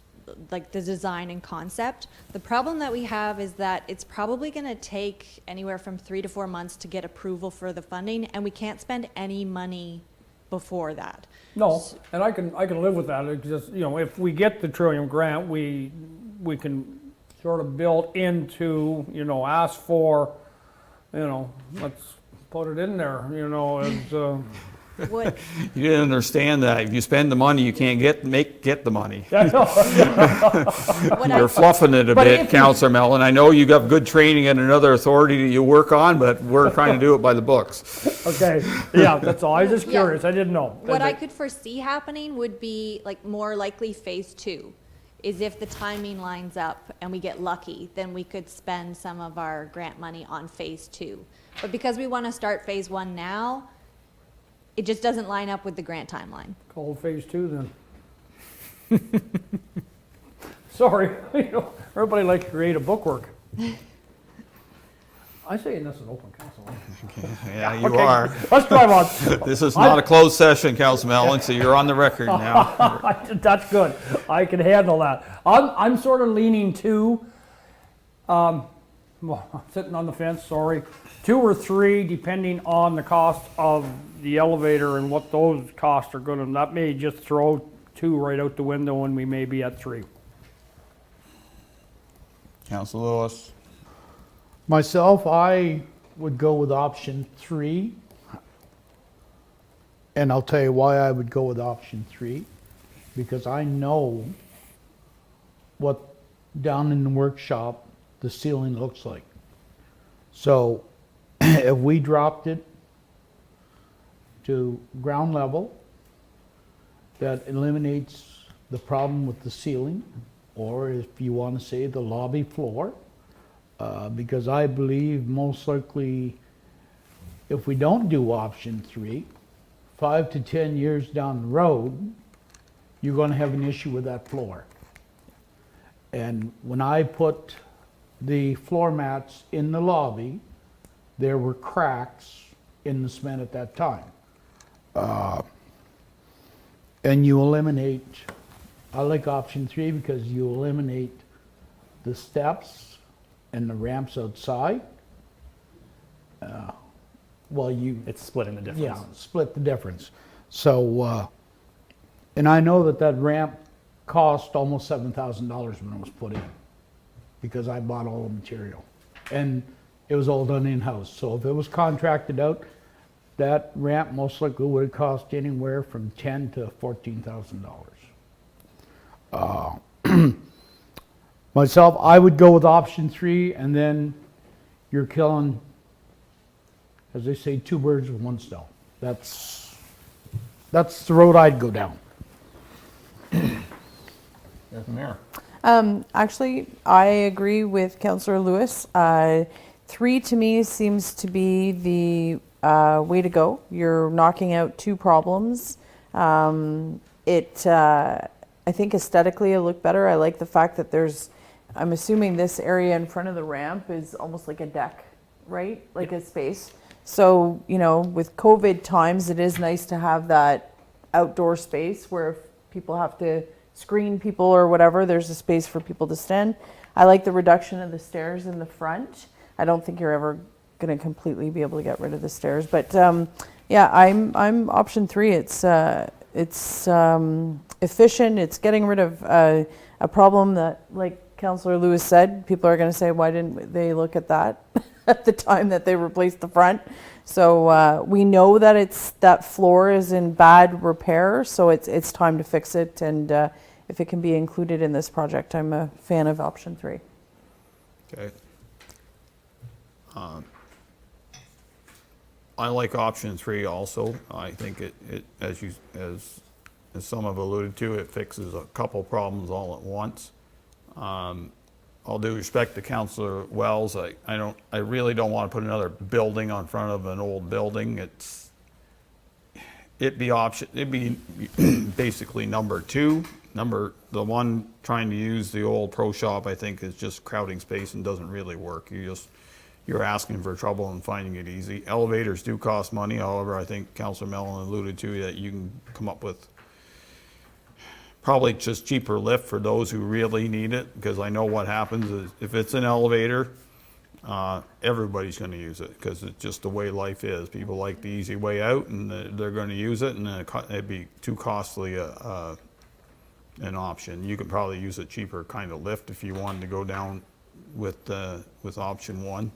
like the design and concept. The problem that we have is that it's probably going to take anywhere from 3 to 4 months to get approval for the funding, and we can't spend any money before that. No, and I can live with that. It's just, if we get the Trillium grant, we can sort of build into, ask for, let's put it in there, as What, You didn't understand that. If you spend the money, you can't get the money. what You're I, fluffing it a But bit, if- Councillor Mellon. I know you got good training in another authority that you work on, but we're trying to do it by the books. Okay, yeah, that's all. I was just Yeah. curious. I didn't know. what I could foresee happening would be like more likely phase 2. Is if the timing lines up and we get lucky, then we could spend some of our grant money on phase 2. But because we want to start phase 1 now, it just doesn't line up with the grant timeline. Call phase 2 then. Sorry, everybody likes creative bookwork. I say this is open council. Yeah, you Okay, are. Let's drive on. This is not a closed session, Councilman Allen, so you're on the record now. That's good. I can handle that. I'm sort of leaning to, well, I'm sitting on the fence, sorry. 2 or 3, depending on the cost of the elevator and what those costs are gonna, that may just throw 2 right out the window and we may be at 3. Council Lewis? Myself, I would go with option 3. And I'll tell you why I would go with option 3. Because I know what down in the workshop the ceiling looks like. So if we dropped it to ground level, that eliminates the problem with the ceiling, or if you want to say the lobby floor, because I believe most likely if we don't do option 3, 5 to 10 years down the road, you're going to have an issue with that floor. And when I put the floor mats in the lobby, there were cracks in the cement at that time. And you eliminate, I like option 3 because you eliminate the steps and the ramps outside. Well, you, It's splitting the difference. yeah, split the difference. So, and I know that that ramp cost almost $7,000 when it was put in, because I bought all the material. And it was all done in-house. So if it was contracted out, that ramp most likely would have cost anywhere from $10,000 to $14,000. Myself, I would go with option 3, and then you're killing, as they say, 2 birds with 1 stone. That's the road I'd go down. Mayor. Actually, I agree with Councillor Lewis. 3 to me seems to be the way to go. You're knocking out 2 problems. I think aesthetically it'll look better. I like the fact that I'm assuming this area in front of the ramp is almost like a deck, right? Like a space. So, with COVID times, it is nice to have that outdoor space where if people have to screen people or whatever, there's a space for people to stand. I like the reduction of the stairs in the front. I don't think you're ever going to completely be able to get rid of the stairs, but yeah, I'm option 3. It's efficient. It's getting rid of a problem that, like Councillor Lewis said, people are going to say, why didn't they look at that at the time that they replaced the front? So we know that that floor is in bad repair, so it's time to fix it. And if it can be included in this project, I'm a fan of option 3. Okay. I like option 3 also. I think it as some have alluded to, it fixes a couple problems all at once. All due respect to Councillor Wells, I really don't want to put another building on front of an old building. It'd be basically number 2. The one trying to use the old pro shop, I think, is just crowding space and doesn't really work. You're asking for trouble and finding it easy. Elevators do cost money. However, I think Councillor Mellon alluded to that you can come up with probably just cheaper lift for those who really need it, because I know what happens is if it's an elevator, everybody's going to use it because it's just the way life is. People like the easy way out, and they're going to use it, and it'd be too costly an option. You could probably use a cheaper kind of lift if you wanted to go down with option 1.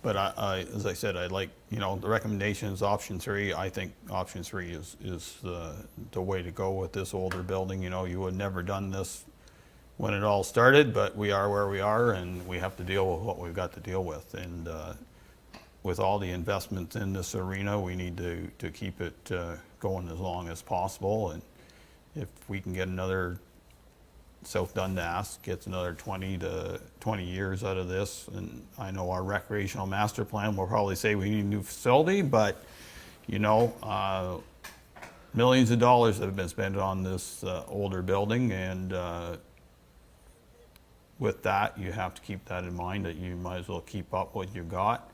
But as I said, I like, the recommendation is option 3. I think option 3 is the way to go with this older building. You would never done this when it all started, but we are where we are, and we have to deal with what we've got to deal with. And with all the investments in this arena, we need to keep it going as long as possible. And if we can get another South Dundas gets another 20 years out of this, and I know our recreational master plan will probably say we need a new facility, but millions of dollars have been spent on this older building, and with that, you have to keep that in mind, that you might as well keep up what you've got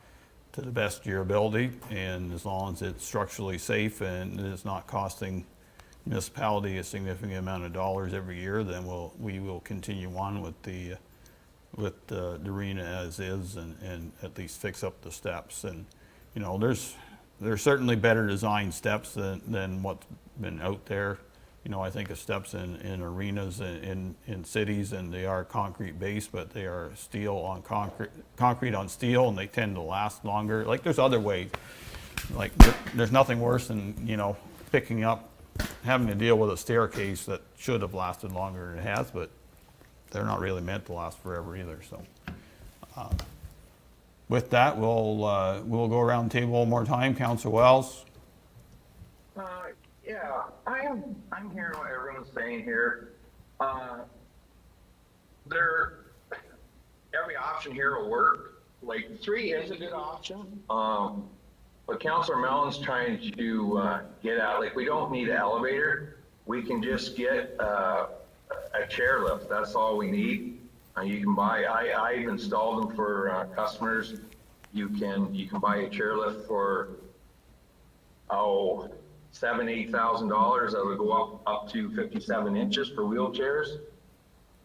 to the best of your ability, and as long as it's structurally safe and it's not costing municipality a significant amount of dollars every year, then we will continue on with the arena as is, and at least fix up the steps. And you know, there's certainly better designed steps than what's been out there. You know, I think of steps in arenas in cities, and they are concrete based, but they are steel on concrete on steel, and they tend to last longer. Like, there's other ways. Like, there's nothing worse than, you know, having to deal with a staircase that should have lasted longer than it has, but they're not really meant to last forever either. So, with that, we'll go around the table one more time. Councillor Wells. Yeah, I'm hearing what everyone's saying here. Every option here will work. Like, 3 is a good option. But Councillor Mellon's trying to get at, like, we don't need an elevator. We can just get a chairlift. That's all we need. You can buy. I've installed them for customers. You can buy a chairlift for $7,000-8,000 that would go up to 57 inches for wheelchairs,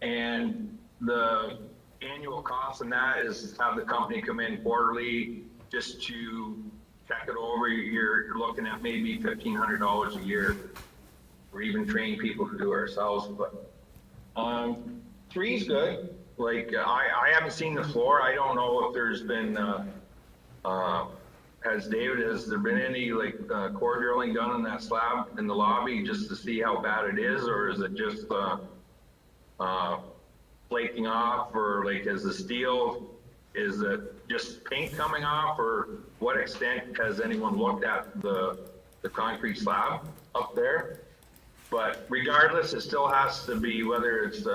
and the annual cost in that is have the company come in quarterly just to check it over. You're looking at maybe $1,500 a year, or even train people to do it ourselves. But 3 is good. Like, I haven't seen the floor. I don't know if there's been has there been any like core drilling done on that slab in the lobby just to see how bad it is, or is it just flaking off, or like, is it just paint coming off, or what extent has anyone looked at the concrete slab up there? But regardless, it still has to be, whether it's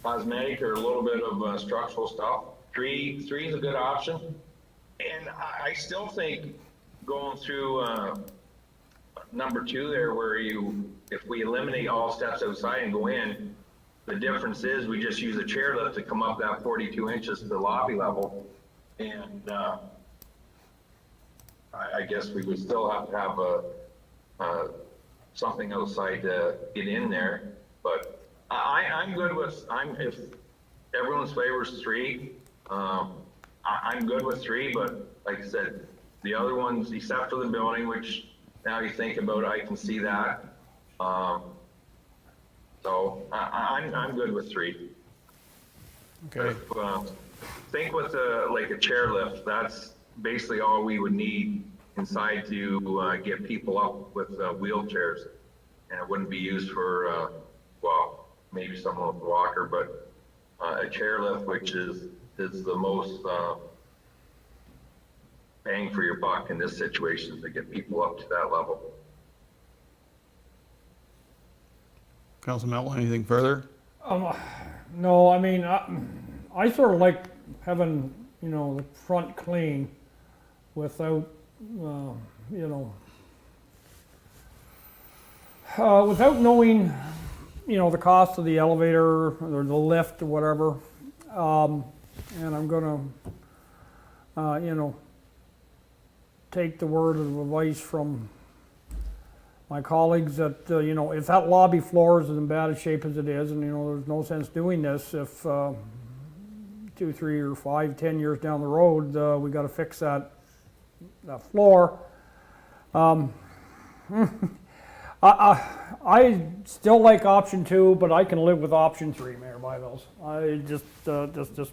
cosmetic or a little bit of structural stuff. 3 is a good option. And I still think going through number 2 there, where if we eliminate all steps outside and go in, the difference is we just use a chairlift to come up that 42 inches to the lobby level. And I guess we would still have to have something outside to get in there. But I'm good with, if everyone's favors 3, I'm good with 3, but like I said, the other ones, except for the building, which now you think about it, I can see that. So I'm good with 3. Okay. Think with like a chairlift, that's basically all we would need inside to get people up with wheelchairs, and it wouldn't be used for well, maybe someone with a walker, but a chairlift, which is the most bang for your buck in this situation, to get people up to that level. Councilor Melton, anything further? No, I mean, I sort of like having, you know, the front clean without, you know, without knowing, you know, the cost of the elevator or the lift or whatever. And I'm gonna, you know, take the word of advice from my colleagues that, you know, if that lobby floor is in bad a shape as it is, and, you know, there's no sense doing this if 2, 3, or 5, 10 years down the road, we got to fix that floor. I still like option 2, but I can live with option 3, Mayor Byvells. I just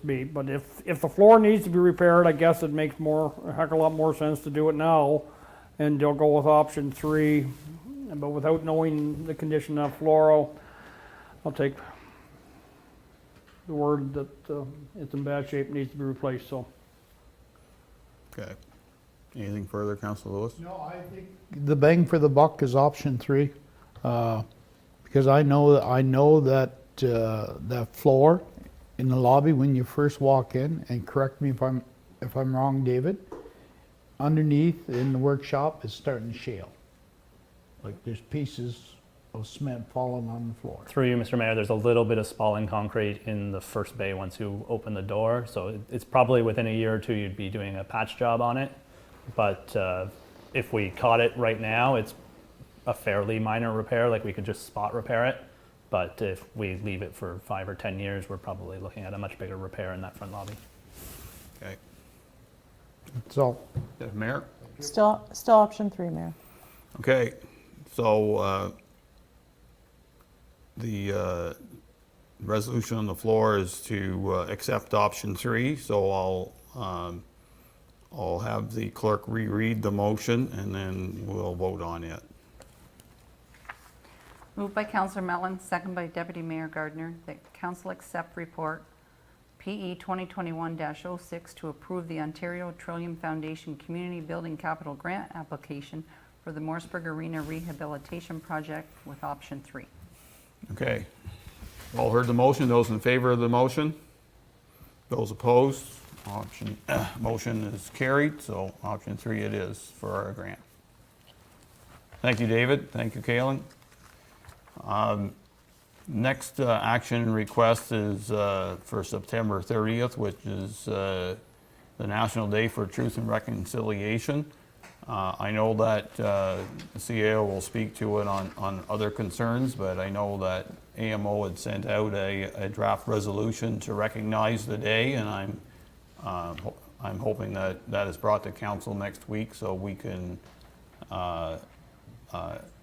me. But if the floor needs to be repaired, I guess it makes a heck of a lot more sense to do it now, and they'll go with option 3. But without knowing the condition of that floor, I'll take the word that it's in bad shape, needs to be replaced. So. Okay. Anything further, Councilor Lewis? No, I think the bang for the buck is option 3, because I know that that floor in the lobby when you first walk in, and correct me if I'm wrong, David, underneath in the workshop is starting to shale. Like, there's pieces cement falling on the floor. Through you, Mr. Mayor, there's a little bit of spalling concrete in the first bay once you open the door. So it's probably within a year or two you'd be doing a patch job on it. But if we caught it right now, it's a fairly minor repair, like we could just spot repair it. But if we leave it for 5 or 10 years, we're probably looking at a much bigger repair in that front lobby. Okay. So, Mayor? Still option 3, Mayor. Okay, so the resolution on the floor is to accept option 3, so I'll have the clerk reread the motion and then we'll vote on it. Moved by Councillor Mellon, second by Deputy Mayor Gardner, that council accept report PE 2021-06 to approve the Ontario Trillium Foundation Community Building Capital Grant application for the Morrisburg Arena Rehabilitation Project with option 3. Okay, all heard the motion. Those in favor of the motion? Those opposed? Motion is carried, so option 3 it is for our grant. Thank you, David. Thank you, Kalen. Next action and request is for September 30th, which is the National Day for Truth and Reconciliation. I know that the CAO will speak to it on other concerns, but I know that AMO had sent out a draft resolution to recognize the day, and I'm hoping that that is brought to council next week so we can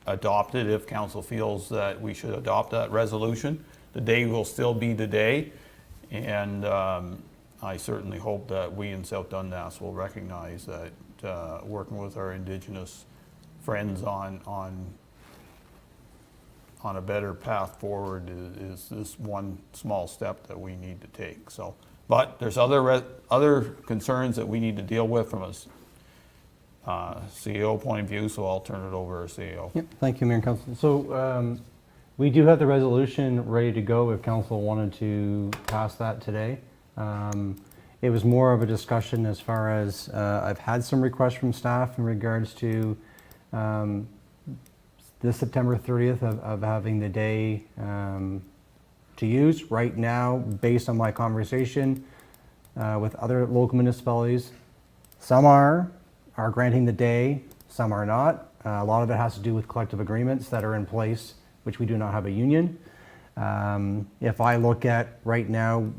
adopt it if council feels that we should adopt that resolution. The day will still be the day, and I certainly hope that we in South Dundas will recognize that working with our Indigenous friends on a better path forward is this one small step that we need to take. So, but there's other concerns that we need to deal with from a CEO point of view, so I'll turn it over to CEO. Yep, thank you, Mayor and Council. So we do have the resolution ready to go if Council wanted to pass that today. It was more of a discussion as far as I've had some requests from staff in regards to this September 30th of having the day to use. Right now, based on my conversation with other local municipalities, some are granting the day, some are not. A lot of it has to do with collective agreements that are in place, which we do not have a union. If I look at right now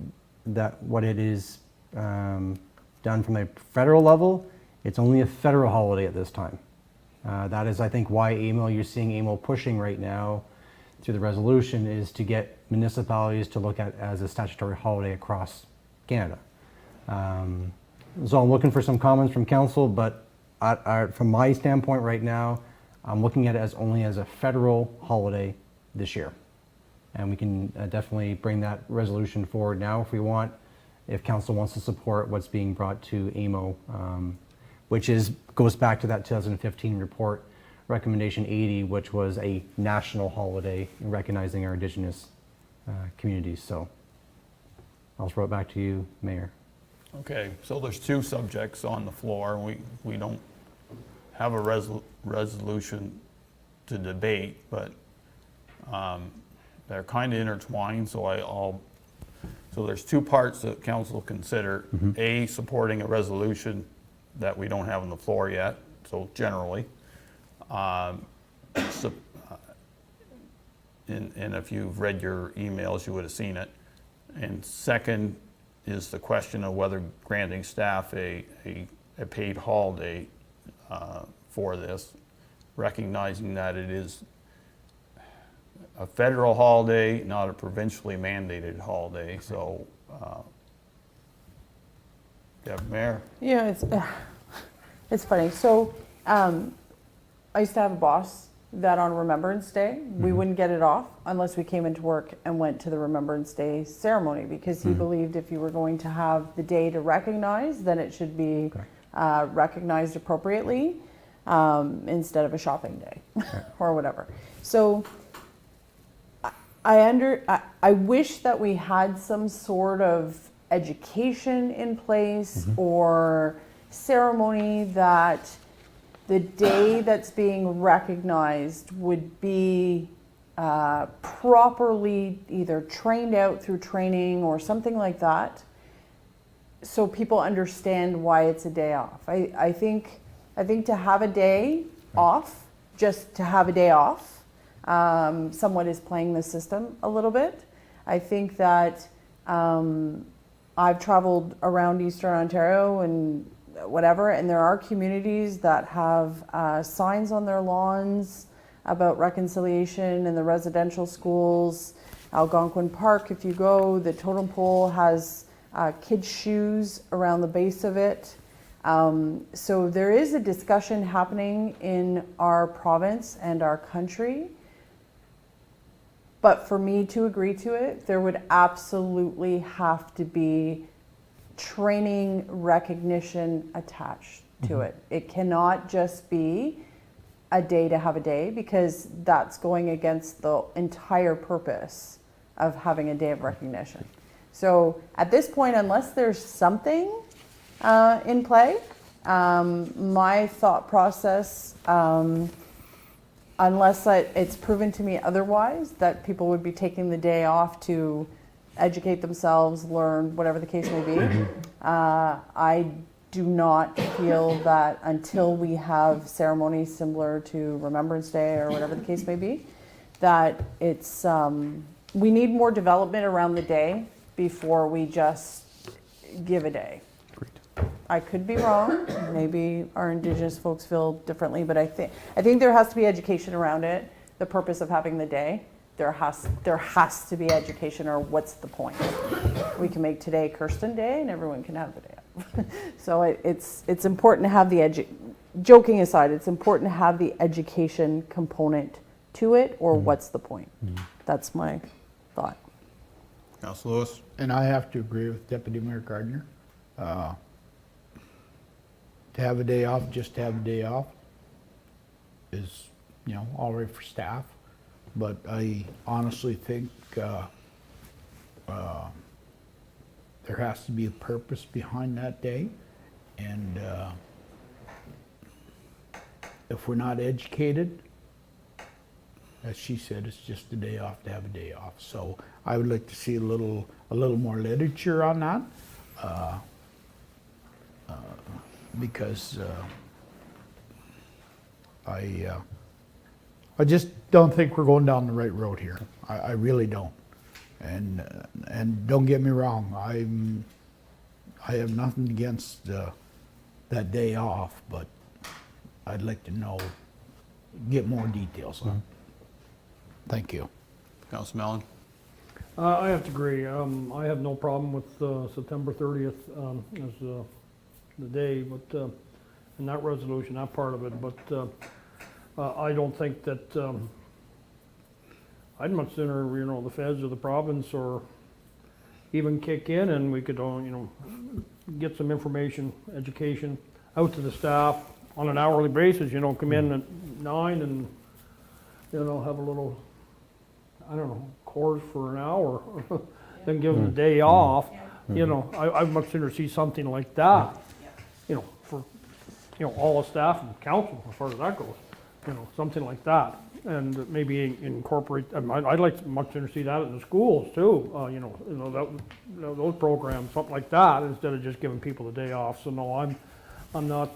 that what it is done from a federal level, it's only a federal holiday at this time. That is, I think, why you're seeing AMO pushing right now through the resolution is to get municipalities to look at it as a statutory holiday across Canada. So I'm looking for some comments from council, but from my standpoint right now, I'm looking at it as only as a federal holiday this year. And we can definitely bring that resolution forward now if we want, if council wants to support what's being brought to AMO, which goes back to that 2015 report, recommendation 80, which was a national holiday recognizing our Indigenous communities. So I'll throw it back to you, Mayor. Okay, so there's two subjects on the floor. We don't have a resolution to debate, but they're kind of intertwined, so so there's two parts that council consider. A, supporting a resolution that we don't have on the floor yet, so generally. And if you've read your emails, you would have seen it. And second is the question of whether granting staff a paid holiday for this, recognizing that it is a federal holiday, not a provincially mandated holiday. So, Mayor. Yeah, it's funny. So I used to have a boss that on Remembrance Day, we wouldn't get it off unless we came into work and went to the Remembrance Day ceremony, because he believed if you were going to have the day to recognize, then it should be recognized appropriately instead of a shopping day or whatever. So I wish that we had some sort of education in place or ceremony that the day that's being recognized would be properly either trained out through training or something like that, so people understand why it's a day off. I think to have a day off, just to have a day off, somewhat is playing the system a little bit. I think that I've traveled around Eastern Ontario and whatever, and there are communities that have signs on their lawns about reconciliation in the residential schools. Algonquin Park, if you go, the totem pole has kids' shoes around the base of it. So there is a discussion happening in our province and our country. But for me to agree to it, there would absolutely have to be training recognition attached to it. It cannot just be a day to have a day, because that's going against the entire purpose of having a day of recognition. So at this point, unless there's something in play, my thought process, unless it's proven to me otherwise, that people would be taking the day off to educate themselves, learn, whatever the case may be, I do not feel that until we have ceremonies similar to Remembrance Day or whatever the case may be, that it's, we need more development around the day before we just give a day. I could be wrong. Maybe our Indigenous folks feel differently, but I think there has to be education around it. The purpose of having the day, there has to be education, or what's the point? We can make today Kirsten Day, and everyone can have the day off. So it's important to have joking aside, it's important to have the education component to it, or what's the point? That's my thought. Councilor Lewis? And I have to agree with Deputy Mayor Gardner. To have a day off, just to have a day off is, all right for staff. But I honestly think there has to be a purpose behind that day. And if we're not educated, as she said, it's just a day off to have a day off. So I would like to see a little more literature on that. Because I just don't think we're going down the right road here. I really don't. And don't get me wrong, I have nothing against that day off, but I'd like to get more details on it. Thank you. Councilor Mellon? I have to agree. I have no problem with September 30th as the day, but in that resolution, that part of it, but I don't think that I'd much sooner, the feds or the province or even kick in and we could, get some information, education out to the staff on an hourly basis, come in at 9 and, have a little, course for an hour, then give them a day off. I'd much sooner see something like that, for, all the staff and council, as far as that goes, something like that. And maybe incorporate, I'd like to much sooner see that in the schools too, those programs, something like that, instead of just giving people a day off. So no, I'm not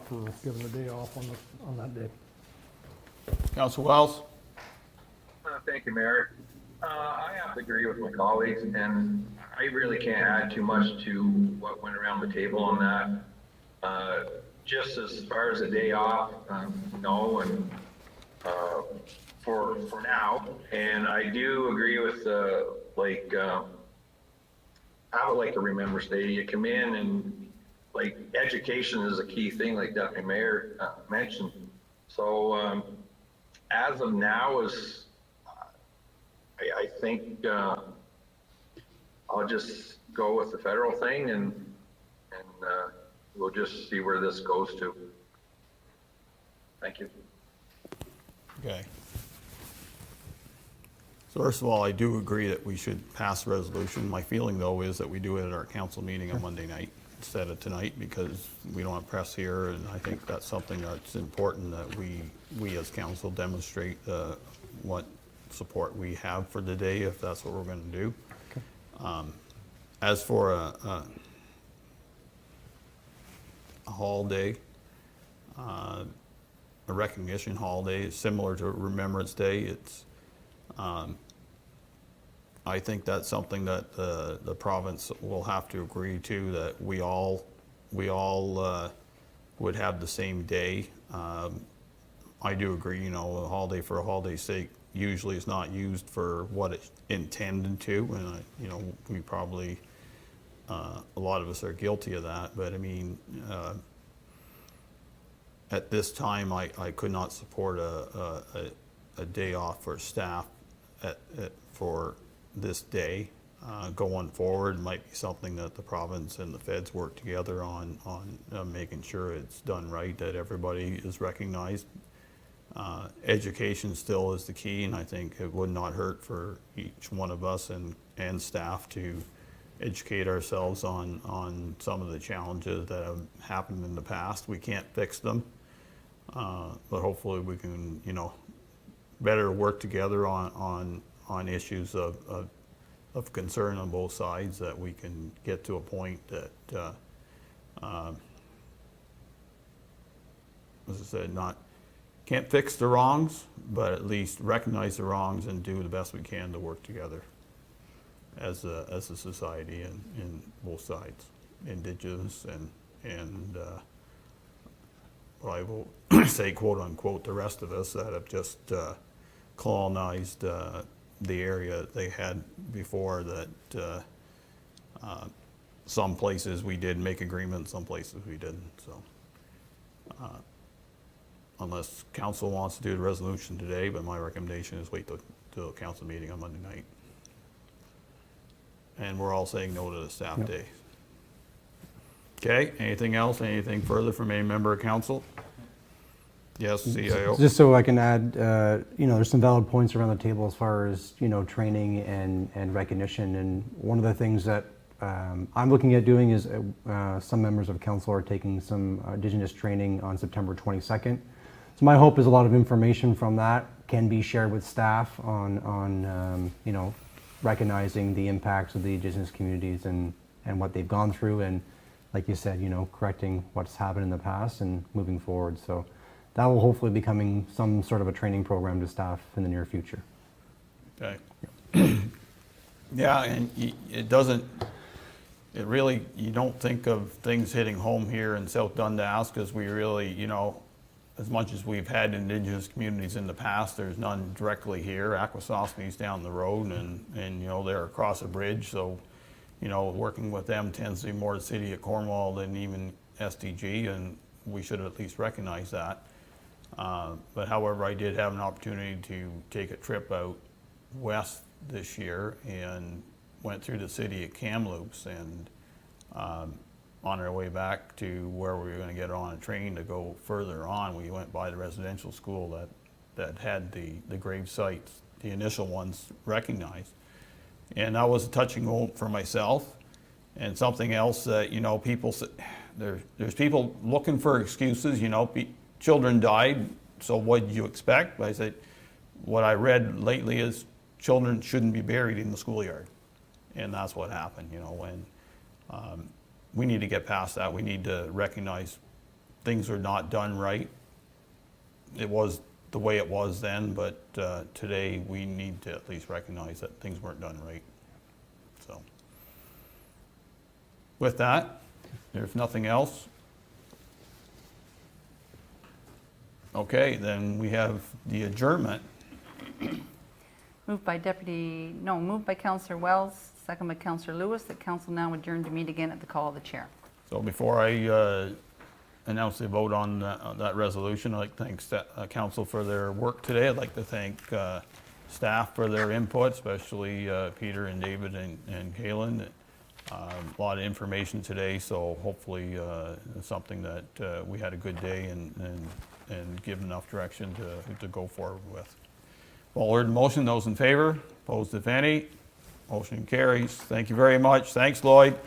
for giving a day off on that day. Councilor Wells? Thank you, Mayor. I have to agree with my colleagues, and I really can't add too much to what went around the table on that. Just as far as a day off, no, and for now. And I do agree with I would like to remember Day. You come in and education is a key thing, like Deputy Mayor mentioned. So as of now, I think I'll just go with the federal thing, and we'll just see where this goes to. Thank you. Okay. So first of all, I do agree that we should pass the resolution. My feeling, though, is that we do it at our council meeting on Monday night. instead of tonight, because we don't have press here, and I think that's something that's important that we as council demonstrate what support we have for the day, if that's what we're going to do. As for a holiday, a recognition holiday, similar to Remembrance Day, it's I think that's something that the province will have to agree to, that we all would have the same day. I do agree, you know, a holiday for a holiday's sake usually is not used for what it's intended to, and you know, we probably a lot of us are guilty of that. But I mean, at this time, I could not support a day off for staff for this day. Going forward, might be something that the province and the feds work together on making sure it's done right, that everybody is recognized. Education still is the key, and I think it would not hurt for each one of us and staff to educate ourselves on some of the challenges that have happened in the past. We can't fix them, but hopefully we can, you know, better work together on issues of concern on both sides, that we can get to a point that, as I said, can't fix the wrongs, but at least recognize the wrongs and do the best we can to work together as a society in both sides, Indigenous and what I will say, quote unquote, the rest of us that have just colonized the area they had before. That some places we did make agreements, some places we didn't. So unless council wants to do the resolution today, but my recommendation is wait till council meeting on Monday night. And we're all saying no to the staff day. Okay, anything else? Anything further from any member of council? Yes, CIO. Just so I can add, you know, there's some valid points around the table as far as, you know, training and recognition. And one of the things that I'm looking at doing is some members of council are taking some Indigenous training on September 22nd. So my hope is a lot of information from that can be shared with staff on you know, recognizing the impacts of the Indigenous communities and what they've gone through, and like you said, you know, correcting what's happened in the past and moving forward. So that will hopefully be becoming some sort of a training program to staff in the near future. Okay. Yeah, and it doesn't, it really, you don't think of things hitting home here in South Dundas, because we really, you know, as much as we've had Indigenous communities in the past, there's none directly here. Akwesasne's down the road, and you know, they're across a bridge, so you know, working with them tends to be more the city of Cornwall than even Sdg, and we should at least recognize that. But however, I did have an opportunity to take a trip out west this year and went through the city of Kamloops, and on our way back to where we were going to get on a train to go further on, we went by the residential school that had the grave sites, the initial ones, recognized. And that was a touching moment for myself. And something else that, you know, people, there's people looking for excuses, you know, children died, so what did you expect? But I said, what I read lately is children shouldn't be buried in the schoolyard. And that's what happened, you know, and we need to get past that. We need to recognize things are not done right. It was the way it was then, but today we need to at least recognize that things weren't done right. So with that, there's nothing else. Okay, then we have the adjournment. Moved by Councillor Wells, second by Councillor Lewis, that council now adjourn to meet again at the call of the chair. So before I announce the vote on that resolution, I'd like to thank council for their work today. I'd like to thank staff for their input, especially Peter and David and Kaylin. A lot of information today, so hopefully it's something that we had a good day and give enough direction to go forward with. All heard the motion, those in favor, opposed if any, motion carries. Thank you very much. Thanks, Lloyd.